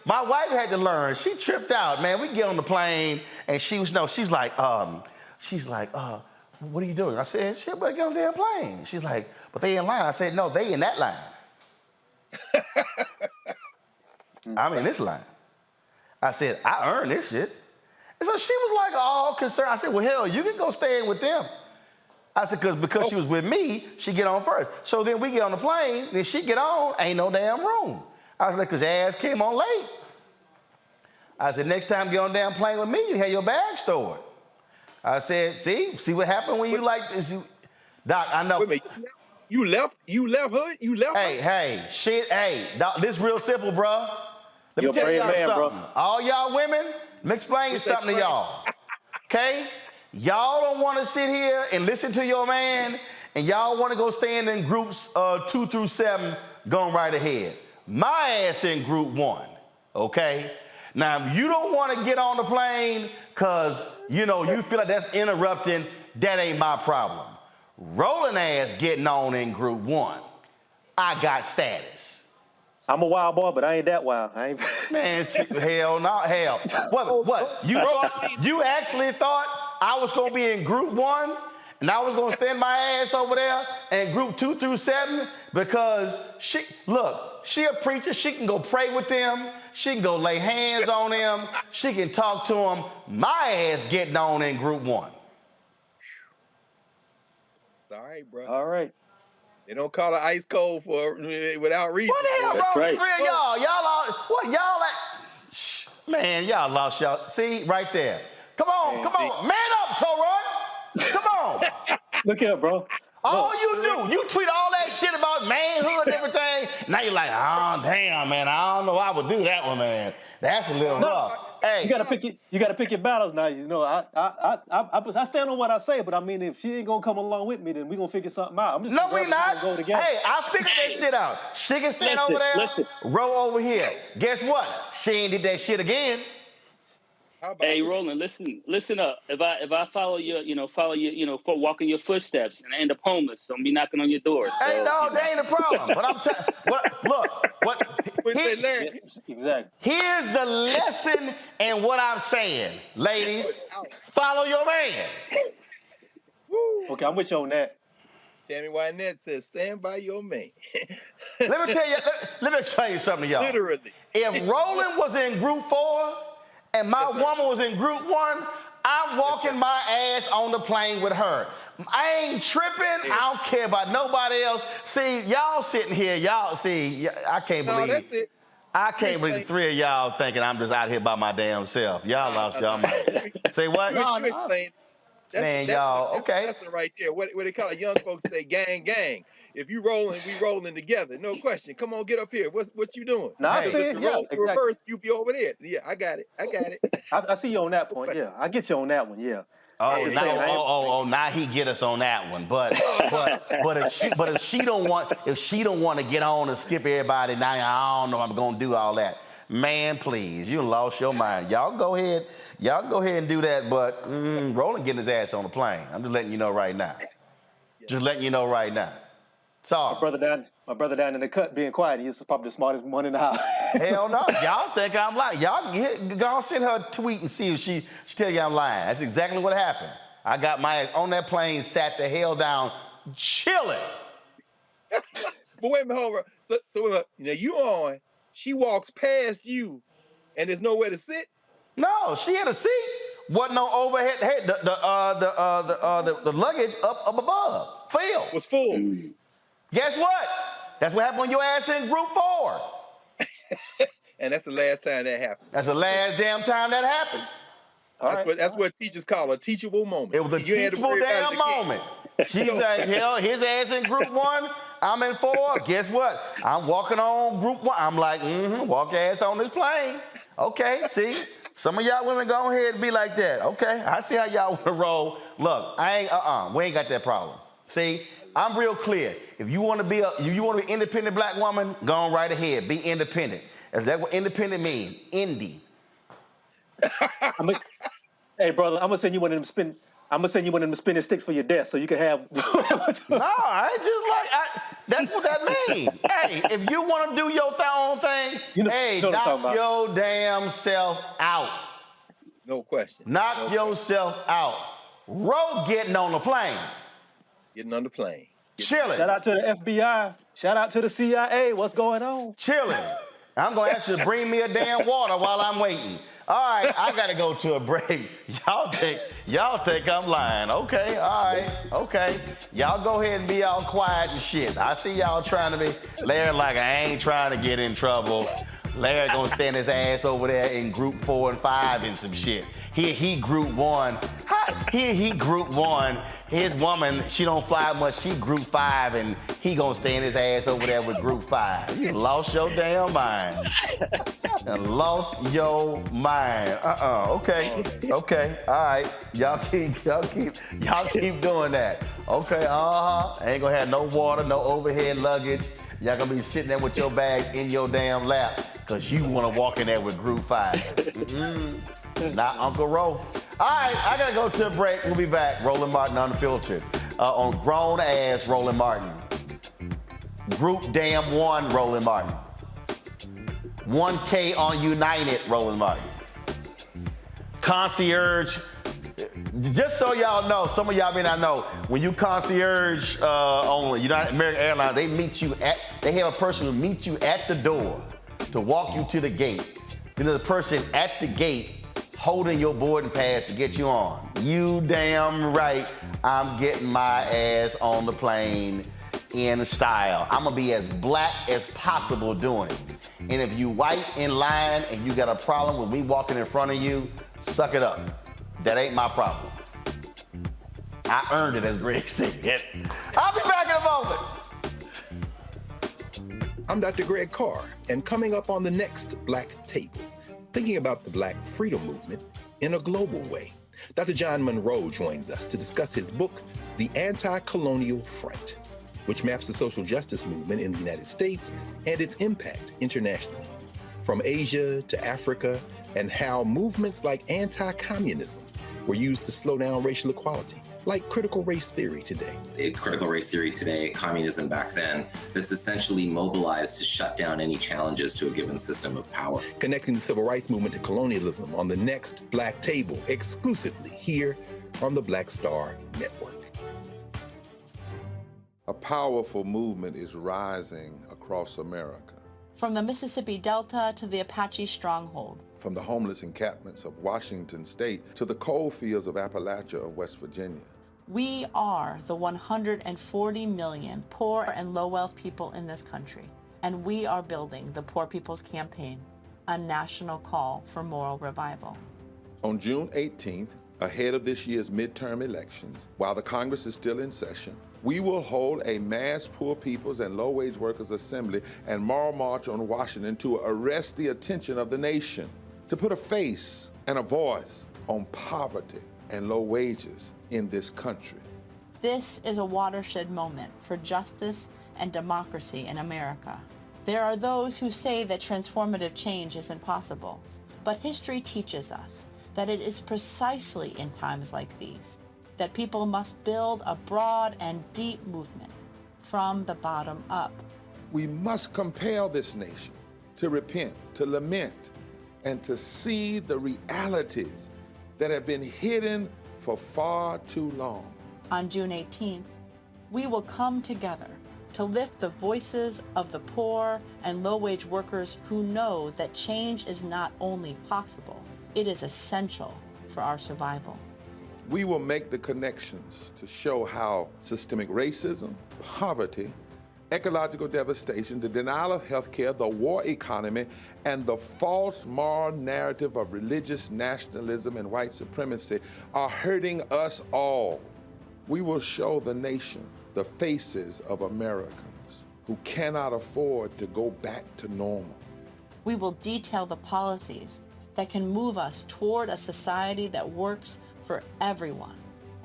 my wife had to learn. She tripped out, man. We get on the plane and she's like, what are you doing? I said, shit, better get on the damn plane. She's like, but they in line. I said, no, they in that line. I'm in this line. I said, I earned this shit. And so she was like all concerned. I said, well, hell, you can go stay with them. I said, because she was with me, she get on first. So then we get on the plane, then she get on, ain't no damn room. I was like, because your ass came on late. I said, next time you get on the damn plane with me, you have your bag stored. I said, see what happened when you like this? Doc, I know. Wait a minute, you left her? You left her? Hey, Doc, this real simple, bro. Let me tell y'all something. Bro. All y'all women, let me explain something to y'all. Okay? Y'all don't want to sit here and listen to your man, and y'all want to go stand in groups 2 through 7, going right ahead. My ass in group 1, okay? Now, if you don't want to get on the plane because, you feel like that's interrupting, that ain't my problem. Roland ass getting on in group 1. I got status. I'm a wild boy, but I ain't that wild. Man, hell no, hell. What? You actually thought I was going to be in group 1 And I was gonna stand my ass over there in group 2 through 7 because she a preacher. She can go pray with them. She can go lay hands on them. She can talk to them. My ass getting on in group 1. It's all right, bro. All right. They don't call it ice cold without reason. What the hell boy. wrong Right. with 3 of y'all? Y'all are, what, y'all at? Shh, man, y'all lost y'all. See, right there. Come on. Man up, Torrey. Come on. Look here, bro. All you do, you tweet all that shit about manhood and everything. Now you're like, oh, damn, man, I don't know I would do that one, man. That's a little rough. Hey, you gotta pick your battles now. You know, I stand on what I say, but I mean, if she ain't gonna come along with me, then we gonna figure something out. I'm just no, we not. Go together. Hey, I figured that shit out. She can stand over there, row over here. Guess what? She ain't did that shit again. Hey, Roland, listen up. If I follow your, for walking your footsteps and I end up homeless, so I'm be knocking on your door. Hey, so, no, that ain't a problem. But I'm exactly. Here's the lesson in what I'm saying, ladies. Follow your man. Okay, I'm with you on that. Tammy Wynette says, stand by your man. Let me tell you, let me explain something to y'all. Literally. If Roland was in group 4 and my woman was in group 1, I'm walking my ass on the plane with her. I ain't tripping. I don't care about nobody else. See, y'all sitting here, I can't believe I can't believe the 3 of y'all thinking I'm just out here by my damn self. Y'all lost y'all mind. Say what? Okay. That's right there. What they call it? Young folks say gang, gang. If you rolling, we rolling together. No question. Come on, get up here. What you doing? Nah, hey, exactly. Reverse, you be over there. Yeah, I got it. I see you on that point. Yeah, I get you on that one. Yeah. Now he get us on that one. But if she don't want to get on and skip everybody, now I don't know I'm gonna do all that. Man, please, you lost your mind. Y'all go ahead and do that. But Roland getting his ass on the plane. I'm just letting you know right now. Sorry. My brother down in the cut being quiet. He's probably the smartest one in the house. Hell no. Y'all think I'm lying. Y'all send her a tweet and see if she tell you I'm lying. That's exactly what happened. I got my ass on that plane, sat the hell down, chilling. But wait a minute, hold on. So now you on, she walks past you and there's nowhere to sit? No, she had a seat. Wasn't no overhead. Hey, the luggage up above. Filled. Was full. Guess what? That's what happened when your ass in group 4. And that's the last time that happened. That's the last damn time that happened. That's what teachers call a teachable moment. It was a teachable damn moment. She's like, hell, his ass in group 1, I'm in 4. Guess what? I'm walking on group 1. I'm like, walk your ass on this plane. Okay, see? Some of y'all women go ahead and be like that. Okay, I see how y'all want to roll. Look, we ain't got that problem. See, I'm real clear. If you want to be an independent black woman, go on right ahead. Be independent. Is that what independent means? Indie. Hey, brother, I'm gonna send you one of them spinning sticks for your desk so you can have. No, I ain't just like that's what that means. Hey, if you want to do your own thing, knock your damn self out. No question. Knock yourself out. Roe getting on the plane. Getting on the plane. Chilling. Shout out to the FBI. Shout out to the CIA. What's going on? Chilling. I'm going to ask you to bring me a damn water while I'm waiting. All right, I got to go to a break. Y'all think I'm lying. Okay, all right, okay. Y'all go ahead and be all quiet and shit. I see y'all trying to be. Larry like, I ain't trying to get in trouble. Larry gonna stand his ass over there in group 4 and 5 and some shit. He group 1. He group 1. His woman, she don't fly much. She group 5, and he gonna stand his ass over there with group 5. You lost your damn mind. Lost your mind. Okay. All right. Y'all keep doing that. Okay. Ain't gonna have no water, no overhead luggage. Y'all gonna be sitting there with your bag in your damn lap because you want to walk in there with group 5. Not Uncle Ro. All right, I gotta go to a break. We'll be back. Roland Martin Unfiltered on grown ass Roland Martin. Group damn 1 Roland Martin. 1K on United Roland Martin. Concierge Just so y'all know, some of y'all may not know, when you concierge on United American Airlines, they have a person who meets you at the door to walk you to the gate. Then there's a person at the gate holding your boarding pass to get you on. You damn right, I'm getting my ass on the plane in style. I'm gonna be as black as possible doing it. And if you white in line and you got a problem with me walking in front of you, suck it up. That ain't my problem. I earned it, as Greg said. I'll be back in a moment. I'm Dr. Greg Carr, and coming up on the next Black Table, thinking about the Black freedom movement in a global way. Dr. John Monroe joins us to discuss his book, The Anti-Colonial Front, which maps the social justice movement in the United States and its impact internationally, from Asia to Africa, and how movements like anti-communism were used to slow down racial equality, like critical race theory today. Critical race theory today, communism back then, that's essentially mobilized to shut down any challenges to a given system of power. Connecting the civil rights movement to colonialism on the next Black Table, exclusively here on the Black Star Network. A powerful movement is rising across America. From the Mississippi Delta to the Apache stronghold. From the homeless encampments of Washington State to the coal fields of Appalachia of West Virginia. We are the 140 million poor and low-wealth people in this country, and we are building the Poor People's Campaign, a national call for moral revival. On June 18th, ahead of this year's midterm elections, while the Congress is still in session, we will hold a mass poor people's and low-wage workers assembly and moral march on Washington to arrest the attention of the nation, to put a face and a voice on poverty and low wages in this country. This is a watershed moment for justice and democracy in America. There are those who say that transformative change isn't possible, but history teaches us that it is precisely in times like these that people must build a broad and deep movement from the bottom up. We must compel this nation to repent, to lament, and to see the realities that have been hidden for far too long. On June 18th, we will come together to lift the voices of the poor and low-wage workers who know that change is not only possible, it is essential for our survival. We will make the connections to show how systemic racism, poverty, ecological devastation, the denial of health care, the war economy, and the false moral narrative of religious nationalism and white supremacy are hurting us all. We will show the nation the faces of Americans who cannot afford to go back to normal. We will detail the policies that can move us toward a society that works for everyone.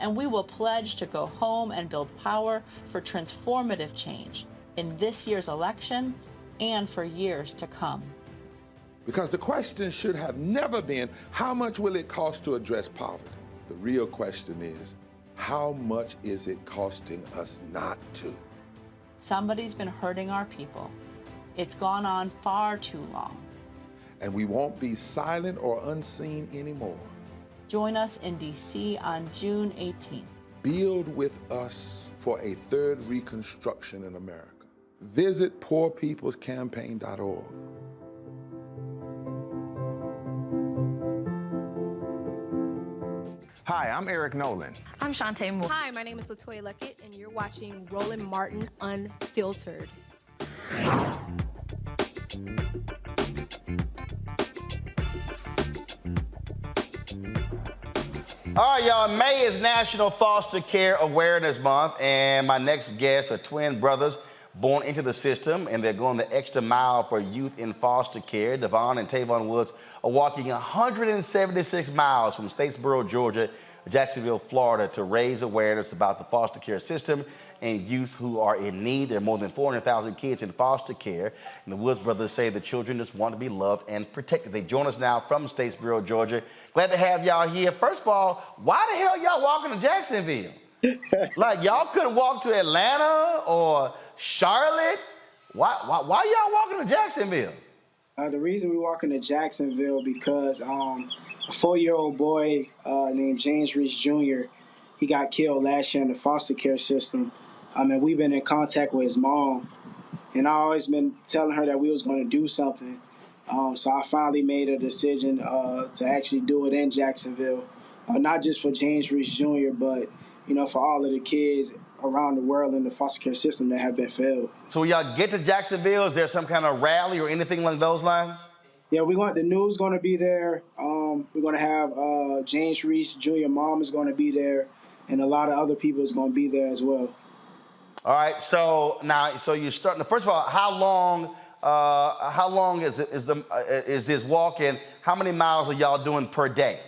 And we will pledge to go home and build power for transformative change in this year's election and for years to come. Because the question should have never been, how much will it cost to address poverty? The real question is, how much is it costing us not to? Somebody's been hurting our people. It's gone on far too long. And we won't be silent or unseen anymore. Join us in D.C. on June 18th. Build with us for a third reconstruction in America. Visit poorpeoplescampaign.org. Hi, I'm Eric Nolan. I'm Shantae Moore. Hi, my name is LaToya Luckett, and you're watching Roland Martin Unfiltered. All right, y'all, May is National Foster Care Awareness Month, and my next guests are twin brothers born into the system, and they're going the extra mile for youth in foster care. Devon and Tavon Woods are walking 176 miles from Statesboro, Georgia, to Jacksonville, Florida, to raise awareness about the foster care system and youth who are in need. There are more than 400,000 kids in foster care, and the Woods brothers say the children just want to be loved and protected. They join us now from Statesboro, Georgia. Glad to have y'all here. First of all, why the hell y'all walking to Jacksonville? Like, y'all couldn't walk to Atlanta or Charlotte? Why y'all walking to Jacksonville? The reason we walking to Jacksonville because a 4-year-old boy named James Reese Jr. He got killed last year in the foster care system. We've been in contact with his mom, and I always been telling her that we was going to do something. So I finally made a decision to actually do it in Jacksonville, not just for James Reese Jr., but for all of the kids around the world in the foster care system that have been failed. So when y'all get to Jacksonville, is there some kind of rally or anything along those lines? Yeah, the news going to be there. We're going to have James Reese Jr. mom is going to be there, and a lot of other people is going to be there as well. All right. So now, you're starting. First of all, how long is this walk, and how many miles are y'all doing per day?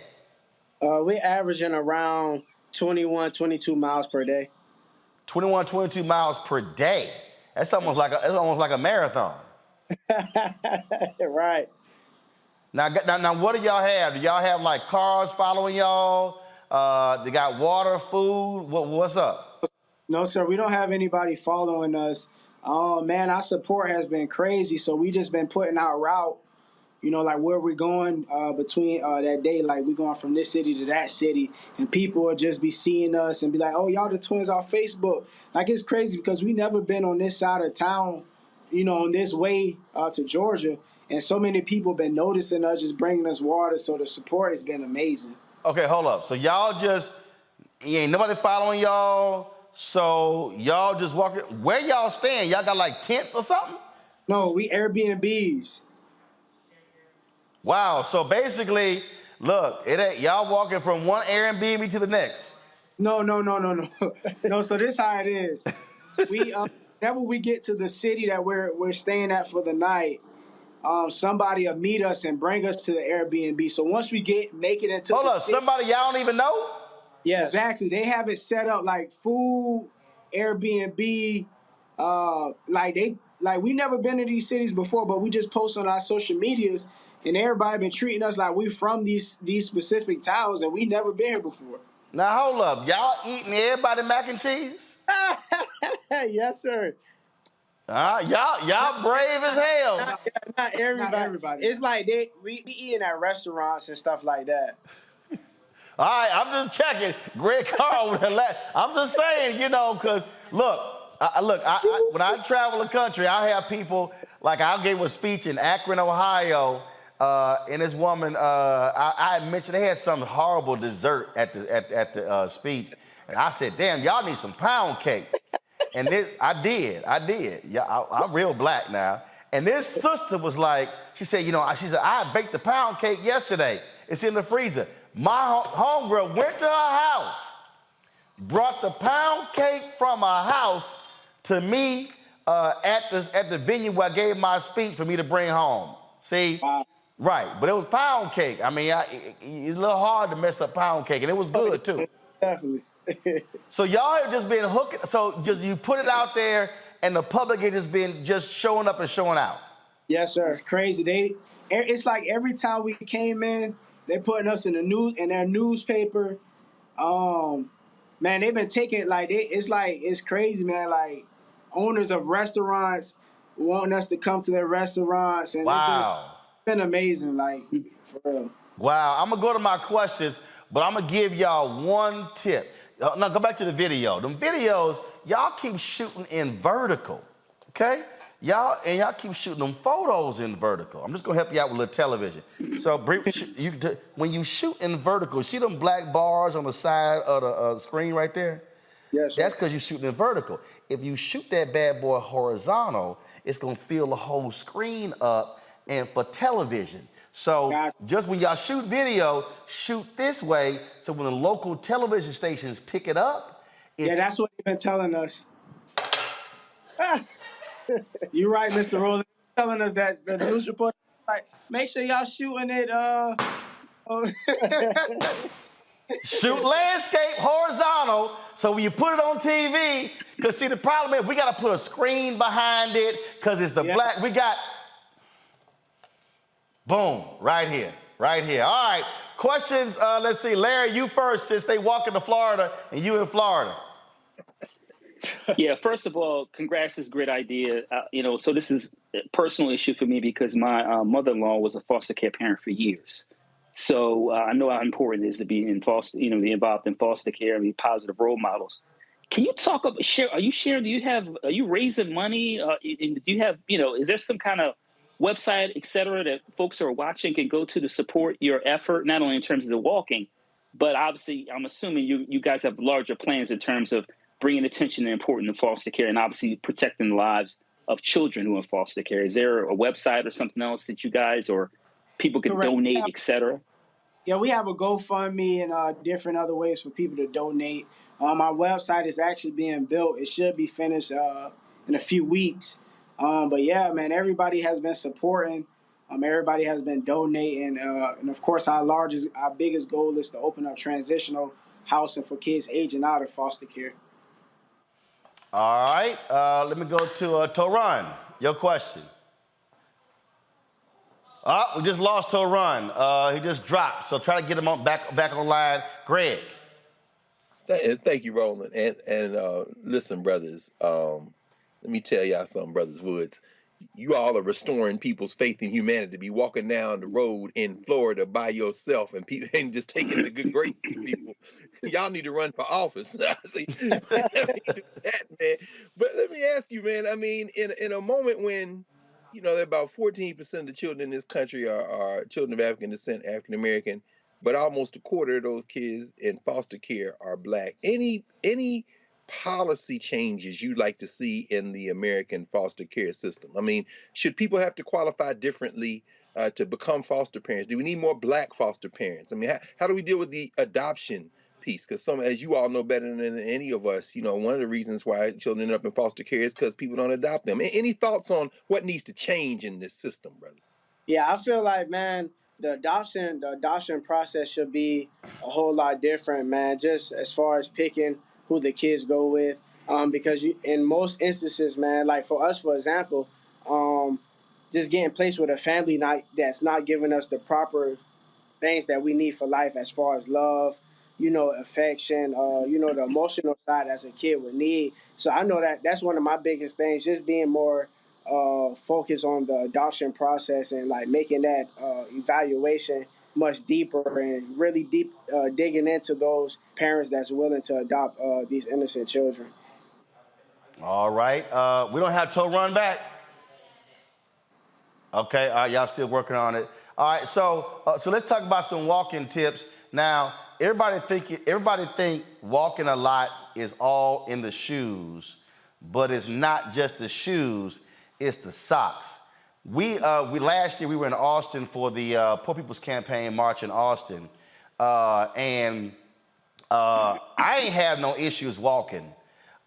We're averaging around 21, 22 miles per day. 21, 22 miles per day. That's almost like a marathon. Right. Now, what do y'all have? Do y'all have like cars following y'all? They got water, food. What's up? No, sir. We don't have anybody following us. Man, our support has been crazy. So we just been putting our route, like where we're going between that day. Like we're going from this city to that city, and people will just be seeing us and be like, "Oh, y'all the twins off Facebook." Like it's crazy because we never been on this side of town, on this way to Georgia. And so many people been noticing us, just bringing us water. So the support has been amazing. Okay, hold up. So y'all ain't nobody following y'all. So y'all just walking. Where y'all staying? Y'all got like tents or something? No, we Airbnbs. Wow. So basically, look, y'all walking from one Airbnb to the next. No. No, so this how it is. We whenever we get to the city that we're staying at for the night, somebody will meet us and bring us to the Airbnb. So once we make it into Hold up, somebody y'all don't even know? Yeah, exactly. They have it set up like food, Airbnb, we never been to these cities before, but we just post on our social medias, and everybody been treating us like we from these specific towns, and we never been here before. Now hold up, y'all eating everybody mac and cheese? Yes, sir. Y'all brave as hell. Not everybody. It's like we eating at restaurants and stuff like that. All right, I'm just checking. Greg Carl, I'm just saying, because look, when I travel the country, I have people, like I gave a speech in Akron, Ohio, and this woman, I mentioned they had some horrible dessert at the speech, and I said, damn, y'all need some pound cake. And I did. Yeah, I'm real black now. And this sister was like, she said, I baked the pound cake yesterday. It's in the freezer. My homegirl went to her house, brought the pound cake from her house to me at the venue where I gave my speech for me to bring home. See? Right. But it was pound cake. I mean, it's a little hard to mess up pound cake, and it was good, too. Definitely. So y'all have just been hooking. So just you put it out there, and the public has just been showing up and showing out. Yes, sir. It's crazy. It's like every time we came in, they putting us in their newspaper. Man, they've been taking it's crazy, man. Like owners of restaurants wanting us to come to their restaurants, and It's just been amazing, like for real. Wow, I'm gonna go to my questions, but I'm gonna give y'all one tip. Now go back to the video. Them videos, y'all keep shooting in vertical, okay? Y'all keep shooting them photos in vertical. I'm just gonna help you out with a little television. So when you shoot in vertical, see them black bars on the side of the screen right there? Yes, sir. That's because you're shooting in vertical. If you shoot that bad boy horizontal, it's gonna fill the whole screen up and for television. So just when y'all shoot video, shoot this way, so when the local television stations pick it up. That's what they've been telling us. You're right, Mr. Roland. Telling us that the news report, like, make sure y'all shooting it. Shoot landscape horizontal, so when you put it on TV, because see the problem is we got to put a screen behind it, because it's the black. We got, boom, right here. All right, questions. Let's see, Larry, you first, since they walking to Florida and you in Florida. Yeah, first of all, congrats, is a great idea. So this is a personal issue for me because my mother-in-law was a foster care parent for years. So I know how important it is to be in be involved in foster care and be positive role models. Can you talk about Are you sharing? Are you raising money? Do you have? Is there some kind of website, et cetera, that folks who are watching can go to support your effort, not only in terms of the walking, but obviously, I'm assuming you guys have larger plans in terms of bringing attention to the importance of foster care and obviously protecting the lives of children who are in foster care. Is there a website or something else that you guys or people can donate, et cetera? Yeah, we have a GoFundMe and different other ways for people to donate. Our website is actually being built. It should be finished in a few weeks. But yeah, man, everybody has been supporting. Everybody has been donating. And of course, our biggest goal is to open up transitional housing for kids aging out of foster care. All right, let me go to Toran. Your question. We just lost Toran. He just dropped, so try to get him back online. Greg. Thank you, Roland. And listen, brothers, let me tell y'all something, Brothers Woods. You all are restoring people's faith in humanity. Be walking down the road in Florida by yourself and just taking the good grace of people. Y'all need to run for office. See, that, man. But let me ask you, man. I mean, in a moment when there are about 14% of the children in this country are children of African descent, African American, but almost a quarter of those kids in foster care are Black. Any policy changes you'd like to see in the American foster care system? I mean, should people have to qualify differently to become foster parents? Do we need more Black foster parents? I mean, how do we deal with the adoption piece? Because as you all know better than any of us, one of the reasons why children end up in foster care is because people don't adopt them. Any thoughts on what needs to change in this system, brother? Yeah, I feel like, man, the adoption process should be a whole lot different, man, just as far as picking who the kids go with. Because in most instances, man, like for us, for example, just getting placed with a family that's not giving us the proper things that we need for life as far as love, affection, the emotional side as a kid would need. So I know that's one of my biggest things, just being more focused on the adoption process and like making that evaluation much deeper and really deep digging into those parents that's willing to adopt these innocent children. All right. We don't have Toran back. Okay. All right. Y'all still working on it. All right. So let's talk about some walking tips. Now, everybody think walking a lot is all in the shoes, but it's not just the shoes. It's the socks. We last year we were in Austin for the Poor People's Campaign march in Austin, and I ain't have no issues walking,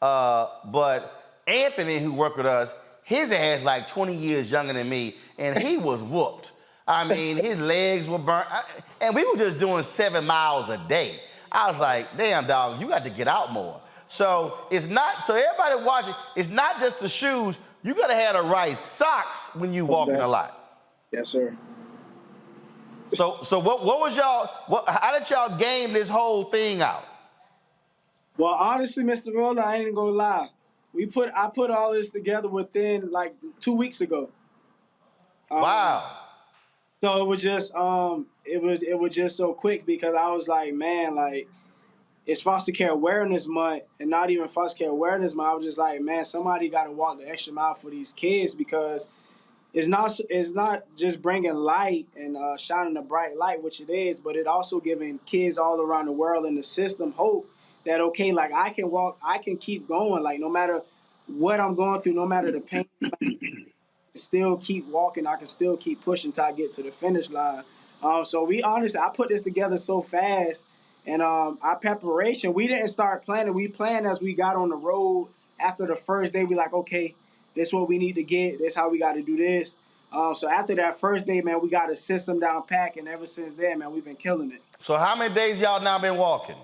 but Anthony, who worked with us, his ass like 20 years younger than me, and he was whooped. I mean, his legs were burnt, and we were just doing 7 miles a day. I was like, damn, dog, you got to get out more. So everybody watching, it's not just the shoes. You got to have the right socks when you walking a lot. Yes, sir. So what was how did y'all game this whole thing out? Well, honestly, Mr. Roland, I ain't gonna lie. I put all this together within like 2 weeks ago. Wow. So it was just it was just so quick because I was like, man, like it's Foster Care Awareness Month, and not even Foster Care Awareness Month. I was just like, man, somebody got to walk the extra mile for these kids because it's not just bringing light and shining a bright light, which it is, but it also giving kids all around the world in the system hope that, okay, like I can walk, I can keep going, like no matter what I'm going through, no matter the pain, I can still keep walking, I can still keep pushing until I get to the finish line. So I put this together so fast. And our preparation, we didn't start planning. We planned as we got on the road. After the first day, we like, okay, this is what we need to get. This is how we got to do this. So after that first day, man, we got a system down pack. And ever since then, man, we've been killing it. So how many days y'all now been walking?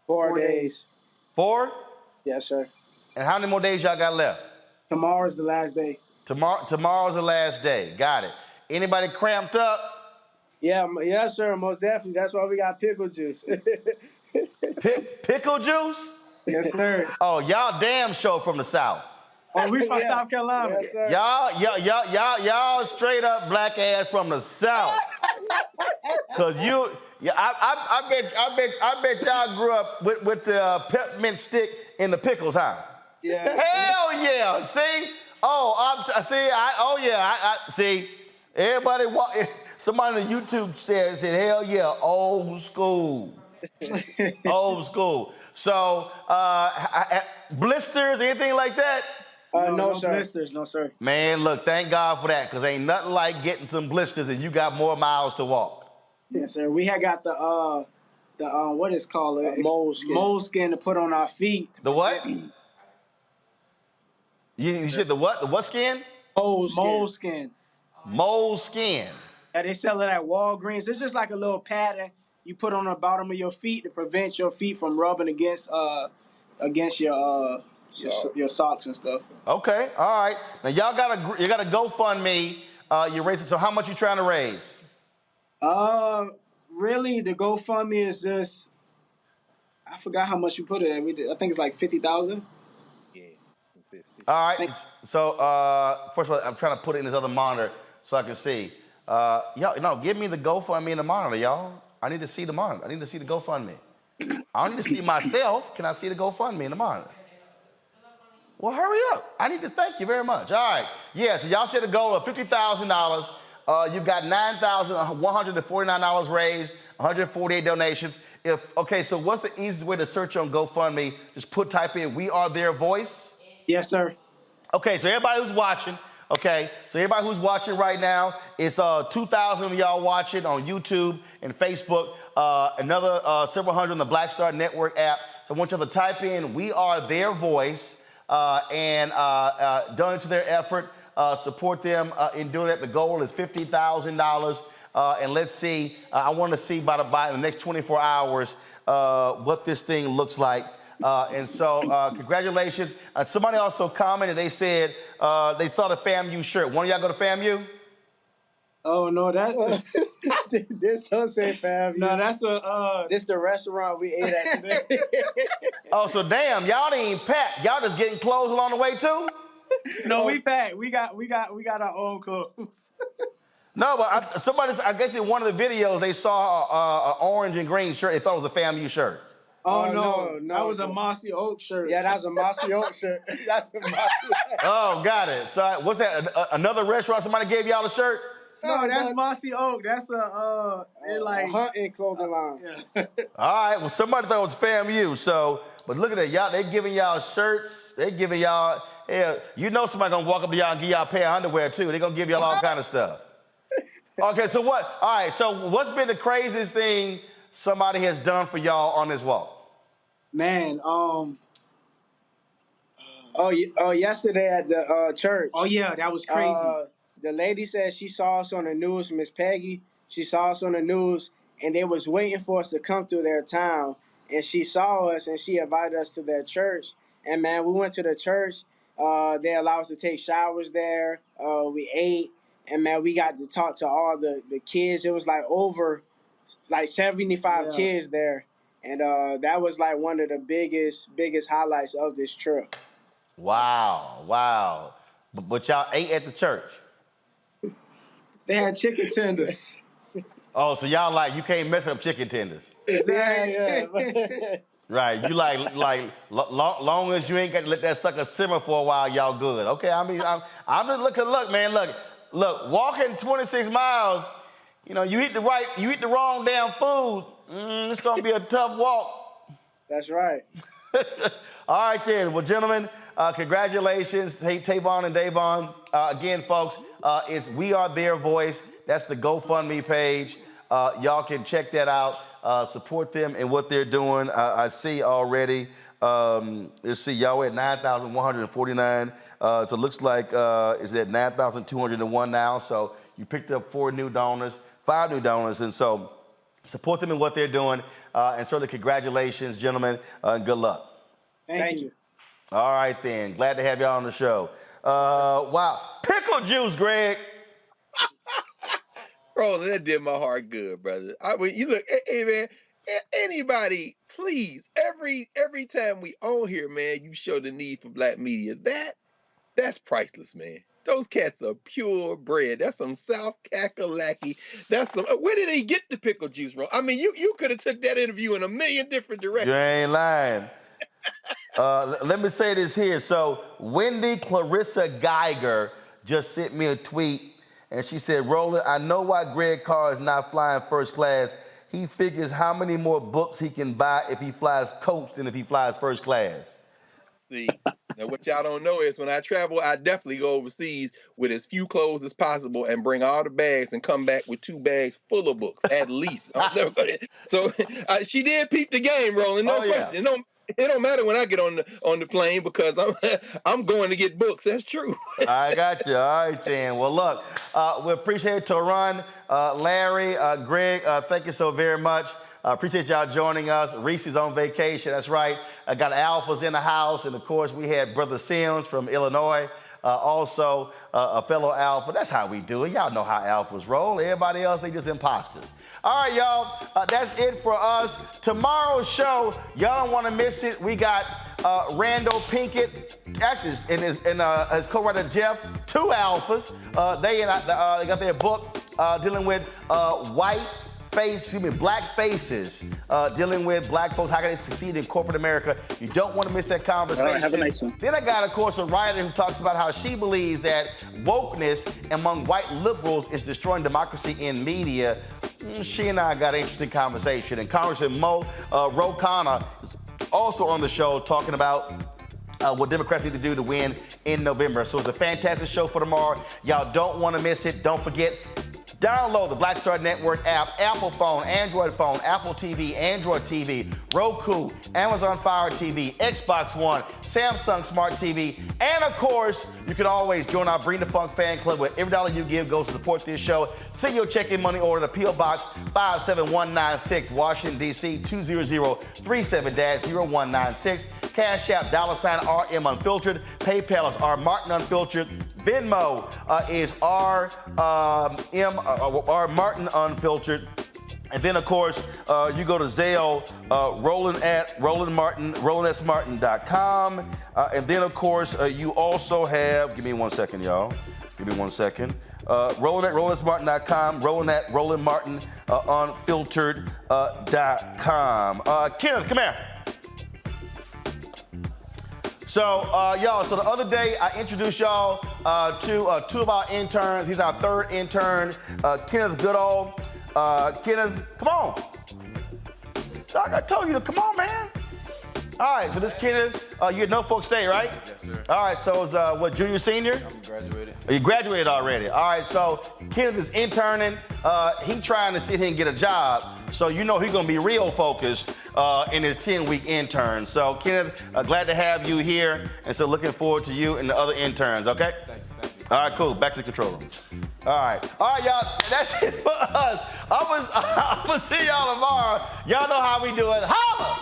4 days. 4? Yes, sir. And how many more days y'all got left? Tomorrow's the last day. Tomorrow's the last day. Got it. Anybody cramped up? Yeah, yes, sir, most definitely. That's why we got pickle juice. Pickle juice? Yes, sir. Oh, y'all damn sure from the South. Oh, we from South Carolina. Yes, sir. Y'all straight up black ass from the South. Cause I bet y'all grew up with the peppermint stick in the pickles, huh? Yeah. Hell yeah. See? See. Everybody, somebody on YouTube said, hell yeah, old school. Old school. So, blisters, anything like that? No, sir. Blisters, no, sir. Man, look, thank God for that, because ain't nothing like getting some blisters and you got more miles to walk. Yes, sir. We had got the what is called moleskin to put on our feet. The what? You said the what? The what skin? Moleskin. Moleskin. Yeah, they sell it at Walgreens. It's just like a little padding you put on the bottom of your feet to prevent your feet from rubbing against your socks and stuff. Okay, all right. Now y'all got a GoFundMe. You're raising. So how much you trying to raise? Really, the GoFundMe is just. I forgot how much you put it at. I think it's like 50,000. All right. So first of all, I'm trying to put it in this other monitor so I can see. Y'all, no, give me the GoFundMe in the monitor, y'all. I need to see the monitor. I need to see the GoFundMe. I don't need to see myself. Can I see the GoFundMe in the monitor? Well, hurry up. I need to thank you very much. All right. Yeah, so y'all set a goal of $50,000. You've got $9,149 raised, 148 donations. So what's the easiest way to search on GoFundMe? Just type in "We Are Their Voice." Yes, sir. Okay, so everybody who's watching, right now, it's 2,000 of y'all watching on YouTube and Facebook, another several hundred on the Black Star Network app. So I want y'all to type in "We Are Their Voice" and donate to their effort. Support them in doing that. The goal is $50,000. And let's see, I want to see by the next 24 hours what this thing looks like. And so congratulations. Somebody also commented, they said they saw the FAMU shirt. One of y'all go to FAMU? Oh, no, this don't say FAMU. No, that's this the restaurant we ate at today. Oh, so damn, y'all ain't packed. Y'all just getting clothes along the way too? No, we packed. We got our own clothes. No, but I guess in one of the videos they saw an orange and green shirt. They thought it was a FAMU shirt. Oh, no, that was a Mossy Oak shirt. Yeah, that's a Mossy Oak shirt. That's a Mossy Oak. Oh, got it. So what's that? Another restaurant? Somebody gave y'all a shirt? No, that's Mossy Oak. That's a hunting clothing line. Yeah. All right. Well, somebody thought it was FAMU. So, but look at that, y'all. They giving y'all shirts. They giving y'all. Yeah, you know somebody gonna walk up to y'all and give y'all a pair of underwear too. They gonna give y'all all kind of stuff. Okay. So what? All right. So what's been the craziest thing somebody has done for y'all on this walk? Man, yesterday at the church. Oh yeah, that was crazy. The lady said she saw us on the news, Miss Peggy. She saw us on the news, and they was waiting for us to come through their town. And she saw us, and she invited us to their church. And man, we went to the church. They allowed us to take showers there. We ate, and man, we got to talk to all the kids. It was like over 75 kids there. And that was like one of the biggest highlights of this trip. Wow. But y'all ate at the church? They had chicken tenders. Oh, so y'all you can't mess up chicken tenders. Yeah. Right, you long as you ain't got to let that sucker simmer for a while, y'all good. Okay, I mean, I'm just look, man, look, walking 26 miles, you eat the wrong damn food, it's gonna be a tough walk. That's right. All right then, well, gentlemen, congratulations, Tavon and Davon. Again, folks, it's We Are Their Voice. That's the GoFundMe page. Y'all can check that out. Support them in what they're doing. I see already. Let's see, y'all at 9,149. So it looks like it's at 9,201 now. So you picked up 5 new donors, and so support them in what they're doing. And certainly congratulations, gentlemen, and good luck. Thank you. All right then, glad to have y'all on the show. Wow, pickle juice, Greg. Roland, that did my heart good, brother. I mean, you look, hey man, anybody, please, every time we on here, man, you show the need for black media. That That's priceless, man. Those cats are pure bread. That's some South Kakalaki. That's some. Where did he get the pickle juice from? I mean, you could have took that interview in a million different directions. You ain't lying. Let me say this here. So Wendy Clarissa Geiger just sent me a tweet, and she said, Roland, I know why Greg Carr is not flying first class. He figures how many more books he can buy if he flies coach than if he flies first class. See, now what y'all don't know is when I travel, I definitely go overseas with as few clothes as possible and bring all the bags and come back with 2 bags full of books, at least. So she did peep the game, Roland, no question. It don't matter when I get on the plane because I'm going to get books. That's true. I got you. All right, then. Well, look, we appreciate Toron, Larry, Greg. Thank you so very much. Appreciate y'all joining us. Reese is on vacation. That's right. I got Alphas in the house, and of course we had Brother Sims from Illinois. Also a fellow Alpha. That's how we do it. Y'all know how Alphas roll. Everybody else, they just imposters. All right, y'all. That's it for us. Tomorrow's show, y'all don't want to miss it. We got Randall Pinkett, actually, and his co-writer Jeff, 2 Alphas. They got their book dealing with black faces, dealing with black folks, how can they succeed in corporate America. You don't want to miss that conversation. All right, have a nice one. Then I got, of course, a writer who talks about how she believes that wokeness among white liberals is destroying democracy in media. She and I got an interesting conversation. And Congressman Ro Khanna is also on the show talking about what Democrats need to do to win in November. So it's a fantastic show for tomorrow. Y'all don't want to miss it. Don't forget, download the Black Star Network app, Apple phone, Android phone, Apple TV, Android TV, Roku, Amazon Fire TV, Xbox One, Samsung Smart TV, and of course, you can always join our Bring the Funk fan club where every dollar you give goes to support this show. Send your check-in money order to P.O. Box 57196, Washington, D.C. 20037-0196. Cash App, $RM Unfiltered. PayPal is R Martin Unfiltered. Venmo is R Martin Unfiltered. And then, of course, you go to Zelle, rolandsmartin.com. And then, of course, you also have, give me 1 second, y'all. Give me 1 second. Roland at rolandsmartin.com, Roland at rolandmartinunfiltered.com. Kenneth, come here. So, y'all, so the other day I introduced y'all to 2 of our interns. He's our 3rd intern, Kenneth Goodall. Kenneth, come on. I told you to come on, man. All right, so this Kenneth, you're at Norfolk State, right? Yes, sir. All right, so it's what, junior, senior? I'm graduated. Oh, you graduated already. All right, so Kenneth is interning. He trying to sit here and get a job. So you know he's gonna be real focused in his 10-week intern. So Kenneth, glad to have you here, and so looking forward to you and the other interns. Okay. Thank you. All right, cool. Back to the control room. All right, y'all. That's it for us. I'm gonna see y'all tomorrow. Y'all know how we do it. Holla!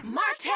Martin!